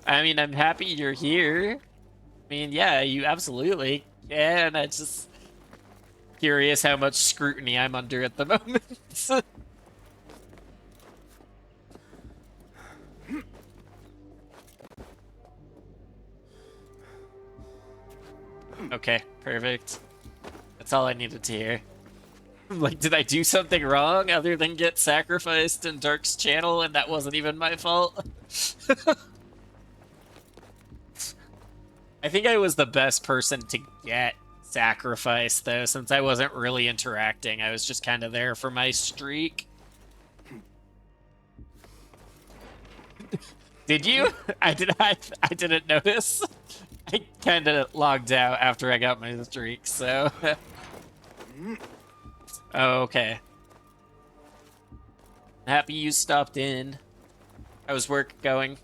I mean, I'm happy you're here. I mean, yeah, you absolutely can. I'm just curious how much scrutiny I'm under at the moment. Okay, perfect. That's all I needed to hear. Like, did I do something wrong other than get sacrificed in Dark's channel and that wasn't even my fault? I think I was the best person to get sacrificed, though, since I wasn't really interacting. I was just kind of there for my streak. Did you? I didn't notice. I kind of logged out after I got my streak, so... Oh, okay. Happy you stopped in. How's work going?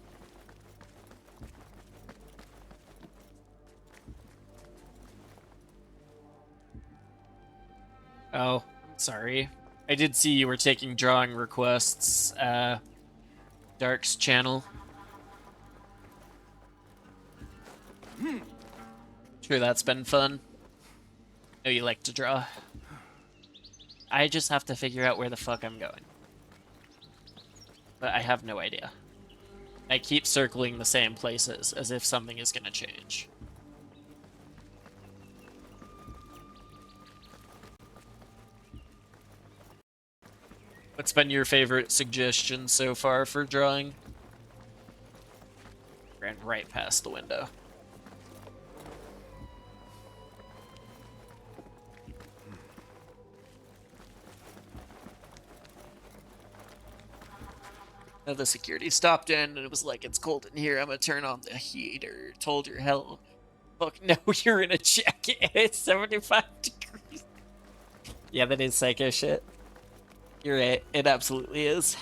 Oh, sorry. I did see you were taking drawing requests, Dark's channel. Sure, that's been fun. I know you like to draw. I just have to figure out where the fuck I'm going. But I have no idea. I keep circling the same places as if something is gonna change. What's been your favorite suggestion so far for drawing? Ran right past the window. The security stopped in and it was like, it's cold in here, I'm gonna turn on the heater. Told her, hell, fuck no, you're in a jacket. It's 75 degrees. Yeah, that is psycho shit. You're right, it absolutely is.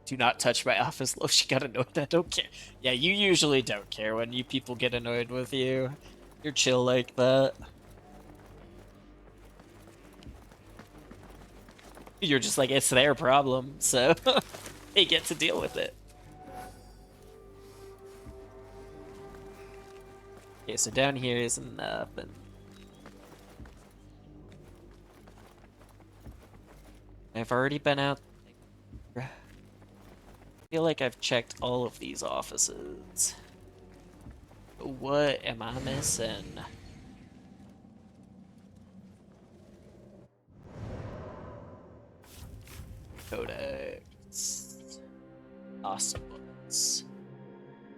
Do not touch my office. Oh, she got annoyed. I don't care. Yeah, you usually don't care when you people get annoyed with you. You're chill like that. You're just like, it's their problem, so they get to deal with it. Okay, so down here is nothing. I've already been out. I feel like I've checked all of these offices. What am I missing? Codex. Awesome books.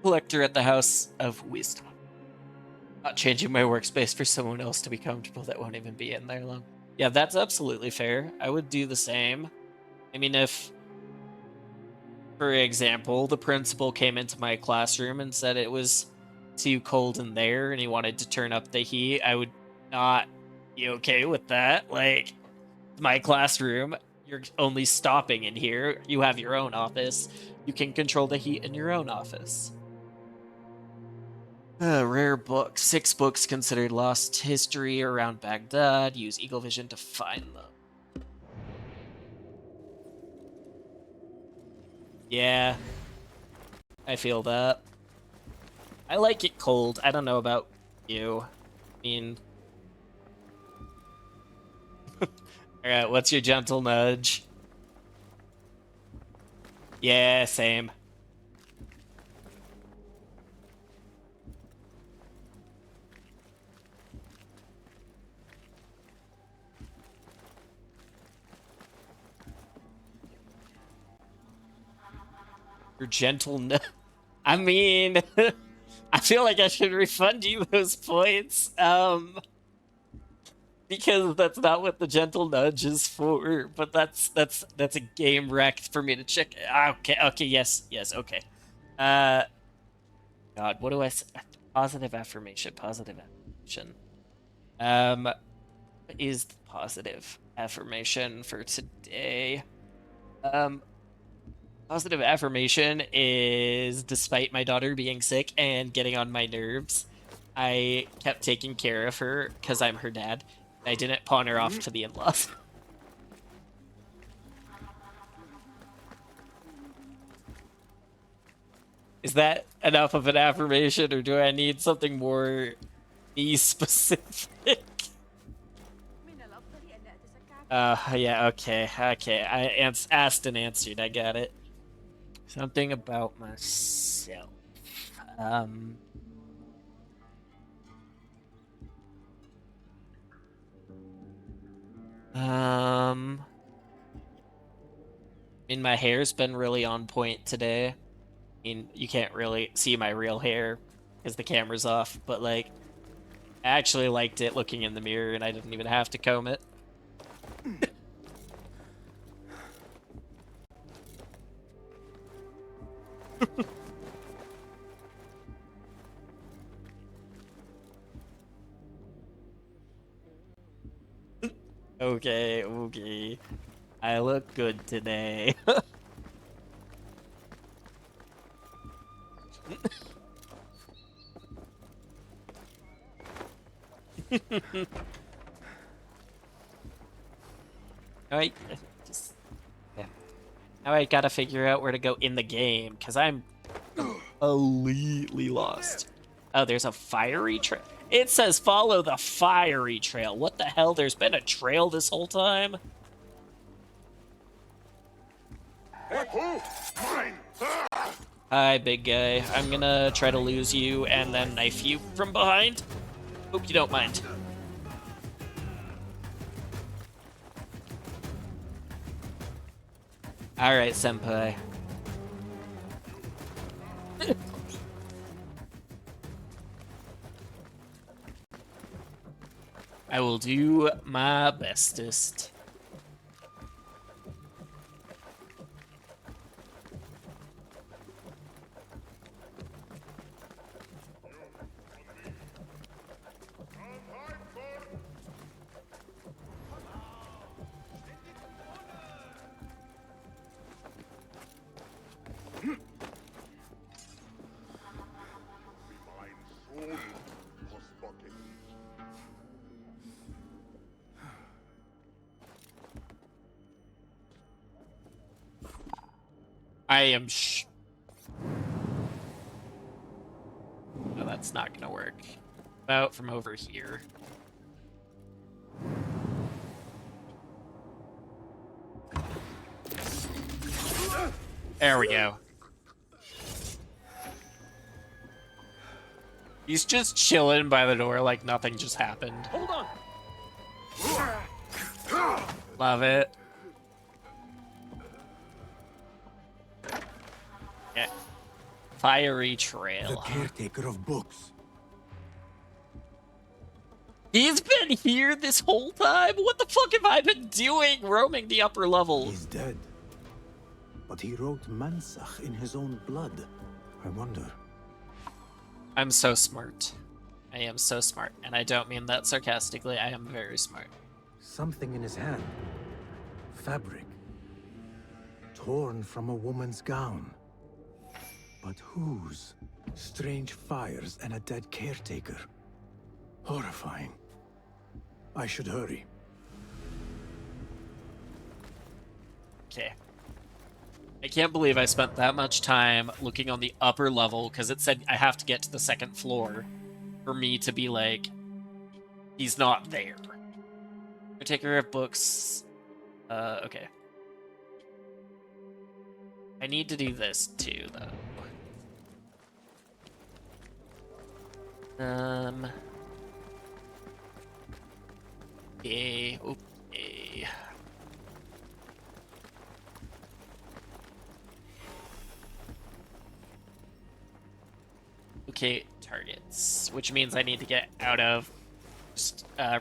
Collector at the House of Wisdom. Not changing my workspace for someone else to be comfortable that won't even be in there long. Yeah, that's absolutely fair. I would do the same. I mean, if, for example, the principal came into my classroom and said it was too cold in there and he wanted to turn up the heat, I would not be okay with that. Like, my classroom, you're only stopping in here. You have your own office. You can control the heat in your own office. Rare book. 6 books considered lost history around Baghdad. Use Eagle Vision to find them. Yeah. I feel that. I like it cold. I don't know about you. I mean... Alright, what's your gentle nudge? Yeah, same. Your gentle nudge. I mean, I feel like I should refund you those points. Because that's not what the gentle nudge is for. But that's a game wrecked for me to check. Okay, yes, okay. God, what do I say? Positive affirmation. What is the positive affirmation for today? Positive affirmation is, despite my daughter being sick and getting on my nerves, I kept taking care of her because I'm her dad. I didn't pawn her off to the in-laws. Is that enough of an affirmation, or do I need something more me-specific? Yeah, okay. I asked and answered, I got it. Something about myself. I mean, my hair's been really on point today. I mean, you can't really see my real hair because the camera's off, but, like, I actually liked it looking in the mirror and I didn't even have to comb it. Okay. I look good today. Alright, now I gotta figure out where to go in the game, because I'm completely lost. Oh, there's a fiery trail. It says follow the fiery trail. What the hell? There's been a trail this whole time? Hi, big guy. I'm gonna try to lose you and then knife you from behind. Hope you don't mind. Alright, senpai. I will do my bestest. I am No, that's not gonna work. About from over here. There we go. He's just chilling by the door like nothing just happened. Hold on. Love it. Yeah. Fiery trail. The caretaker of books. He's been here this whole time? What the fuck have I been doing roaming the upper levels? He's dead. but he wrote Mansach in his own blood. I wonder. I'm so smart. I am so smart, and I don't mean that sarcastically. I am very smart. Something in his hand. Fabric. Torn from a woman's gown. But whose? Strange fires and a dead caretaker. Horrifying. I should hurry. Okay. I can't believe I spent that much time looking on the upper level because it said I have to get to the second floor for me to be like, he's not there. Caretaker of books. Okay. I need to do this too, though. Okay. Okay. Okay, targets, which means I need to get out of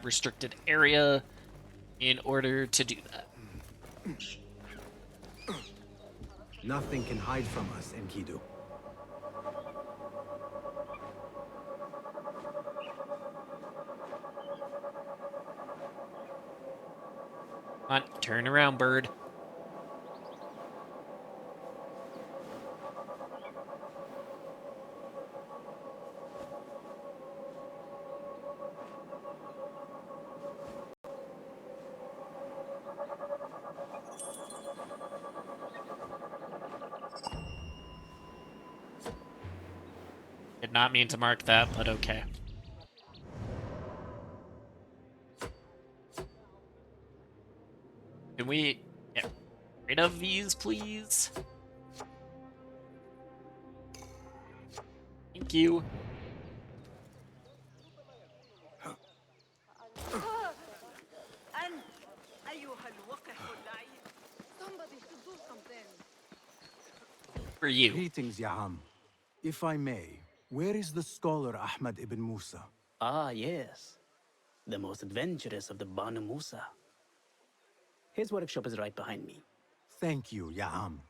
restricted area in order to do that. Nothing can hide from us, Enkidu. Come on, turn around, bird. Did not mean to mark that, but okay. Can we get rid of these, please? Thank you. For you. Greetings, Yaham. If I may, where is the scholar Ahmad ibn Musa? Ah, yes. The most adventurous of the Banu Musa. His workshop is right behind me. Thank you, Yaham.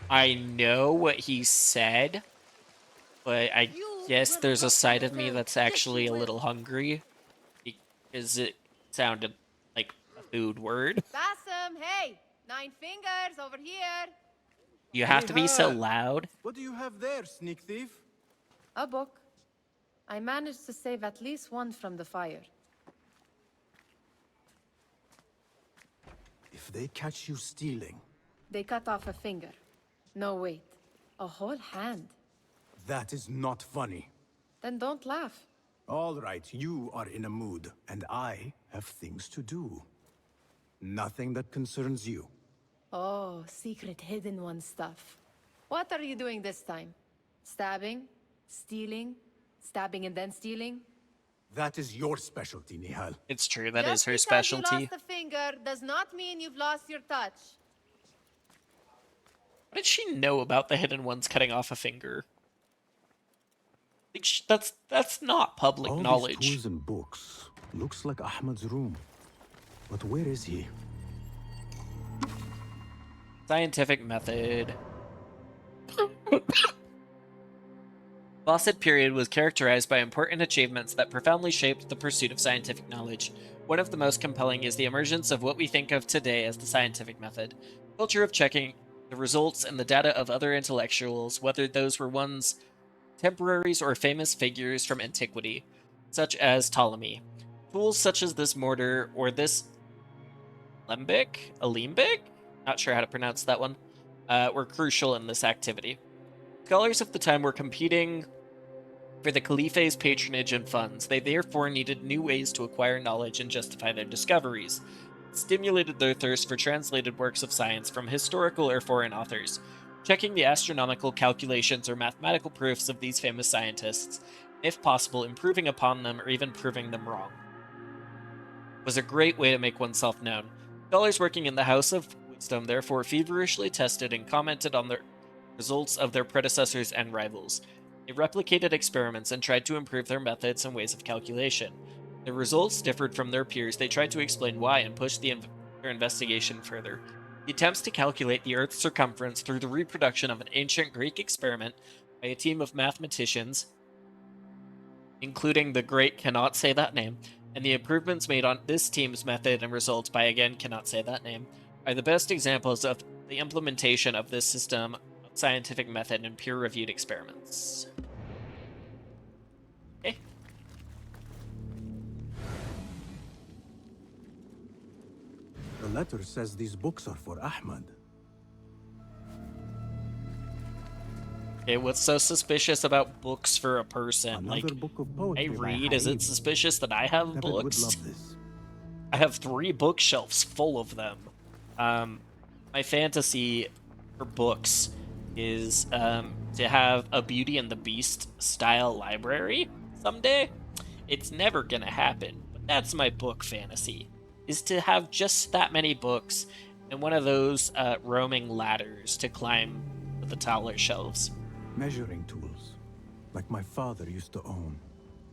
I know what he said, but I guess there's a side of me that's actually a little hungry because it sounded like a food word. Basim, hey! 9 fingers over here! You have to be so loud. What do you have there, sneak thief? A book. I managed to save at least one from the fire. If they catch you stealing... They cut off a finger. No, wait. A whole hand. That is not funny. Then don't laugh. All right, you are in a mood, and I have things to do. Nothing that concerns you. Oh, secret hidden one stuff. What are you doing this time? Stabbing? Stealing? Stabbing and then stealing? That is your specialty, Nihal. It's true, that is her Just specialty. because you lost a finger does not mean you've lost your touch. What did she know about the hidden ones cutting off a finger? Like that's not public knowledge. All these tools and books. Looks like Ahmad's room. But where is he? Scientific method. Fawcett period was characterized by important achievements that profoundly shaped the pursuit of scientific knowledge. One of the most compelling is the emergence of what we think of today as the scientific method. Culture of checking the results and the data of other intellectuals, whether those were one's temporaries or famous figures from antiquity, such as Ptolemy. Tools such as this mortar or this alembic? Not sure how to pronounce that one, were crucial in this activity. Scholars of the time were competing for the Caliphe's patronage and funds. They therefore needed new ways to acquire knowledge and justify their discoveries. It stimulated their thirst for translated works of science from historical or foreign authors, checking the astronomical calculations or mathematical proofs of these famous scientists, if possible, improving upon them or even proving them wrong. It was a great way to make oneself known. Scholars working in the House of Wisdom therefore feverishly tested and commented on the results of their predecessors and rivals. They replicated experiments and tried to improve their methods and ways of calculation. The results differed from their peers. They tried to explain why and push their investigation further. He attempts to calculate the Earth's circumference through the reproduction of an ancient Greek experiment by a team of mathematicians, including the great cannot say that name, and the improvements made on this team's method and results by again cannot say that name are the best examples of the implementation of this system of scientific method in peer-reviewed experiments. Okay. The letter says these books are for Ahmad. Okay, what's so suspicious about books for a person? Another book of poetry I by read, is it Haib. suspicious that I have David books? would love this. I have 3 bookshelves full of them. My fantasy for books is to have a Beauty and the Beast style library someday. It's never gonna happen, but that's my book fantasy, is to have just that many books and one of those roaming ladders to climb the taller shelves. Measuring tools, like my father used to own.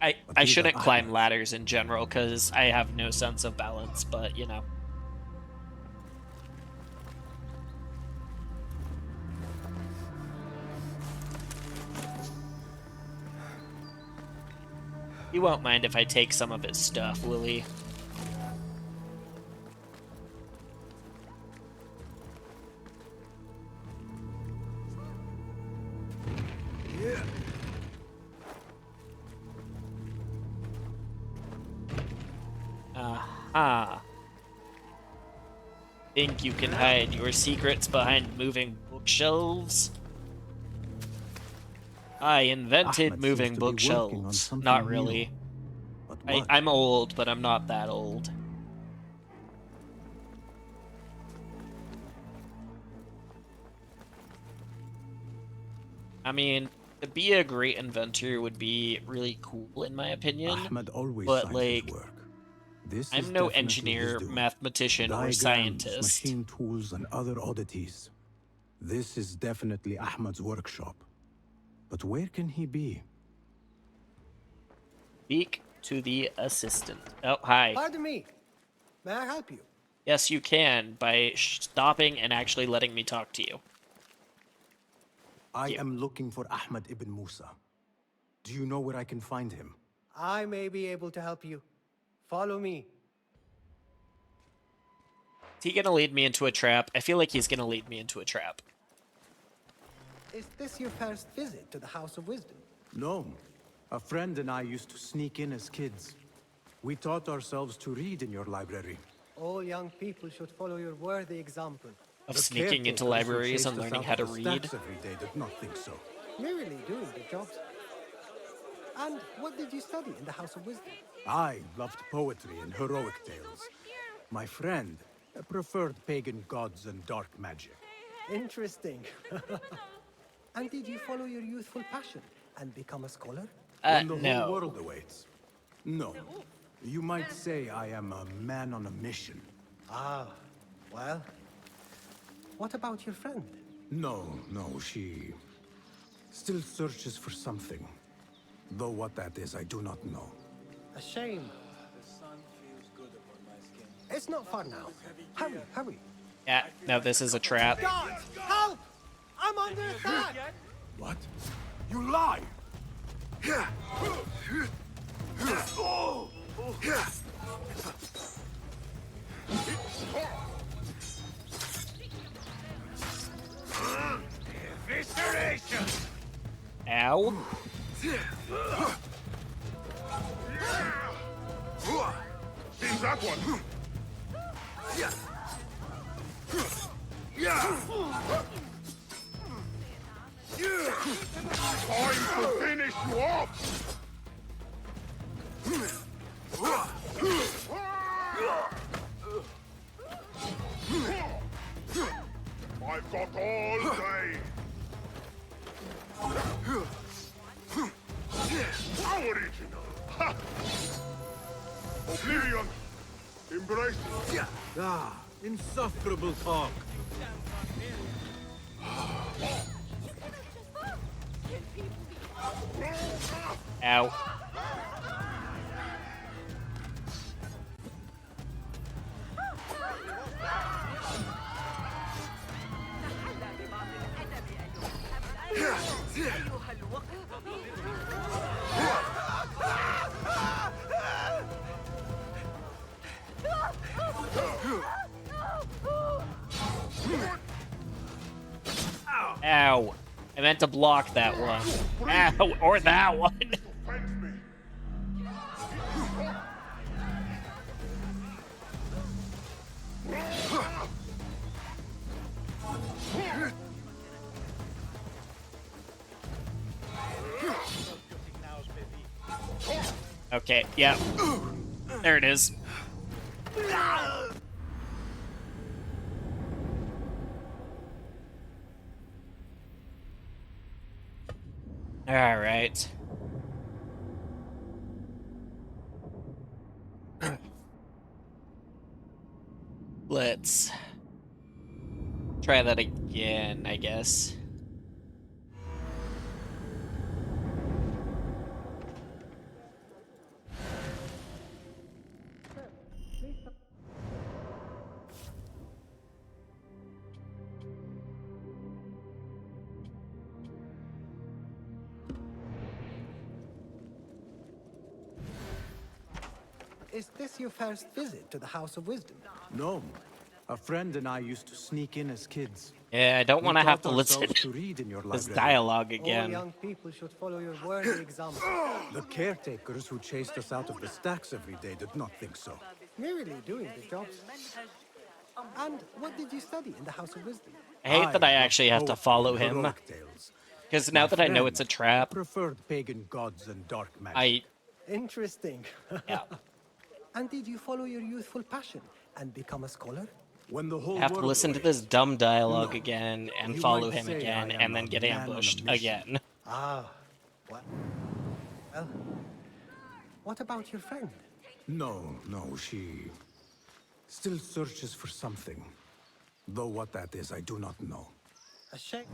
I shouldn't climb ladders in general because I have no sense of balance, but you know. He won't mind if I take some of his stuff, will he? Yeah. Aha. Think you can hide your secrets behind moving bookshelves? I invented Ahmed moving seems to be working on bookshelves. something Not new. really. But what? I'm old, but I'm not that old. I mean, to be a great inventor would be really cool in my opinion. Ahmed always but signs like, his work. This I'm is no definitely engineer, his doing. mathematician, or Diagrams, scientist. machine tools, and other oddities. This is definitely Ahmed's workshop. But where can he be? Speak to the assistant. Oh, hi. Pardon me. May I help you? Yes, you can, by stopping and actually letting me talk to you. I am looking for Ahmed ibn Musa. Do you know where I can find him? I may be able to help you. Follow me. Is he gonna lead me into a trap? I feel like he's gonna lead me into a trap. Is this your first visit to the House of Wisdom? No. A friend and I used to sneak in as kids. We taught ourselves to read in your library. All young people should follow your worthy example. Of sneaking into libraries and learning how to read. Every day did not think so. Merely doing the jobs. And what did you study in the House of Wisdom? I loved poetry and heroic tales. My friend preferred pagan gods and dark magic. Interesting. And did you follow your youthful passion and become a scholar? When the no. whole world awaits. No. You might say I am a man on a mission. Ah, well. What about your friend? No, she still searches for something. Though what that is, I do not know. A shame. The sun feels good upon my skin. It's not far now. Hurry, hurry. Yeah, no, this is a trap. God, help! I'm under attack! What? You lie! Evisceration! Ow. Seize that one! Time to finish you off! I've got all day! How original! Ha! Oblivion! Embrace it! Ah, insufferable talk. Ow. أيها الوقت Ow. I meant to block that one. Ow, or that one. Okay, yeah. There it is. All right. Let's try that again, I guess. Is this your first visit to the House of Wisdom? No. A friend and I used to sneak in as kids. Yeah, I don't want to have to taught listen ourselves to read in your this library. dialogue All again. young people should follow your worthy example. The caretakers who chased us out of the stacks every day did not think so. Merely doing the jobs. And what did you study in the House of Wisdom? I hate that I actually have to follow him. Because now that I know it's a trap, preferred pagan gods and dark magic. Interesting. Yeah. And did you follow your youthful passion and become a scholar? When the whole I have to world listen to awakes. this dumb dialogue again and You follow might him say again I am and then a get man on a ambushed mission. again. Ah, what? Well, what about your friend? No, she still searches for something. Though what that is, I do not know. A shame.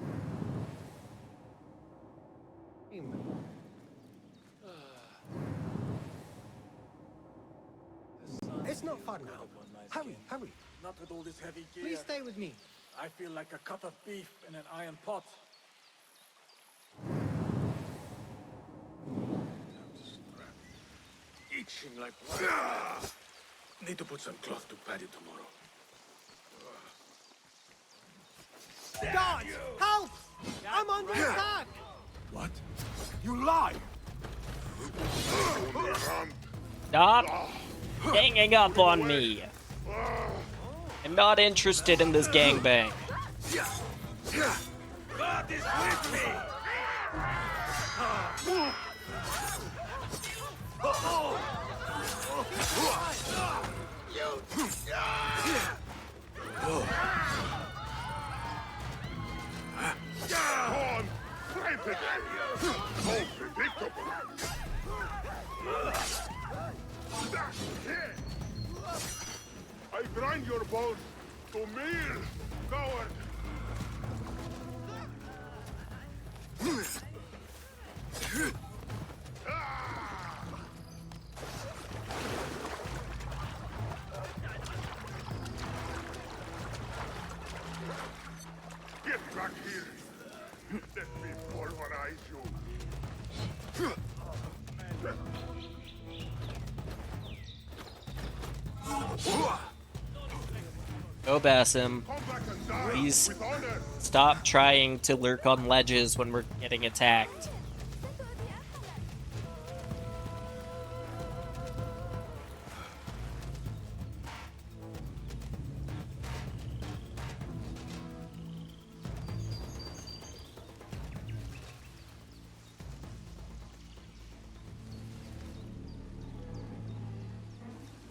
It's not far now. Hurry, hurry. Not with all this heavy gear. Please stay with me. I feel like a cut of beef in an iron pot. Itching like need to put some cloth to pad it tomorrow. Guards! Help! I'm under attack! What? You lie! Stop ganging up on me. I'm not interested in this gangbang. God is with me! Gone! Frantic! So predictable! I grind your bones to meal, coward! Get back here! Let me pulverize you! Go Basim. Please stop trying to lurk on ledges when we're getting attacked.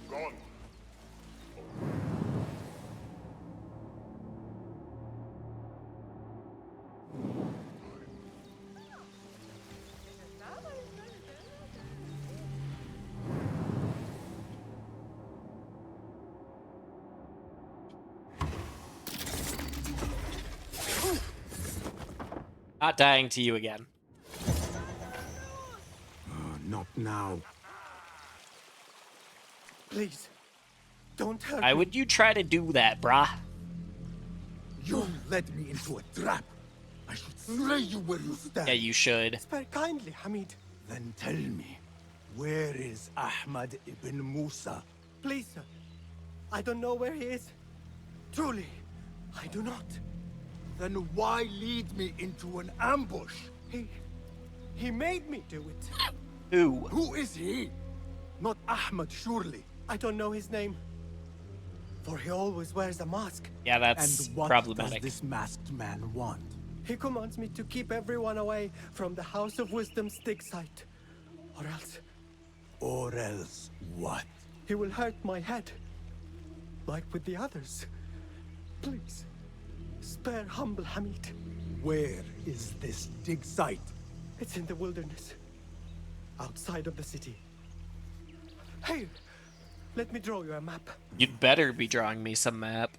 Gone. Not dying to you again. Not now. Please, don't hurt Why me. would you try to do that, brah? You led me into a trap. I should slay you where you stand. Yeah, you should. Spare kindly, Hamid. Then tell me, where is Ahmad ibn Musa? Please, sir. I don't know where he is. Truly, I do not. Then why lead me into an ambush? He made me do it. Who? Who is he? Not Ahmad, surely. I don't know his name. For he always wears a mask. Yeah, that's and what problematic. does this masked man want? He commands me to keep everyone away from the House of Wisdom's dig site. Or else... Or else what? He will hurt my head. Like with the others. Please, spare humble Hamid. Where is this dig site? It's in the wilderness. Outside of the city. Hey, let me draw you a map. You'd better be drawing me some map.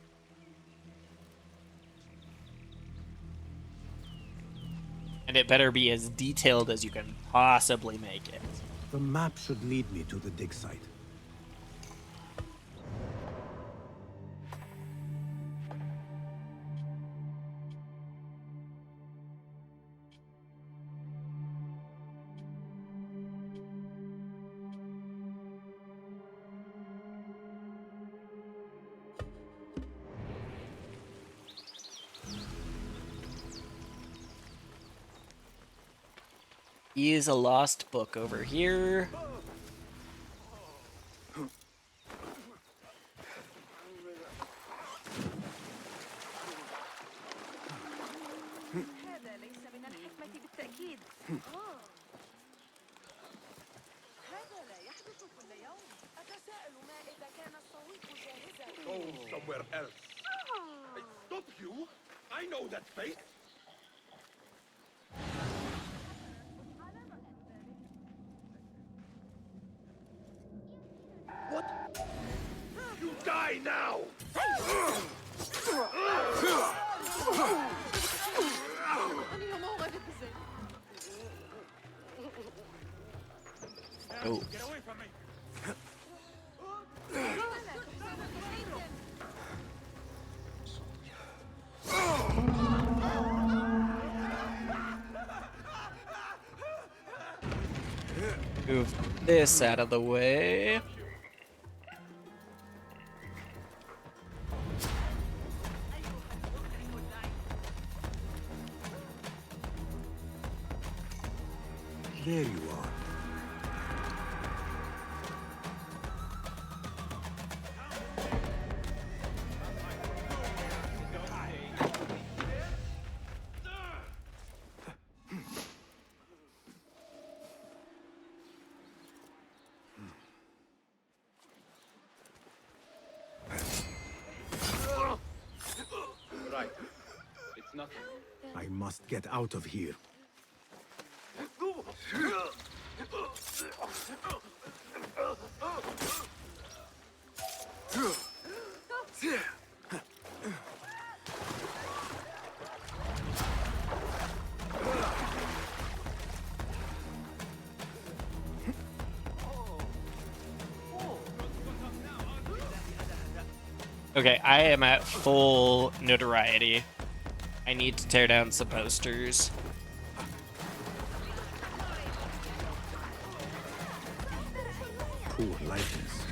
And it better be as detailed as you can possibly make it. The map should lead me to the dig site. Is a lost book over here. هذا ليس من الحكمة بالتأكيد. هذا لا يحدث كل يوم. أتساءل ما إذا كان الصويت جاهزا. Go somewhere else. Hey, stop you! I know that face. What? You die now! Oh. Get away from me! Move this out of the way. There you are. Right. It's nothing. I must get out of here. Okay, I am at full notoriety. I need to tear down some posters. Poor likeness.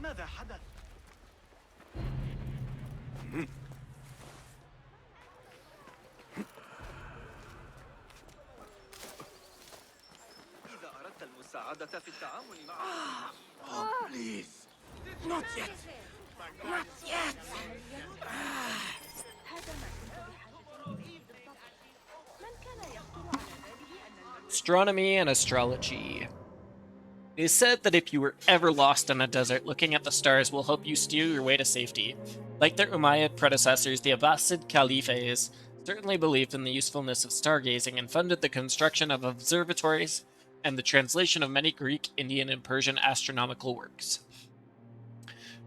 ماذا حدث؟ إذا أردت المساعدة في التعامل مع Oh, please. Not yet. Not yet. Astronomy and astrology. It is said that if you were ever lost in a desert, looking at the stars will help you steer your way to safety. Like their Umayyad predecessors, the Abbasid Caliphs certainly believed in the usefulness of stargazing and funded the construction of observatories and the translation of many Greek, Indian, and Persian astronomical works.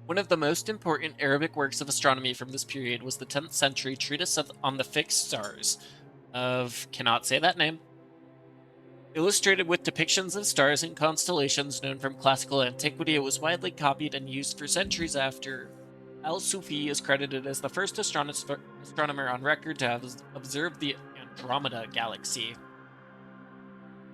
One of the most important Arabic works of astronomy from this period was the 10th century treatise on the fixed stars of, cannot say that name, Illustrated with depictions of stars and constellations known from classical antiquity, it was widely copied and used for centuries after. Al-Sufi is credited as the first astronomer on record to have observed the Andromeda galaxy.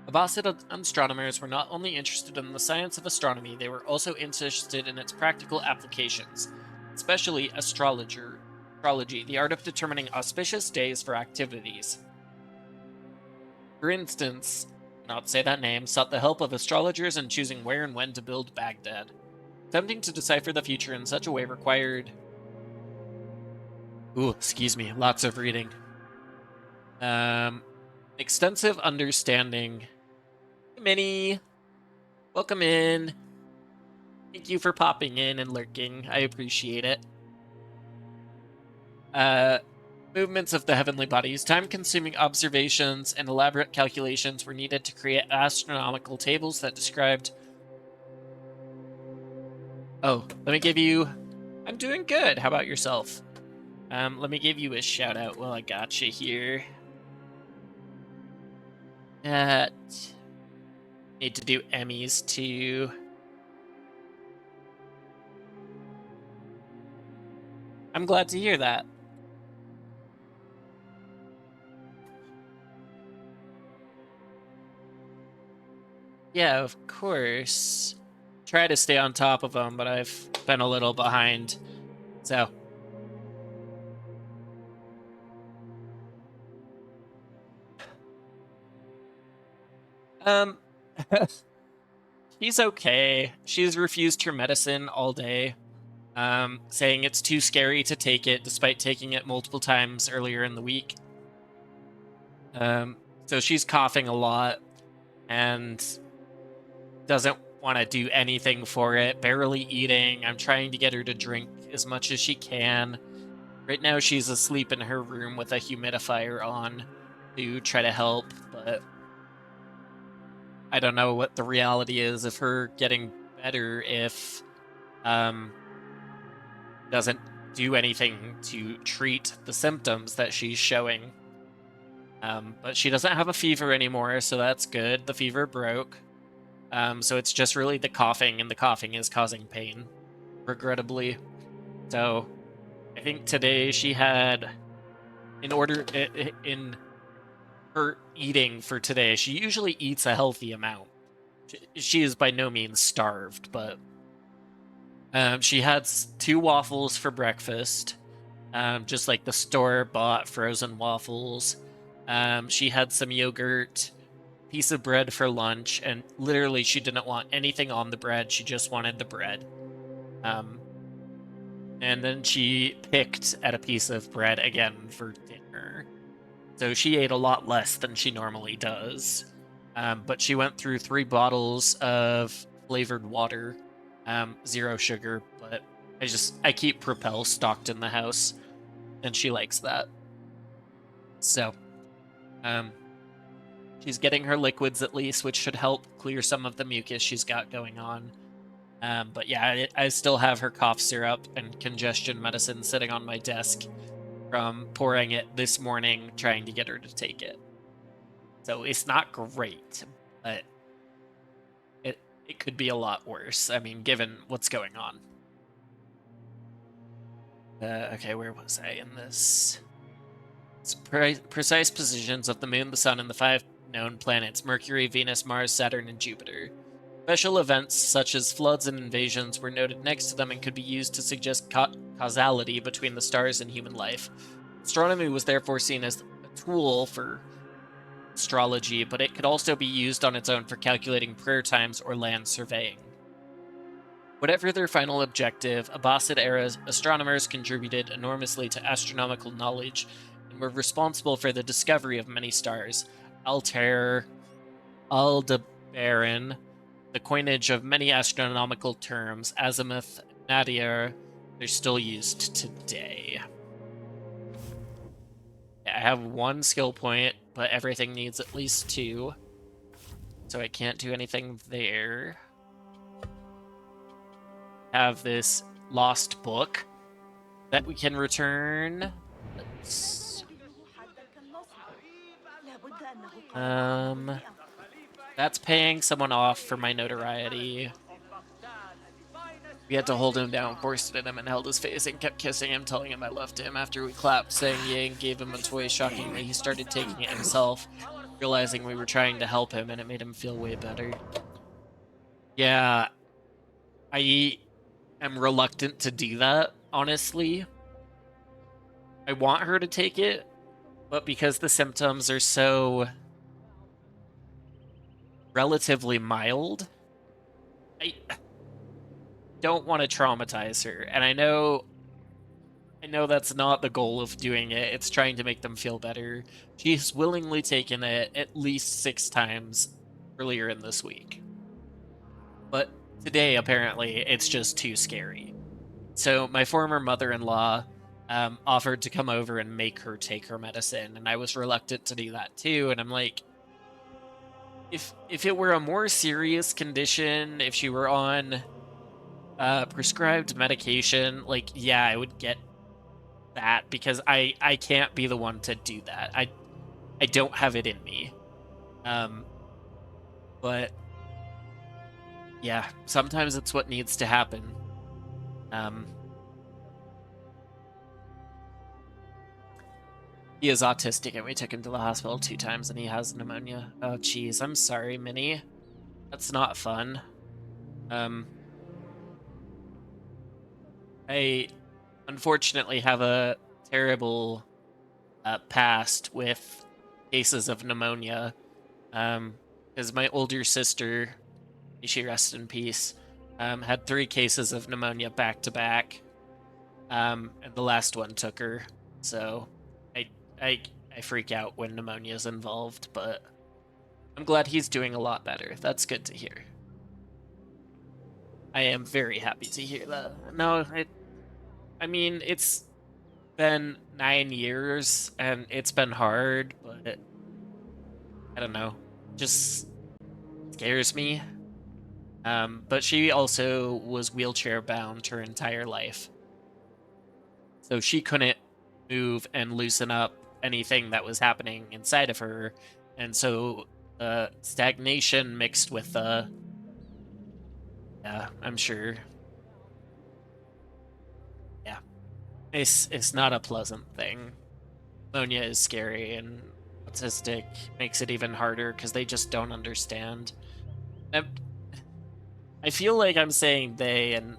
Abbasid astronomers were not only interested in the science of astronomy, they were also interested in its practical applications, especially astrology, the art of determining auspicious days for activities. For instance, not say that name, sought the help of astrologers in choosing where and when to build Baghdad. Attempting to decipher the future in such a way required... Ooh, excuse me, lots of reading. Extensive understanding. Hey, Minnie! Welcome in. Thank you for popping in and lurking. I appreciate it. Movements of the heavenly bodies. Time-consuming observations and elaborate calculations were needed to create astronomical tables that described... Oh, let me give you... I'm doing good. How about yourself? Let me give you a shout-out while I got you here. Need to do Emmys, too. I'm glad to hear that. Yeah, of course. Try to stay on top of them, but I've been a little behind. So. She's okay. She's refused her medicine all day, saying it's too scary to take it, despite taking it multiple times earlier in the week. So she's coughing a lot and doesn't want to do anything for it, barely eating. I'm trying to get her to drink as much as she can. Right now she's asleep in her room with a humidifier on to try to help, but I don't know what the reality is of her getting better if doesn't do anything to treat the symptoms that she's showing. But she doesn't have a fever anymore, so that's good. The fever broke. So it's just really the coughing, and the coughing is causing pain, regrettably. So I think today she had, in her eating for today, she usually eats a healthy amount. She is by no means starved, but she had 2 waffles for breakfast, just like the store-bought frozen waffles. She had some yogurt, piece of bread for lunch, and literally she didn't want anything on the bread. She just wanted the bread. And then she picked at a piece of bread again for dinner. So she ate a lot less than she normally does. But she went through 3 bottles of flavored water, 0 sugar, but I keep Propel stocked in the house, and she likes that. So, she's getting her liquids at least, which should help clear some of the mucus she's got going on. But yeah, I still have her cough syrup and congestion medicine sitting on my desk from pouring it this morning, trying to get her to take it. So it's not great, but it could be a lot worse. I mean, given what's going on. Okay, where was I in this? It's precise positions of the moon, the sun, and the 5 known planets: Mercury, Venus, Mars, Saturn, and Jupiter. Special events such as floods and invasions were noted next to them and could be used to suggest causality between the stars and human life. Astronomy was therefore seen as a tool for astrology, but it could also be used on its own for calculating prayer times or land surveying. Whatever their final objective, Abbasid-era astronomers contributed enormously to astronomical knowledge and were responsible for the discovery of many stars: Altair, Aldebaran, the coinage of many astronomical terms, azimuth, nadir. They're still used today. I have 1 skill point, but everything needs at least 2. So I can't do anything there. Have this lost book that we can return. Let's... That's paying someone off for my notoriety. We had to hold him down, forced it at him, and held his face and kept kissing him, telling him I loved him. After we clapped, sang yay, and gave him a toy, shockingly, he started taking it himself, realizing we were trying to help him, and it made him feel way better. Yeah, I am reluctant to do that, honestly. I want her to take it, but because the symptoms are so relatively mild, I don't want to traumatize her. And I know that's not the goal of doing it. It's trying to make them feel better. She's willingly taken it at least 6 times earlier in this week. But today, apparently, it's just too scary. So my former mother-in-law offered to come over and make her take her medicine, and I was reluctant to do that too. And I'm like, if it were a more serious condition, if she were on prescribed medication, like, yeah, I would get that, because I can't be the one to do that. I don't have it in me. But yeah, sometimes it's what needs to happen. He is autistic, and we took him to the hospital 2 times, and he has pneumonia. Oh, geez, I'm sorry, Minnie. That's not fun. I unfortunately have a terrible past with cases of pneumonia. Because my older sister, may she rest in peace, had 3 cases of pneumonia back to back, and the last one took her. So I freak out when pneumonia is involved, but I'm glad he's doing a lot better. That's good to hear. I am very happy to hear that. No, I mean, it's been 9 years, and it's been hard, but I don't know. Just scares me. But she also was wheelchair bound her entire life. So she couldn't move and loosen up anything that was happening inside of her. And so stagnation mixed with yeah, I'm sure. Yeah. It's not a pleasant thing. Pneumonia is scary, and autistic makes it even harder because they just don't understand. I feel like I'm saying they, and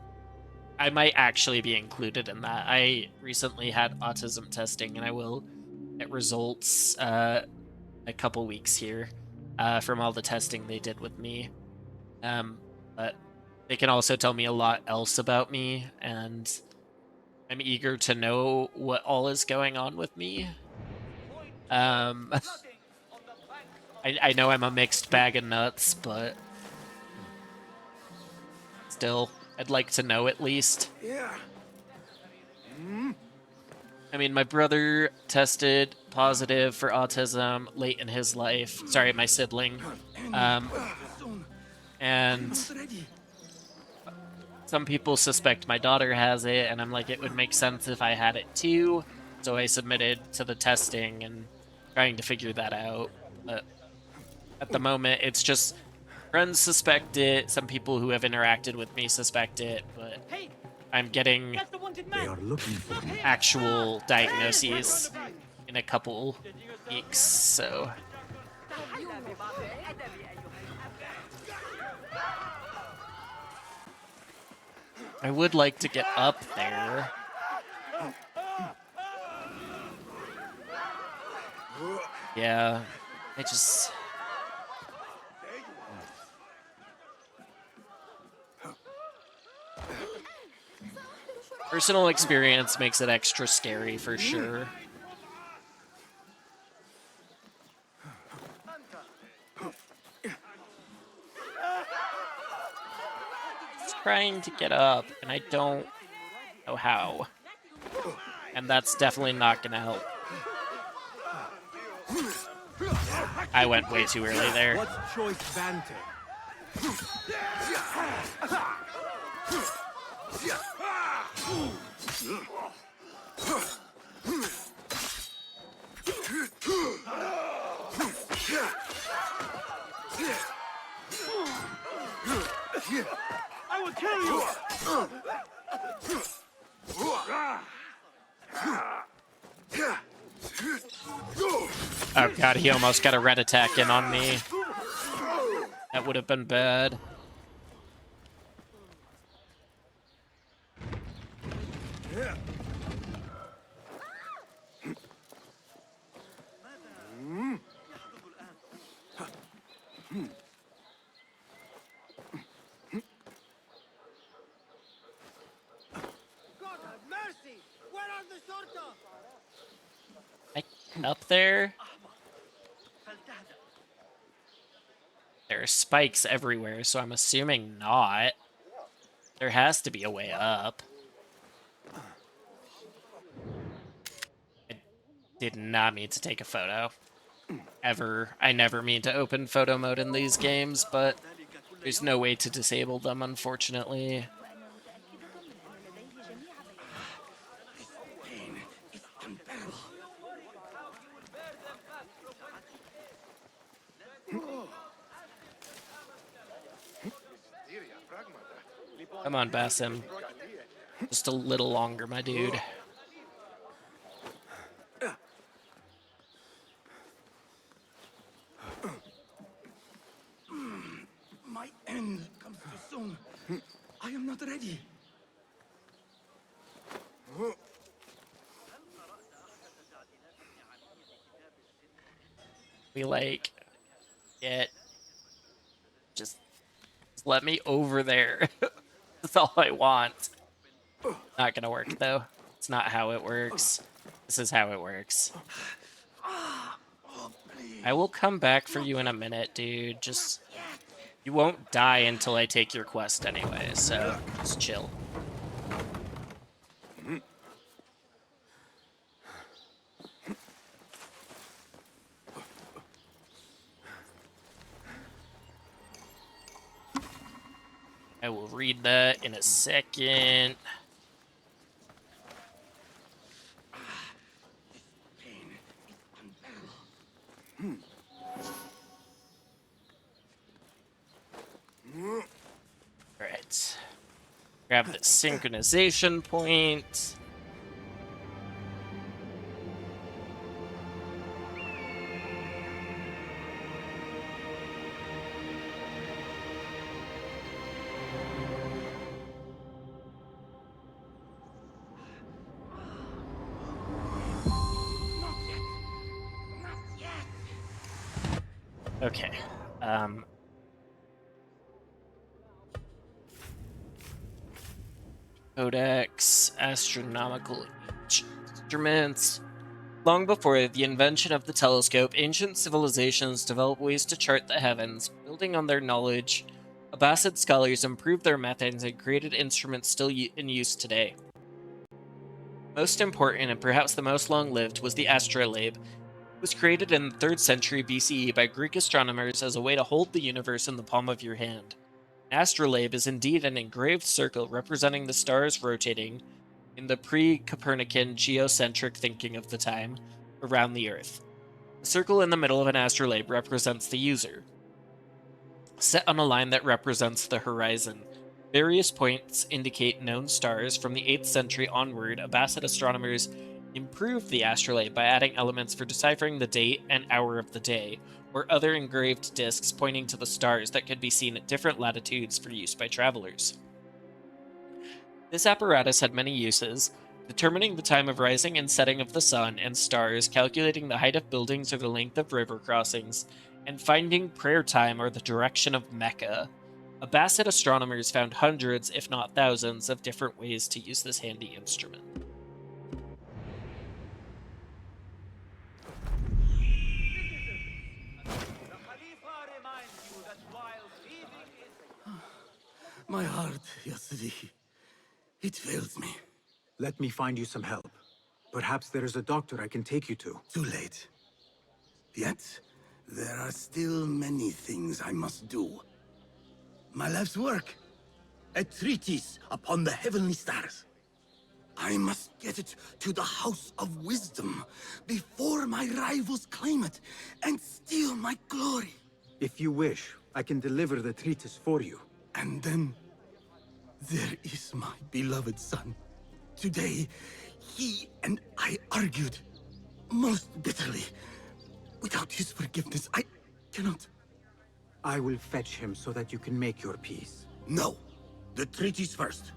I might actually be included in that. I recently had autism testing, and I will get results a couple weeks here from all the testing they did with me. But they can also tell me a lot else about me, and I'm eager to know what all is going on with me. I know I'm a mixed bag of nuts, but still, I'd like to know at least. Yeah. I mean, my brother tested positive for autism late in his life. Sorry, my sibling. And some people suspect my daughter has it, and I'm like, it would make sense if I had it too. So I submitted to the testing and trying to figure that out. But at the moment, it's just friends suspect it. Some people who have interacted with me suspect it, but I'm getting actual diagnoses in a couple weeks, so... I would like to get up there. Yeah, I just... Personal experience makes it extra scary for sure. Just trying to get up, and I don't know how. And that's definitely not gonna help. I went way too early there. What's choice Vante? kill you! Oh god, he almost got a red attack in on me. That would have been bad. God have mercy! Where are the Shorta? Up there? There are spikes everywhere, so I'm assuming not. There has to be a way up. I did not mean to take a photo. Ever. I never mean to open photo mode in these games, but there's no way to disable them, unfortunately. Come on, Basim. Just a little longer, my dude. My end comes too soon. I am not ready. We like just let me over there. That's all I want. Not gonna work though. It's not how it works. This is how it works. I will come back for you in a minute, dude. Just you won't die until I take your quest anyway, so just chill. I will read that in a second. Alright. Grab the synchronization point. Okay. Codex, astronomical instruments. Long before the invention of the telescope, ancient civilizations developed ways to chart the heavens. Building on their knowledge, Abbasid scholars improved their methods and created instruments still in use today. Most important, and perhaps the most long-lived, was the astrolabe. It was created in the 3rd century BCE by Greek astronomers as a way to hold the universe in the palm of your hand. An astrolabe is indeed an engraved circle representing the stars rotating, in the pre-Copernican geocentric thinking of the time, around the Earth. The circle in the middle of an astrolabe represents the user, set on a line that represents the horizon. Various points indicate known stars. From the 8th century onward, Abbasid astronomers improved the astrolabe by adding elements for deciphering the date and hour of the day, or other engraved discs pointing to the stars that could be seen at different latitudes for use by travelers. This apparatus had many uses, determining the time of rising and setting of the sun and stars, calculating the height of buildings or the length of river crossings, and finding prayer time or the direction of Mecca. Abbasid astronomers found hundreds, if not thousands, of different ways to use this handy instrument. My heart, Yasri. It fails me. Let me find you some help. Perhaps there is a doctor I can take you to. Too late. Yet, there are still many things I must do. My life's work. A treatise upon the heavenly stars. I must get it to the House of Wisdom before my rivals claim it and steal my glory. If you wish, I can deliver the treatise for you. And then, There is my beloved son. Today, he and I argued most bitterly. Without his forgiveness, I cannot. I will fetch him so that you can make your peace. No. The treaties first.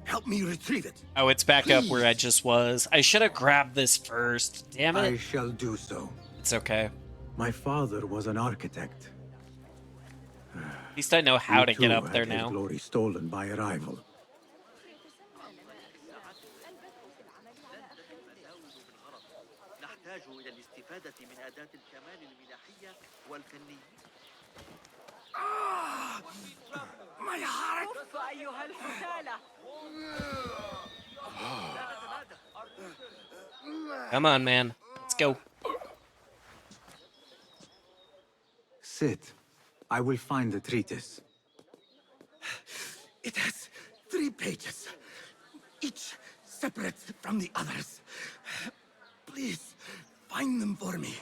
Help me retrieve it. Oh, it's back up where I just was. I should have grabbed this first. Damn it. I shall do so. It's okay. My father was an architect. At least I know how to get up there had his now. glory stolen by a rival. نحتاج إلى الاستفادة من أداة الكمال الملاحية والفنية. My heart! كف أيها الحثالة. Come on, man. Let's go. Sit. I will find the treatise. It has 3 pages, each separate from the others. Please, find them for me.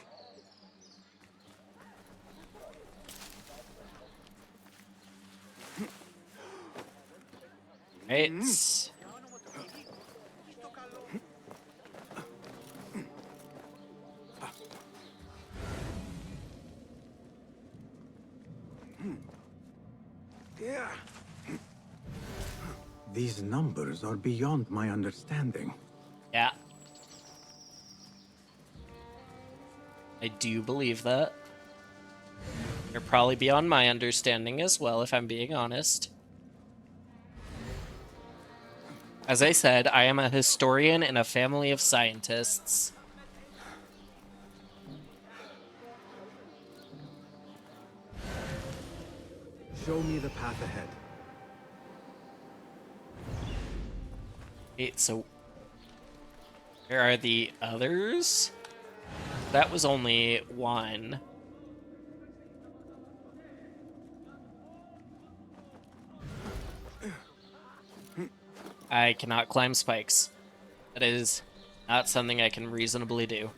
It's... These numbers are beyond my understanding. Yeah. I do believe that. They're probably beyond my understanding as well, if I'm being honest. As I said, I am a historian in a family of scientists. Show me the path ahead. Wait, so... where are the others? That was only one. I cannot climb spikes. That is not something I can reasonably do.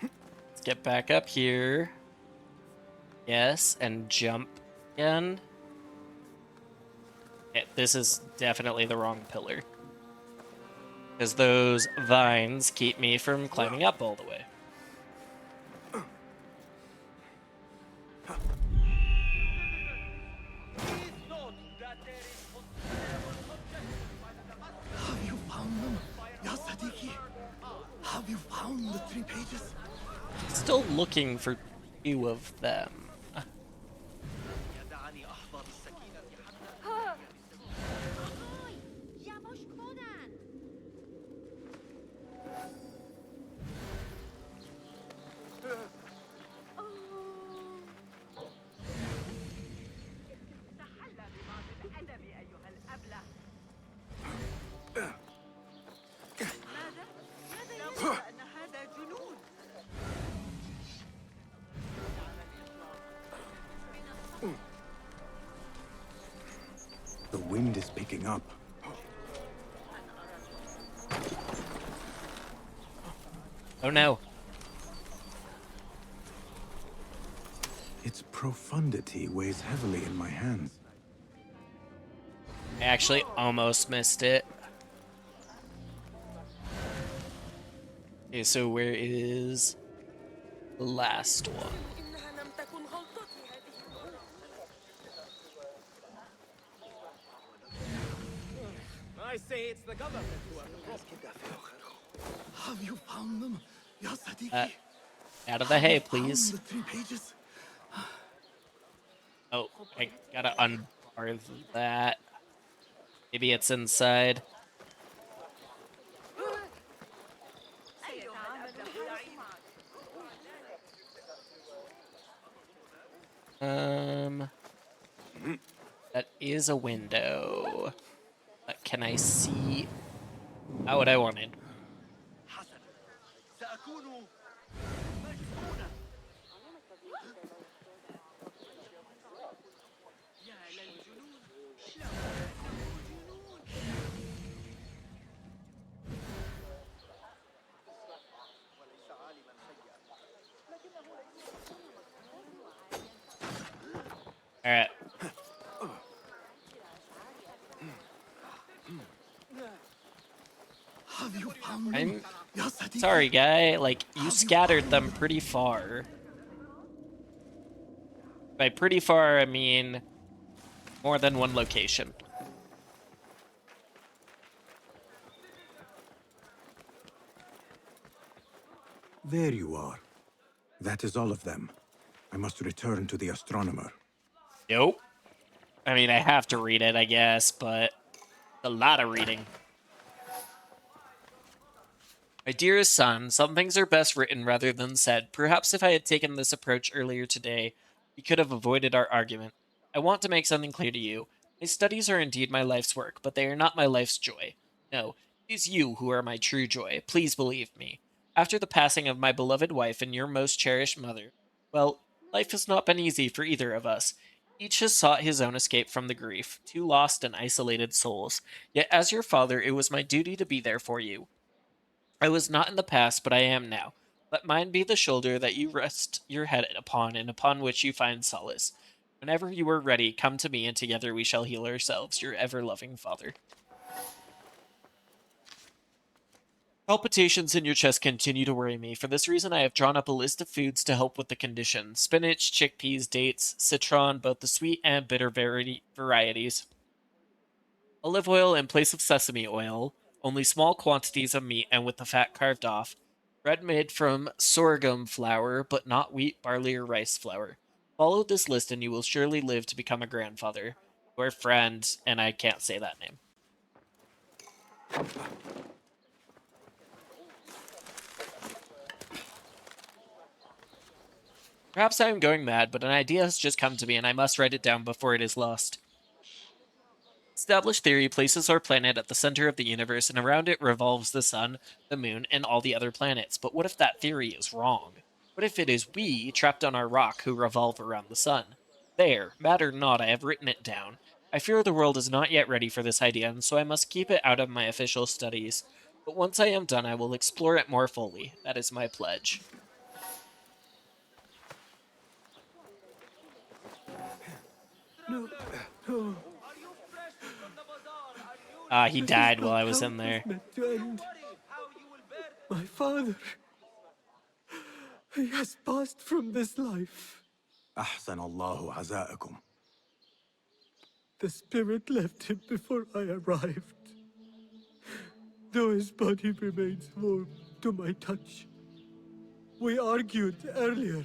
Let's get back up here. Yes, and jump again. Okay, this is definitely the wrong pillar. Because those vines keep me from climbing up all the way. Have you found them, Ya Sadiki? Have you found the 3 pages? Still looking for 2 of them. The wind is picking up. Oh no. Its profundity weighs heavily in my hands. I actually almost missed it. Okay, so where is the last one? I say it's the government who are the problem. Have you found them, Ya Sadiki? Out of the hay, please. Found the 3 pages? Oh, I gotta unbar that. Maybe it's inside. That is a window. But can I see? Not what I wanted. Alright. Have you found I'm him? sorry, guy. Like, you scattered them pretty far. By pretty far, I mean more than one location. There you are. That is all of them. I must return to the astronomer. Nope. I mean, I have to read it, I guess, but a lot of reading. My dearest son, some things are best written rather than said. Perhaps if I had taken this approach earlier today, we could have avoided our argument. I want to make something clear to you. My studies are indeed my life's work, but they are not my life's joy. No, it is you who are my true joy. Please believe me. After the passing of my beloved wife and your most cherished mother, well, life has not been easy for either of us. Each has sought his own escape from the grief, two lost and isolated souls. Yet as your father, it was my duty to be there for you. I was not in the past, but I am now. Let mine be the shoulder that you rest your head upon, and upon which you find solace. Whenever you are ready, come to me, and together we shall heal ourselves. Your ever-loving father. Palpitations in your chest continue to worry me. For this reason, I have drawn up a list of foods to help with the condition. Spinach, chickpeas, dates, citron, both the sweet and bitter varieties. Olive oil in place of sesame oil. Only small quantities of meat and with the fat carved off. Bread made from sorghum flour, but not wheat, barley, or rice flour. Follow this list and you will surely live to become a grandfather. Your friend, and I can't say that name. Perhaps I am going mad, but an idea has just come to me and I must write it down before it is lost. Established theory places our planet at the center of the universe, and around it revolves the sun, the moon, and all the other planets. But what if that theory is wrong? What if it is we, trapped on our rock, who revolve around the sun? There, matter not, I have written it down. I fear the world is not yet ready for this idea, and so I must keep it out of my official studies. But once I am done, I will explore it more fully. That is my pledge. No, no. He died while I was in there. My father, he has passed from this life. أحسن الله عزاءكم. The spirit left him before I arrived. Though his body remains warm to my touch. We argued earlier.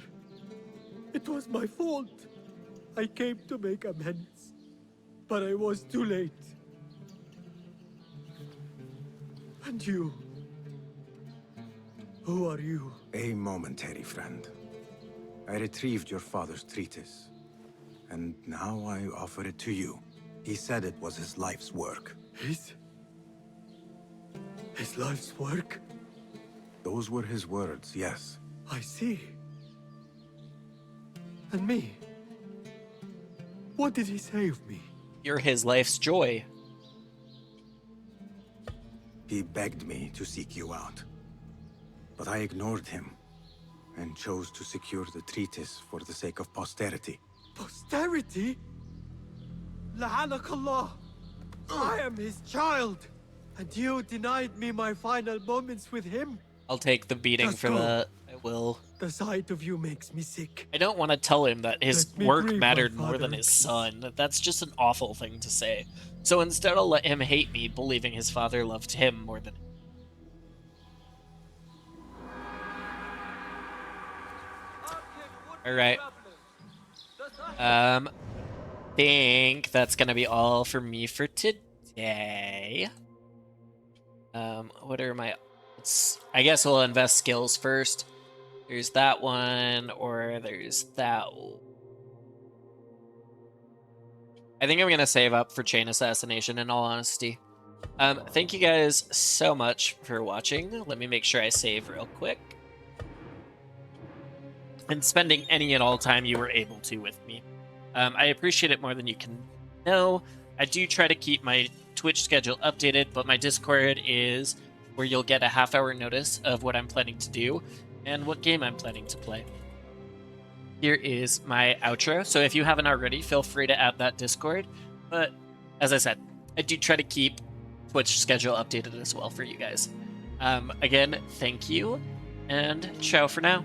It was my fault. I came to make amends, but I was too late. And you? Who are you? A momentary friend. I retrieved your father's treatise, and now I offer it to you. He said it was his life's work. His life's work? Those were his words, yes. I see. And me? What did he say of me? You're his life's joy. He begged me to seek you out. But I ignored him, and chose to secure the treatise for the sake of posterity. Posterity? La'anak Allah! I am his child! And you denied me my final moments with him? I'll take the beating for that. I will. The sight of you makes me sick. I don't want to tell him that his work mattered more than his son. That's just an awful thing to say. So instead I'll let him hate me, believing his father loved him more than... Alright. Think that's gonna be all for me for today. What are my... I guess we'll invest skills first. There's that one, or there's that. I think I'm going to save up for Chain Assassination, in all honesty. Thank you guys so much for watching. Let me make sure I save real quick. And spending any and all time you were able to with me. I appreciate it more than you can know. I do try to keep my Twitch schedule updated, but my Discord is where you'll get a half-hour notice of what I'm planning to do and what game I'm planning to play. here is my outro. So if you haven't already, feel free to add that Discord. But as I said, I do try to keep Twitch schedule updated as well for you guys. Again, thank you, and ciao for now.